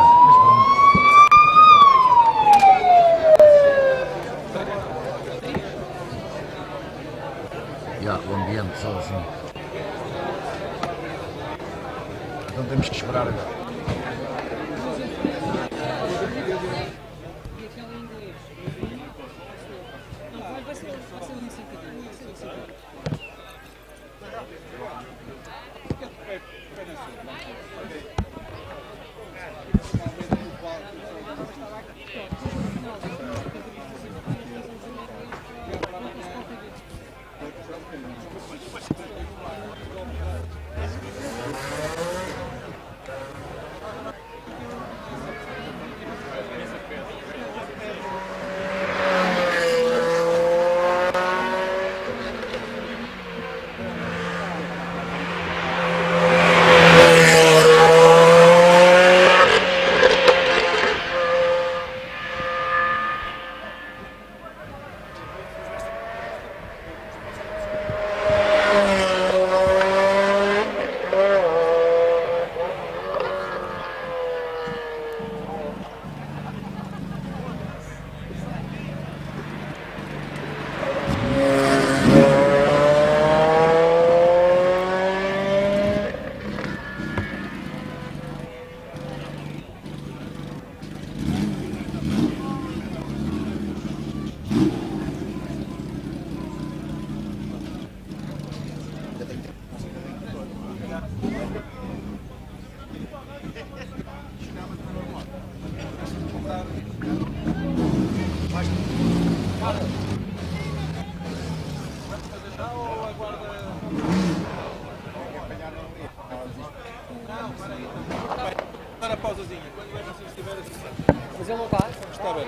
O ambiente só assim. Então temos que esperar agora. Dar a pausazinha, quando o Emerson estiver assim. Mas ele não está? Está bem.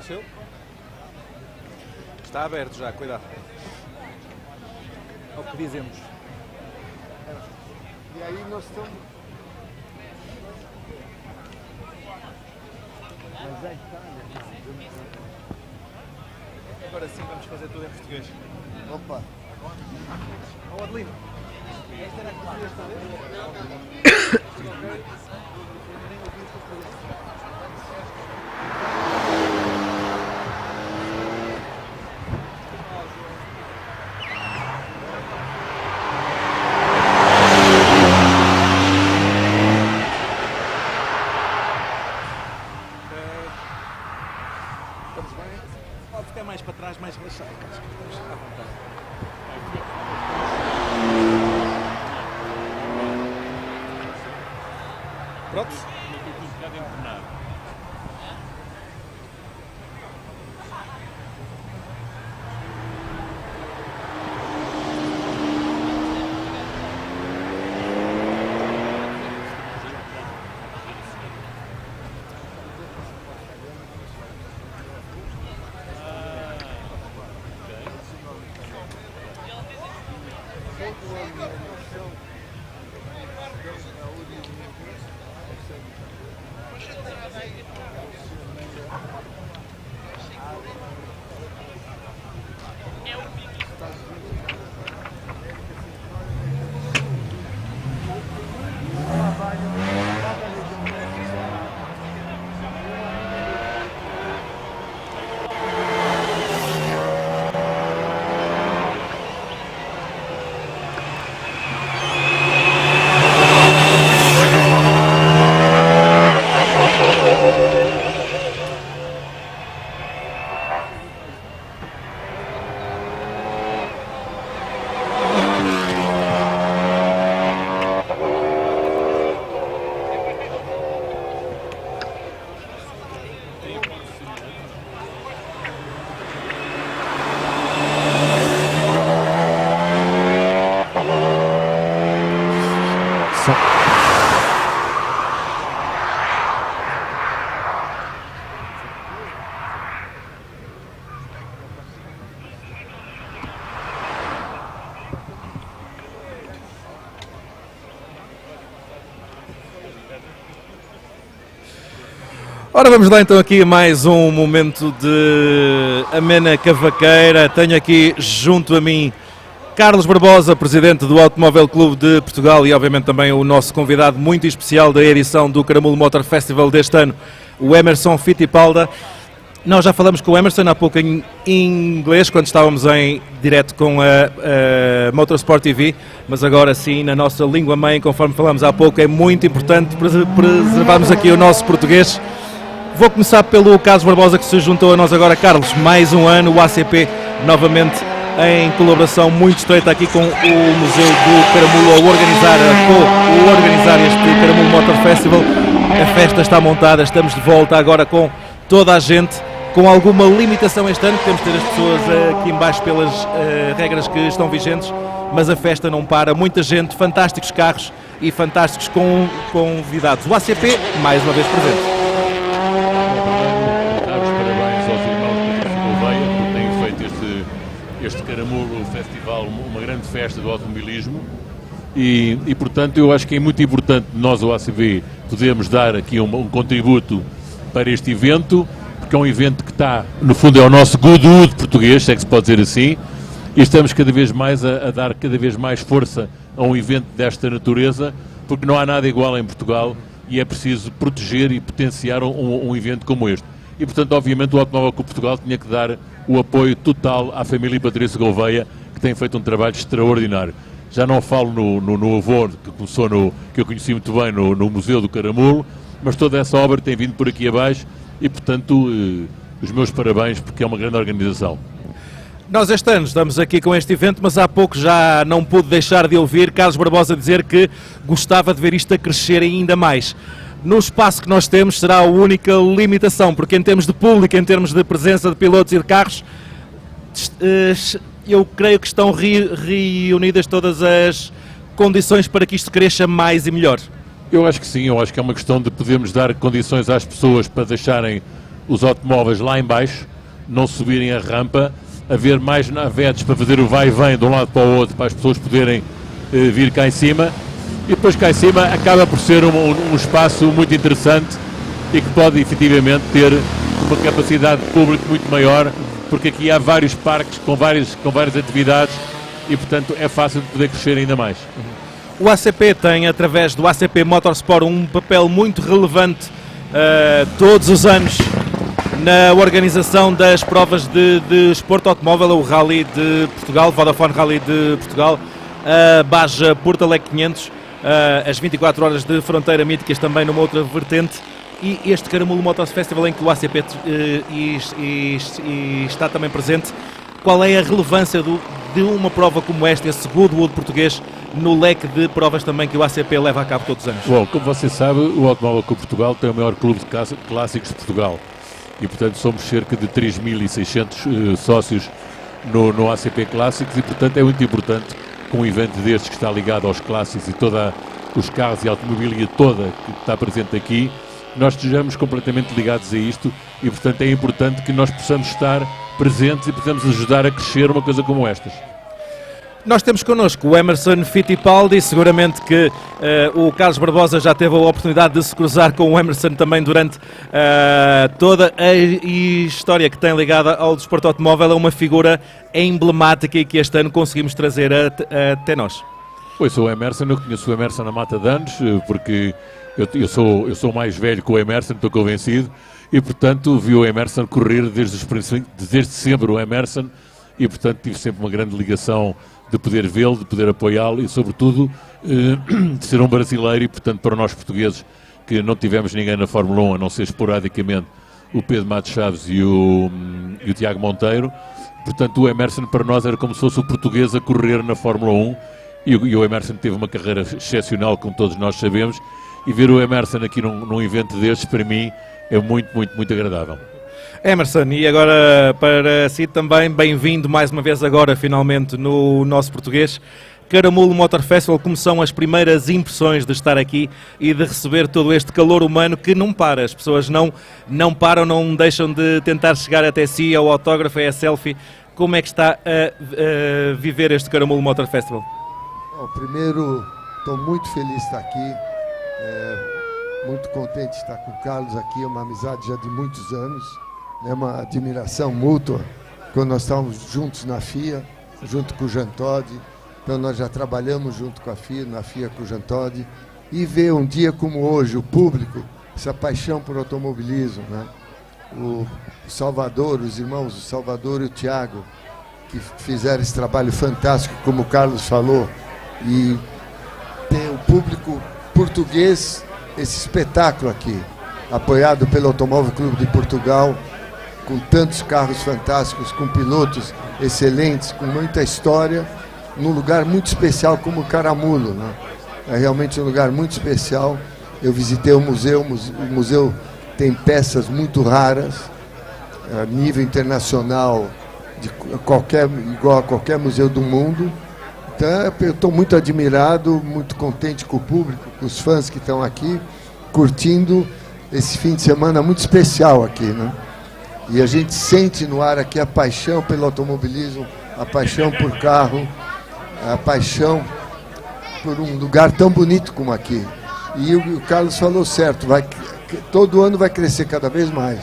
seu? Está aberto já, cuidado. É o que dizemos. E aí nós estamos... Mas é Agora sim vamos fazer tudo em português. Opa! Ó Adelino, esta era a que querias fazer? Pode ficar mais para trás, mais relaxado. À vontade. Prontos? Ora, vamos lá então aqui a mais um momento de amena cavaqueira. Tenho aqui junto a mim Carlos Barbosa, presidente do Automóvel Clube de Portugal e obviamente também o nosso convidado muito especial da edição do Caramulo Motorfestival deste ano, o Emerson Fittipaldi. Nós já falamos com o Emerson há pouco em inglês, quando estávamos em direto com a Motorsport TV, mas agora sim, na nossa língua-mãe, conforme falamos há pouco, é muito importante preservarmos aqui o nosso português. Vou começar pelo Carlos Barbosa, que se juntou a nós agora. Carlos, mais um ano, o ACP novamente em colaboração muito estreita aqui com o Museu do Caramulo a organizar este Caramulo Motorfestival. A festa está montada, estamos de volta agora com toda a gente, com alguma limitação este ano, temos de ter as pessoas aqui em baixo pelas regras que estão vigentes, mas a festa não para, muita gente, fantásticos carros e fantásticos convidados. O ACP, mais uma vez presente. Este Caramulo Festival, uma grande festa do automobilismo e portanto eu acho que é muito importante nós, o ACV, podermos dar aqui um contributo para este evento, porque é um evento que está, no fundo é o nosso Goodwood português, se é que se pode dizer assim, e estamos cada vez mais a dar cada vez mais força a um evento desta natureza, porque não há nada igual em Portugal e é preciso proteger e potenciar um evento como este. E, portanto, obviamente, o Automóvel Clube de Portugal tinha que dar o apoio total à família Patrícia Gouveia, que tem feito um trabalho extraordinário. Já não falo no avô, que começou que eu conheci muito bem no Museu do Caramulo, mas toda essa obra tem vindo por aqui abaixo e, portanto, os meus parabéns, porque é uma grande organização. Nós este ano estamos aqui com este evento, mas há pouco já não pude deixar de ouvir Carlos Barbosa dizer que gostava de ver isto a crescer ainda mais. No espaço que nós temos será a única limitação, porque em termos de público, em termos de presença de pilotos e de carros, eu creio que estão reunidas todas as condições para que isto cresça mais e melhor. Eu acho que sim, eu acho que é uma questão de podermos dar condições às pessoas para deixarem os automóveis lá em baixo, não subirem a rampa, haver mais navetes para fazer o vai e vem de um lado para o outro, para as pessoas poderem vir cá em cima, e depois cá em cima acaba por ser um espaço muito interessante e que pode efetivamente ter uma capacidade de público muito maior, porque aqui há vários parques com várias atividades e portanto é fácil de poder crescer ainda mais. O ACP tem, através do ACP Motorsport, um papel muito relevante todos os anos na organização das provas de desporto automóvel, o Rally de Portugal, Vodafone Rally de Portugal, a Baja Porto Alegre 500, as 24 horas de fronteira míticas também numa outra vertente, e este Caramulo Motorfestival em que o ACP está também presente. Qual é a relevância de uma prova como esta, esse Goodwood português, no leque de provas também que o ACP leva a cabo todos os anos? Bom, como você sabe, o Automóvel Clube Portugal tem o maior clube de clássicos de Portugal e, portanto, somos cerca de 3.600 sócios no ACP Clássicos e, portanto, é muito importante que um evento destes que está ligado aos clássicos e todos os carros e a automobilia toda que está presente aqui, nós estejamos completamente ligados a isto e, portanto, é importante que nós possamos estar presentes e possamos ajudar a crescer uma coisa como estas. Nós temos connosco o Emerson Fittipaldi, seguramente que o Carlos Barbosa já teve a oportunidade de se cruzar com o Emerson também durante toda a história que tem ligada ao desporto automóvel, é uma figura emblemática e que este ano conseguimos trazer até nós. Pois sou o Emerson, eu conheço o Emerson há mata de anos, porque eu sou mais velho que o Emerson, estou convencido, e portanto vi o Emerson correr desde sempre o Emerson, e portanto tive sempre uma grande ligação de poder vê-lo, de poder apoiá-lo e sobretudo de ser um brasileiro e portanto para nós portugueses que não tivemos ninguém na Fórmula 1 a não ser esporadicamente o Pedro Matos Chaves e o Tiago Monteiro, portanto o Emerson para nós era como se fosse o português a correr na Fórmula 1 e o Emerson teve uma carreira excepcional, como todos nós sabemos, e ver o Emerson aqui num evento destes para mim é muito, muito, muito agradável. Emerson, e agora para si também, bem-vindo mais uma vez agora, finalmente, no nosso português. Caramulo Motorfestival, como são as primeiras impressões de estar aqui e de receber todo este calor humano que não para, as pessoas não param, não deixam de tentar chegar até si, ao autógrafo, é a selfie. Como é que está a viver este Caramulo Motorfestival? Bom, primeiro, estou muito feliz de estar aqui, muito contente de estar com o Carlos aqui, é uma amizade já de muitos anos. É uma admiração mútua, quando nós estávamos juntos na FIA, junto com o Jean Todt, então nós já trabalhamos junto com a FIA, na FIA com o Jean Todt, e ver um dia como hoje, o público, essa paixão por automobilismo, né? O Salvador, os irmãos, o Salvador e o Thiago, que fizeram esse trabalho fantástico, como o Carlos falou, e ter o público português, esse espetáculo aqui, apoiado pelo Automóvel Clube de Portugal, com tantos carros fantásticos, com pilotos excelentes, com muita história, num lugar muito especial como o Caramulo, né? É realmente um lugar muito especial. Eu visitei o museu tem peças muito raras, a nível internacional, igual a qualquer museu do mundo. Então eu estou muito admirado, muito contente com o público, com os fãs que estão aqui, curtindo esse fim de semana muito especial aqui, né? E a gente sente no ar aqui a paixão pelo automobilismo, a paixão por carro, a paixão por um lugar tão bonito como aqui. E o Carlos falou certo, todo ano vai crescer cada vez mais.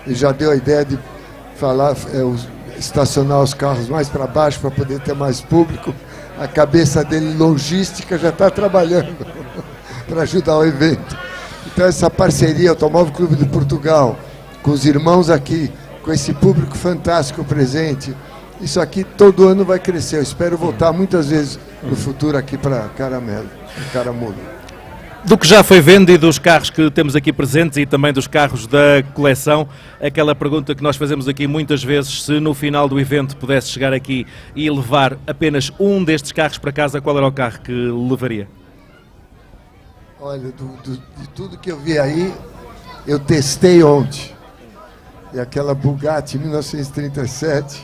Ele já deu a ideia de estacionar os carros mais para baixo para poder ter mais público. A cabeça dele, logística, já está trabalhando para ajudar o evento. Então essa parceria Automóvel Clube de Portugal, com os irmãos aqui, com esse público fantástico presente, isso aqui todo ano vai crescer. Eu espero voltar muitas vezes no futuro aqui para Caramulo. Do que já foi vendo e dos carros que temos aqui presentes e também dos carros da coleção, aquela pergunta que nós fazemos aqui muitas vezes, se no final do evento pudesse chegar aqui e levar apenas um destes carros para casa, qual era o carro que levaria? Olha, de tudo que eu vi aí, eu testei ontem. E aquela Bugatti 1937,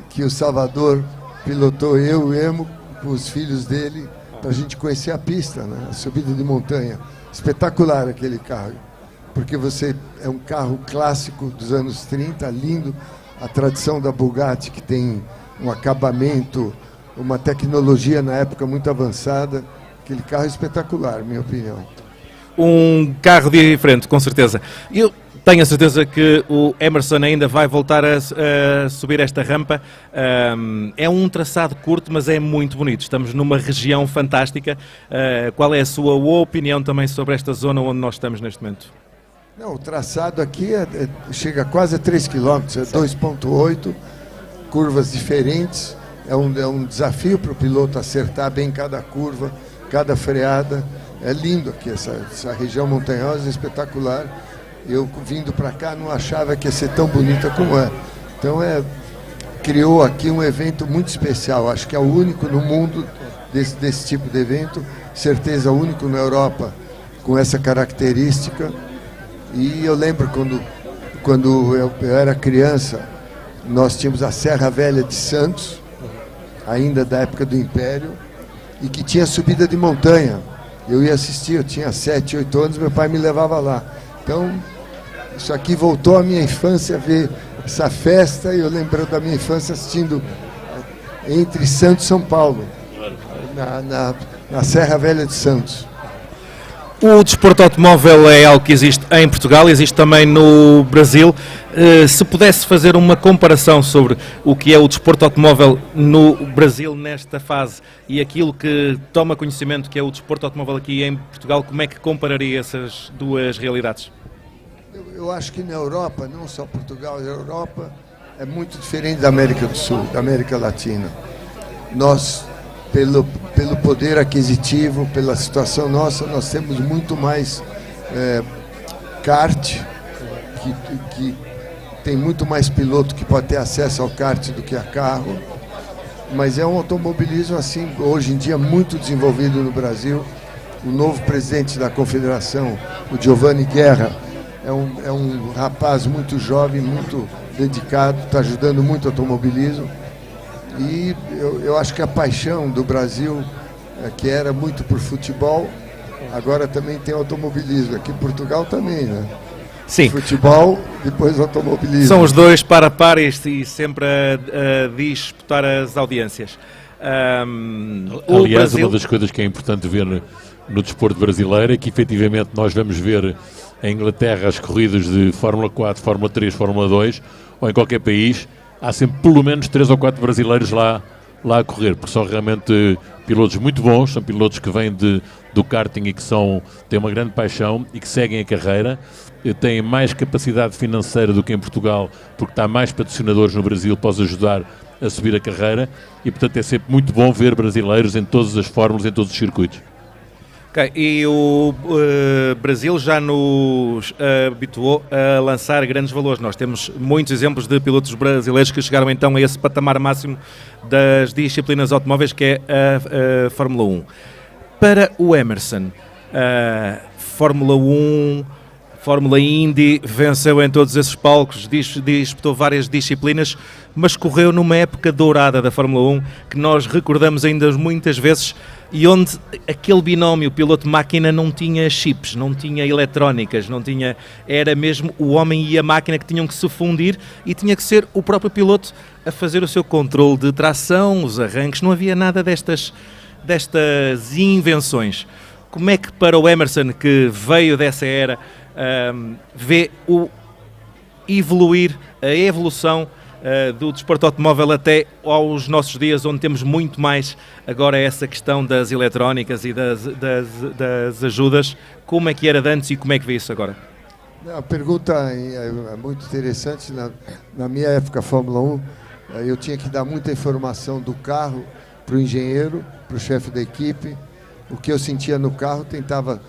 que o Salvador pilotou, eu e o Emo, com os filhos dele, para a gente conhecer a pista, né? A subida de montanha. Espetacular aquele carro. porque você é um carro clássico dos anos 30, lindo, a tradição da Bugatti, que tem um acabamento, uma tecnologia na época muito avançada. Aquele carro é espetacular, minha opinião. Um carro diferente, com certeza. Eu tenho a certeza que o Emerson ainda vai voltar a subir esta rampa. É um traçado curto, mas é muito bonito. Estamos numa região fantástica. Qual é a sua opinião também sobre esta zona onde nós estamos neste momento? Não, o traçado aqui chega quase a 3 km, é 2,8, curvas diferentes. É um desafio para o piloto acertar bem cada curva, cada freada. É lindo aqui, essa região montanhosa, é espetacular. Eu, vindo para cá, não achava que ia ser tão bonita como é. Então, criou aqui um evento muito especial. Acho que é o único no mundo desse tipo de evento. Certeza, o único na Europa com essa característica. E eu lembro quando eu era criança, nós tínhamos a Serra Velha de Santos, ainda da época do Império, e que tinha subida de montanha. Eu ia assistir, eu tinha 7, 8 anos, meu pai me levava lá. Então, isso aqui voltou à minha infância, ver essa festa, e eu lembrando da minha infância assistindo entre Santos e São Paulo, na Serra Velha de Santos. O desporto automóvel é algo que existe em Portugal, existe também no Brasil. Se pudesse fazer uma comparação sobre o que é o desporto automóvel no Brasil nesta fase e aquilo que toma conhecimento que é o desporto automóvel aqui em Portugal, como é que compararia essas duas realidades? Eu acho que na Europa, não só Portugal, a Europa é muito diferente da América do Sul, da América Latina. Nós, pelo poder aquisitivo, pela situação nossa, nós temos muito mais kart, que tem muito mais piloto que pode ter acesso ao kart do que a carro, mas é um automobilismo assim, hoje em dia, muito desenvolvido no Brasil. O novo presidente da Confederação, o Giovanni Guerra, é um rapaz muito jovem, muito dedicado, está ajudando muito o automobilismo. E eu acho que a paixão do Brasil, que era muito por futebol, agora também tem automobilismo. Aqui em Portugal também, né? Sim. Futebol, depois automobilismo. São os dois para pares e sempre a disputar as audiências. Aliás, uma das coisas que é importante ver no desporto brasileiro é que efetivamente nós vamos ver em Inglaterra as corridas de Fórmula 4, Fórmula 3, Fórmula 2, ou em qualquer país, há sempre pelo menos 3 ou 4 brasileiros lá a correr, porque são realmente pilotos muito bons, são pilotos que vêm do karting e que têm uma grande paixão e que seguem a carreira, têm mais capacidade financeira do que em Portugal, porque está mais patrocinadores no Brasil para os ajudar a subir a carreira, e portanto é sempre muito bom ver brasileiros em todas as fórmulas, em todos os circuitos. Okay. E o Brasil já nos habituou a lançar grandes valores. Nós temos muitos exemplos de pilotos brasileiros que chegaram então a esse patamar máximo das disciplinas automóveis, que é a Fórmula 1. Para o Emerson, Fórmula 1, Fórmula Indy, venceu em todos esses palcos, disputou várias disciplinas, mas correu numa época dourada da Fórmula 1, que nós recordamos ainda muitas vezes, e onde aquele binómio piloto-máquina não tinha chips, não tinha eletrónicas, era mesmo o homem e a máquina que tinham que se fundir, e tinha que ser o próprio piloto a fazer o seu controle de tração, os arranques, não havia nada destas invenções. Como é que para o Emerson, que veio dessa era, vê a evolução do desporto automóvel até aos nossos dias, onde temos muito mais agora essa questão das eletrónicas e das ajudas? Como é que era de antes e como é que vê isso agora? A pergunta é muito interessante. Na minha época, Fórmula 1, eu tinha que dar muita informação do carro para o engenheiro, para o chefe da equipe. O que eu sentia no carro, tentava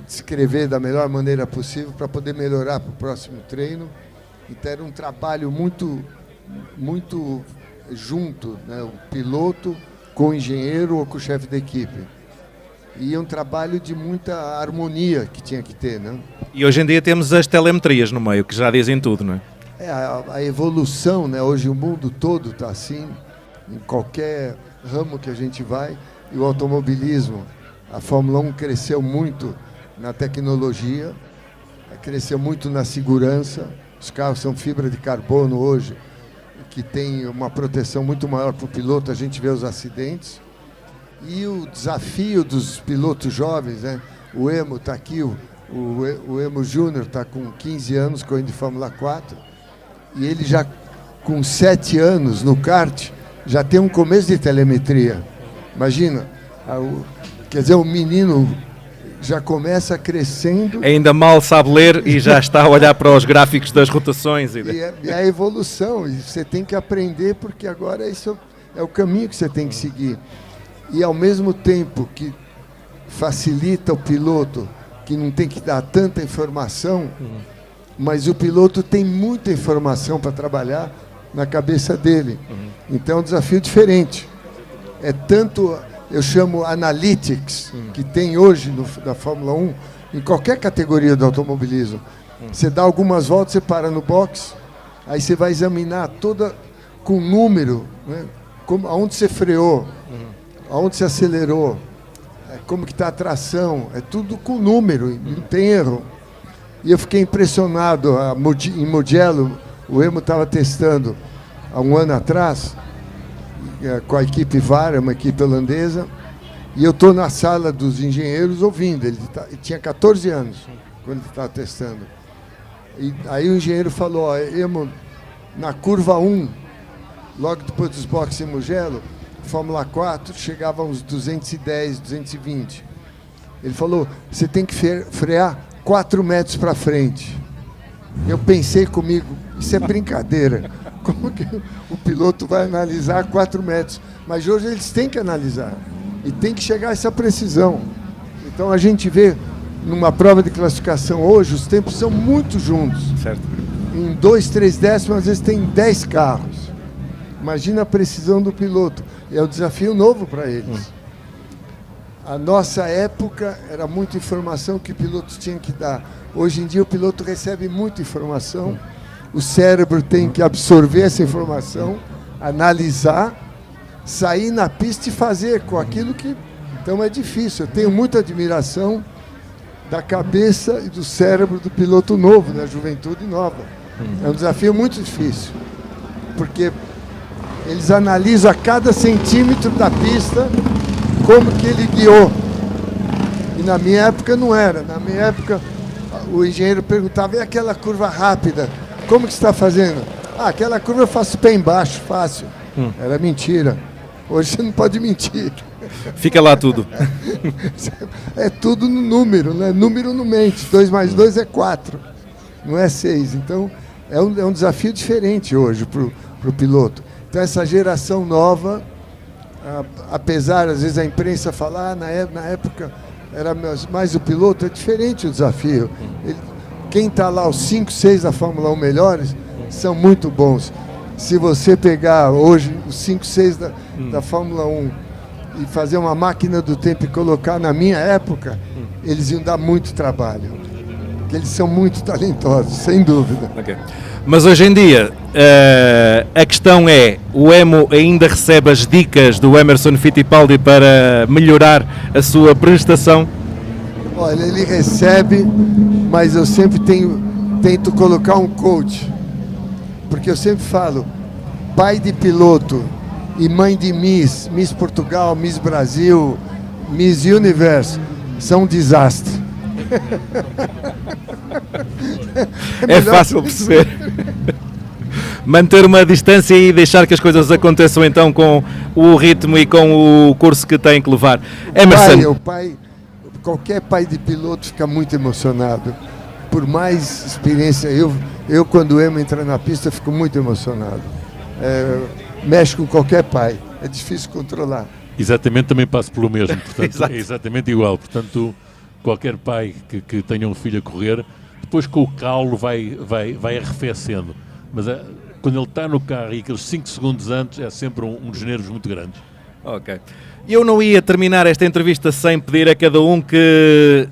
descrever da melhor maneira possível para poder melhorar para o próximo treino. Então era um trabalho muito junto, né? O piloto com o engenheiro ou com o chefe da equipe. E um trabalho de muita harmonia que tinha que ter, né? E hoje em dia temos as telemetrias no meio, que já dizem tudo, não é? A evolução, né? Hoje o mundo todo está assim, em qualquer ramo que a gente vai. E o automobilismo, a Fórmula 1 cresceu muito na tecnologia, cresceu muito na segurança. Os carros são fibra de carbono hoje, que tem uma proteção muito maior para o piloto, a gente vê os acidentes. E o desafio dos pilotos jovens, né? O Emo está aqui, o Emo Júnior está com 15 anos, correndo de Fórmula 4, e ele já com 7 anos no kart, já tem um começo de telemetria. Imagina, quer dizer, o menino já começa crescendo. Ainda mal sabe ler e já está a olhar para os gráficos das rotações. E a evolução, e você tem que aprender, porque agora isso é o caminho que você tem que seguir. E ao mesmo tempo que facilita o piloto, que não tem que dar tanta informação, mas o piloto tem muita informação para trabalhar na cabeça dele. Então é um desafio diferente. É tanto, eu chamo analytics, que tem hoje na Fórmula 1, em qualquer categoria do automobilismo. Você dá algumas voltas, você para no box, aí você vai examinar toda com número, né? Aonde você freou, aonde você acelerou, como que está a tração, é tudo com número, não tem erro. E eu fiquei impressionado, em Mugello, o Emo estava testando há um ano atrás, com a equipe VAR, uma equipe holandesa, e eu estou na sala dos engenheiros ouvindo, ele tinha 14 anos quando ele estava testando. E aí o engenheiro falou, ó, Emo, na curva 1, logo depois dos boxes em Mugello, Fórmula 4 chegava a uns 210, 220. Ele falou, você tem que frear 4 metros para frente. Eu pensei comigo, isso é brincadeira. Como que o piloto vai analisar 4 metros? Mas hoje eles têm que analisar. E tem que chegar a essa precisão. Então a gente vê, numa prova de classificação hoje, os tempos são muito juntos. Certo. Em 2, 3 décimos, às vezes tem 10 carros. Imagina a precisão do piloto. É um desafio novo para eles. A nossa época era muita informação que pilotos tinham que dar. Hoje em dia o piloto recebe muita informação, o cérebro tem que absorver essa informação, analisar, sair na pista e fazer com aquilo que... Então é difícil. Eu tenho muita admiração da cabeça e do cérebro do piloto novo, da juventude nova. É um desafio muito difícil, porque eles analisam a cada centímetro da pista como que ele guiou. E na minha época não era. Na minha época o engenheiro perguntava, e aquela curva rápida, como que você está fazendo? Ah, aquela curva eu faço pé embaixo, fácil. Era mentira. Hoje você não pode mentir. Fica lá tudo. É tudo no número, né? Número não mente. 2 mais 2 é 4, não é 6. Então é um desafio diferente hoje para o piloto. Então essa geração nova, apesar às vezes a imprensa falar, na época era mais o piloto, é diferente o desafio. Quem está lá, os 5, 6 da Fórmula 1 melhores, são muito bons. Se você pegar hoje os 5, 6 da Fórmula 1 e fazer uma máquina do tempo e colocar na minha época, eles iam dar muito trabalho. Porque eles são muito talentosos, sem dúvida. Okay. Mas hoje em dia, a questão é, o Emo ainda recebe as dicas do Emerson Fittipaldi para melhorar a sua prestação? Olha, ele recebe, mas eu sempre tento colocar um coach. Porque eu sempre falo, pai de piloto e mãe de Miss Portugal, Miss Brasil, Miss Universo, são um desastre. É fácil perceber. Manter uma distância e deixar que as coisas aconteçam então com o ritmo e com o curso que tem que levar. Emerson. Qualquer pai de piloto fica muito emocionado. Por mais experiência, eu quando o Emo entra na pista, fico muito emocionado. Mexe com qualquer pai, é difícil controlar. Exatamente, também passo pelo mesmo, portanto é exatamente igual. Portanto, qualquer pai que tenha um filho a correr, depois com o calo vai arrefecendo. Mas quando ele está no carro e aqueles 5 segundos antes, é sempre um dos nervos muito grandes. Ok. Eu não ia terminar esta entrevista sem pedir a cada um que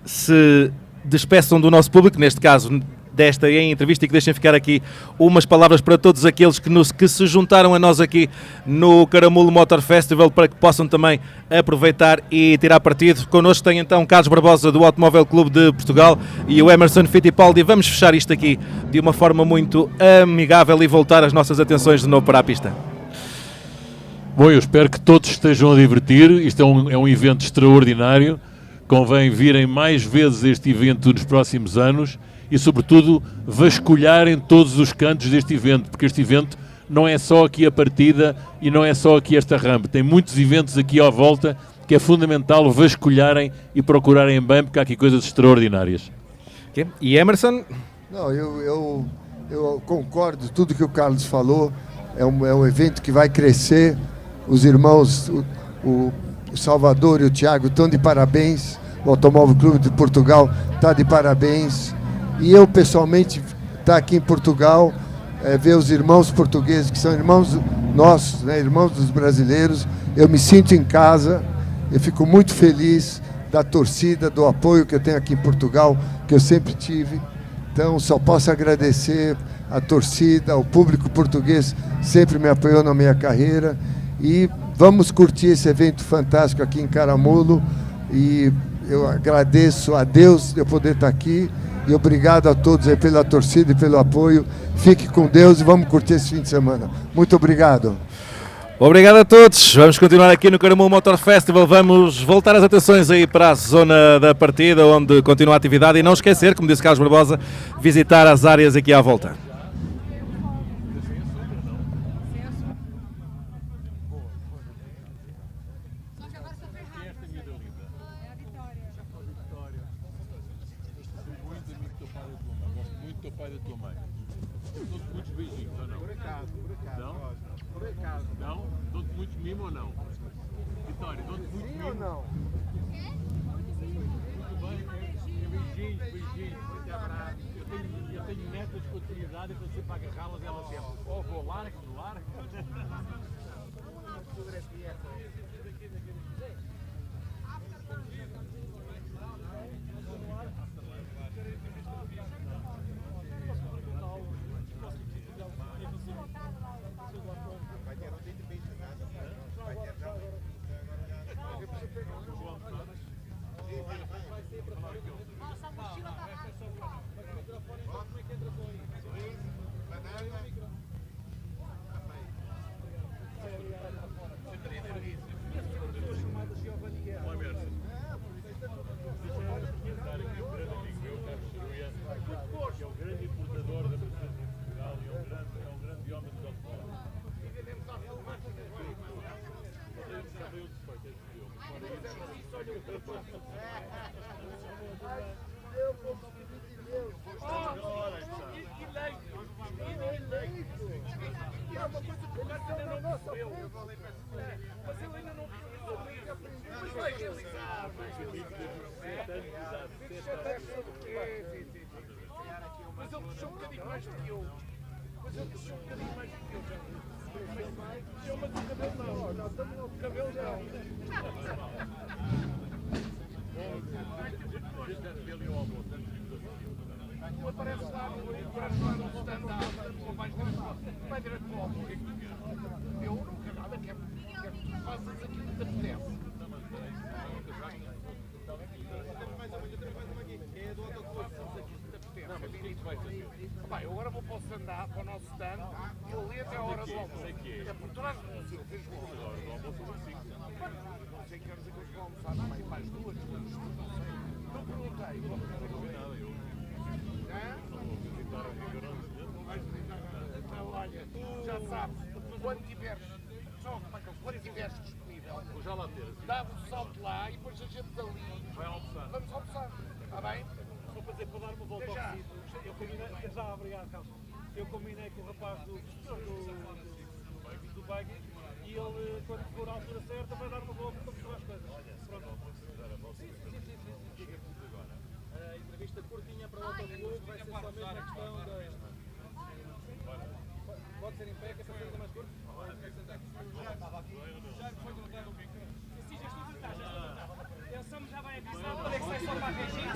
se despeçam do nosso público, neste caso desta entrevista e que deixem ficar aqui umas palavras para todos aqueles que se juntaram a nós aqui no Caramulo Motorfestival, para que possam também aproveitar e tirar partido. Connosco tem então Carlos Barbosa do Automóvel Clube de Portugal e o Emerson Fittipaldi. Vamos fechar isto aqui de uma forma muito amigável e voltar as nossas atenções de novo para a pista. Bom, eu espero que todos estejam a divertir. Isto é um evento extraordinário. Convém virem mais vezes este evento nos próximos anos e, sobretudo, vasculharem todos os cantos deste evento, porque este evento não é só aqui a partida e não é só aqui esta rampa. Tem muitos eventos aqui à volta que é fundamental vasculharem e procurarem bem, porque há aqui coisas extraordinárias. Okay. E Emerson? Não, eu concordo, tudo que o Carlos falou. É um evento que vai crescer. Os irmãos, o Salvador e o Thiago estão de parabéns. O Automóvel Clube de Portugal está de parabéns. E eu, pessoalmente, estar aqui em Portugal, ver os irmãos portugueses, que são irmãos nossos, né, irmãos dos brasileiros. Eu me sinto em casa. Eu fico muito feliz da torcida, do apoio que eu tenho aqui em Portugal, que eu sempre tive. Então, só posso agradecer a torcida, o público português sempre me apoiou na minha carreira. E vamos curtir esse evento fantástico aqui em Caramulo. E eu agradeço a Deus de eu poder estar aqui. E obrigado a todos aí pela torcida e pelo apoio. Fique com Deus e vamos curtir esse fim de semana. Muito obrigado. Obrigado a todos. Vamos continuar aqui no Caramulo Motor Festival. Vamos voltar as atenções aí para a zona da partida, onde continua a atividade. E não esquecer, como disse Carlos Barbosa, visitar as áreas aqui à volta. Eu agora vou para o stand-up, para o nosso stand, e eu li até a hora do almoço. É por trás do museu, fez logo. Não sei que horas é que eles vão almoçar, não, para as duas. Não perguntei. Não vou ver nada, eu. Não vais visitar nada. Então, olha, já sabes, quando tiveres disponível, já lá ter. Dá-me um salto lá e depois a gente dali. Vai almoçar. Vamos almoçar, está bem? Só para dizer, para dar uma volta ao sítio, eu combinei, já, obrigado, Carlos. Eu combinei com o rapaz do buggy e ele, quando for à altura certa, vai dar uma volta para mostrar as coisas. Pronto. Sim. Diga-me agora. A entrevista curtinha para o Autoclube vai ser só mesmo a questão da... Pode ser em pé, que essa coisa é mais curta? Já estava aqui. Já foi colocado o micro. Sim, já estou sentado. Eu só já vai avisar, onde é que sai só para a região?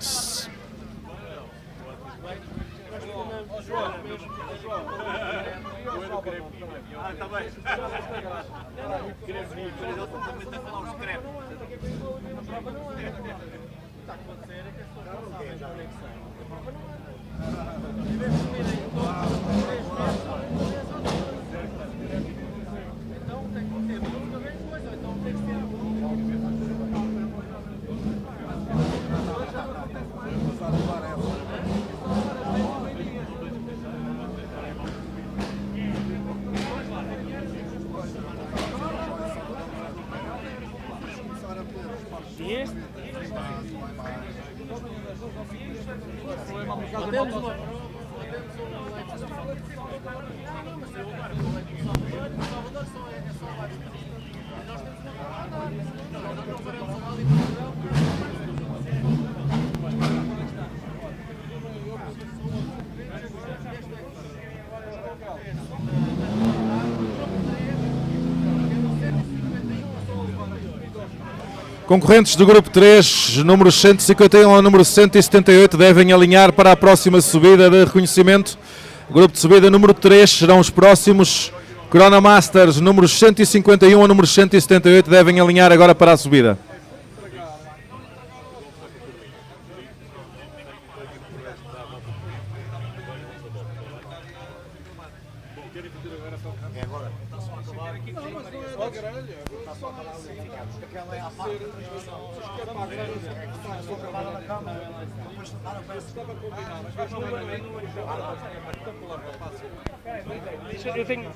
Concorrentes do grupo 3, números 151 ao número 178, devem alinhar para a próxima subida de reconhecimento. Grupo de subida número 3 serão os próximos Chronomasters, números 151 ao número 178, devem alinhar agora para a subida. Eu tenho...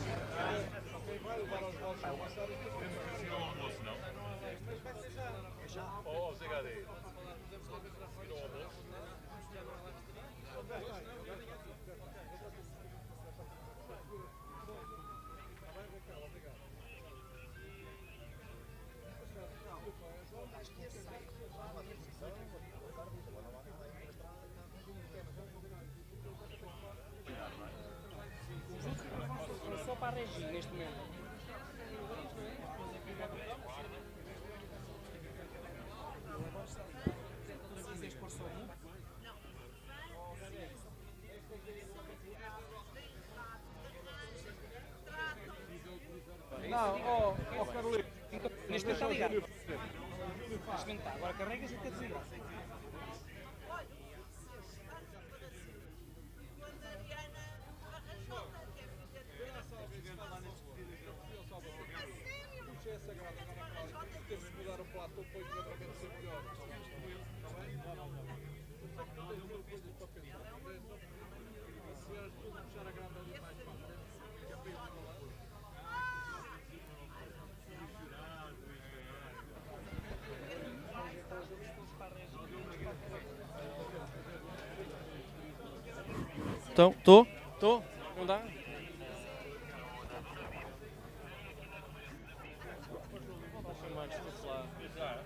Só para a Regi neste momento. Não, Carolina. Neste momento está ligado. Neste momento está. Agora carrega-se e até desligar. Então, estou? Não dá?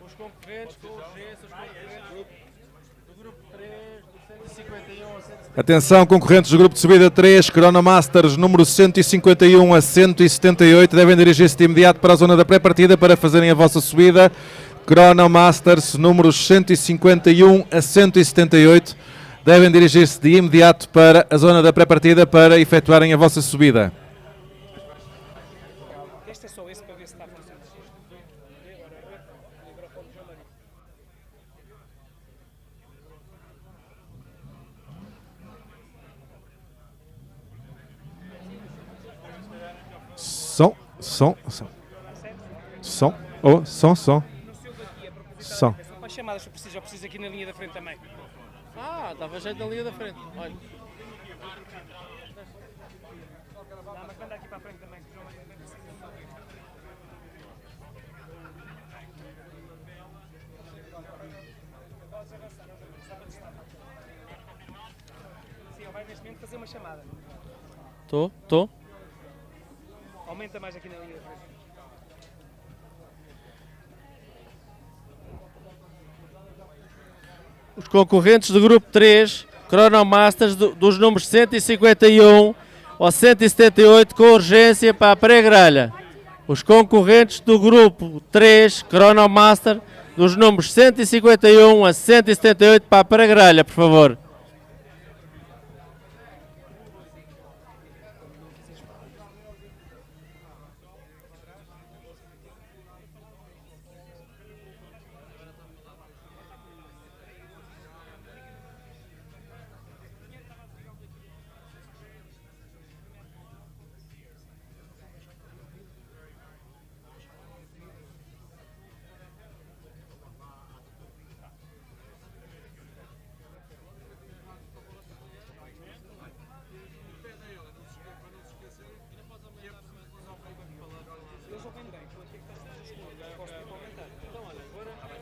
Os concorrentes, com urgência, os concorrentes do grupo 3, do 151 a 170. Atenção, concorrentes do grupo de subida 3, Chronomasters, número 151 a 178, devem dirigir-se de imediato para a zona da pré-partida para fazerem a vossa subida. Chronomasters, números 151 a 178, devem dirigir-se de imediato para a zona da pré-partida para efetuarem a vossa subida. Este é só esse para ver se está funcionando. Som. Para chamadas, eu preciso aqui na linha da frente também. Ah, dava jeito na linha da frente. Olha. Mas manda aqui para a frente também. Sim, ele vai neste momento fazer uma chamada. Estou. Aumenta mais aqui na linha da frente. Os concorrentes do grupo 3, Chronomasters, dos números 151 ao 178, com urgência para a pré-grelha. Os concorrentes do grupo 3, Chronomaster, dos números 151 a 178 para a pré-grelha, por favor. soube bem, estou aqui a estar a segundo, posso comentar. Então olha, agora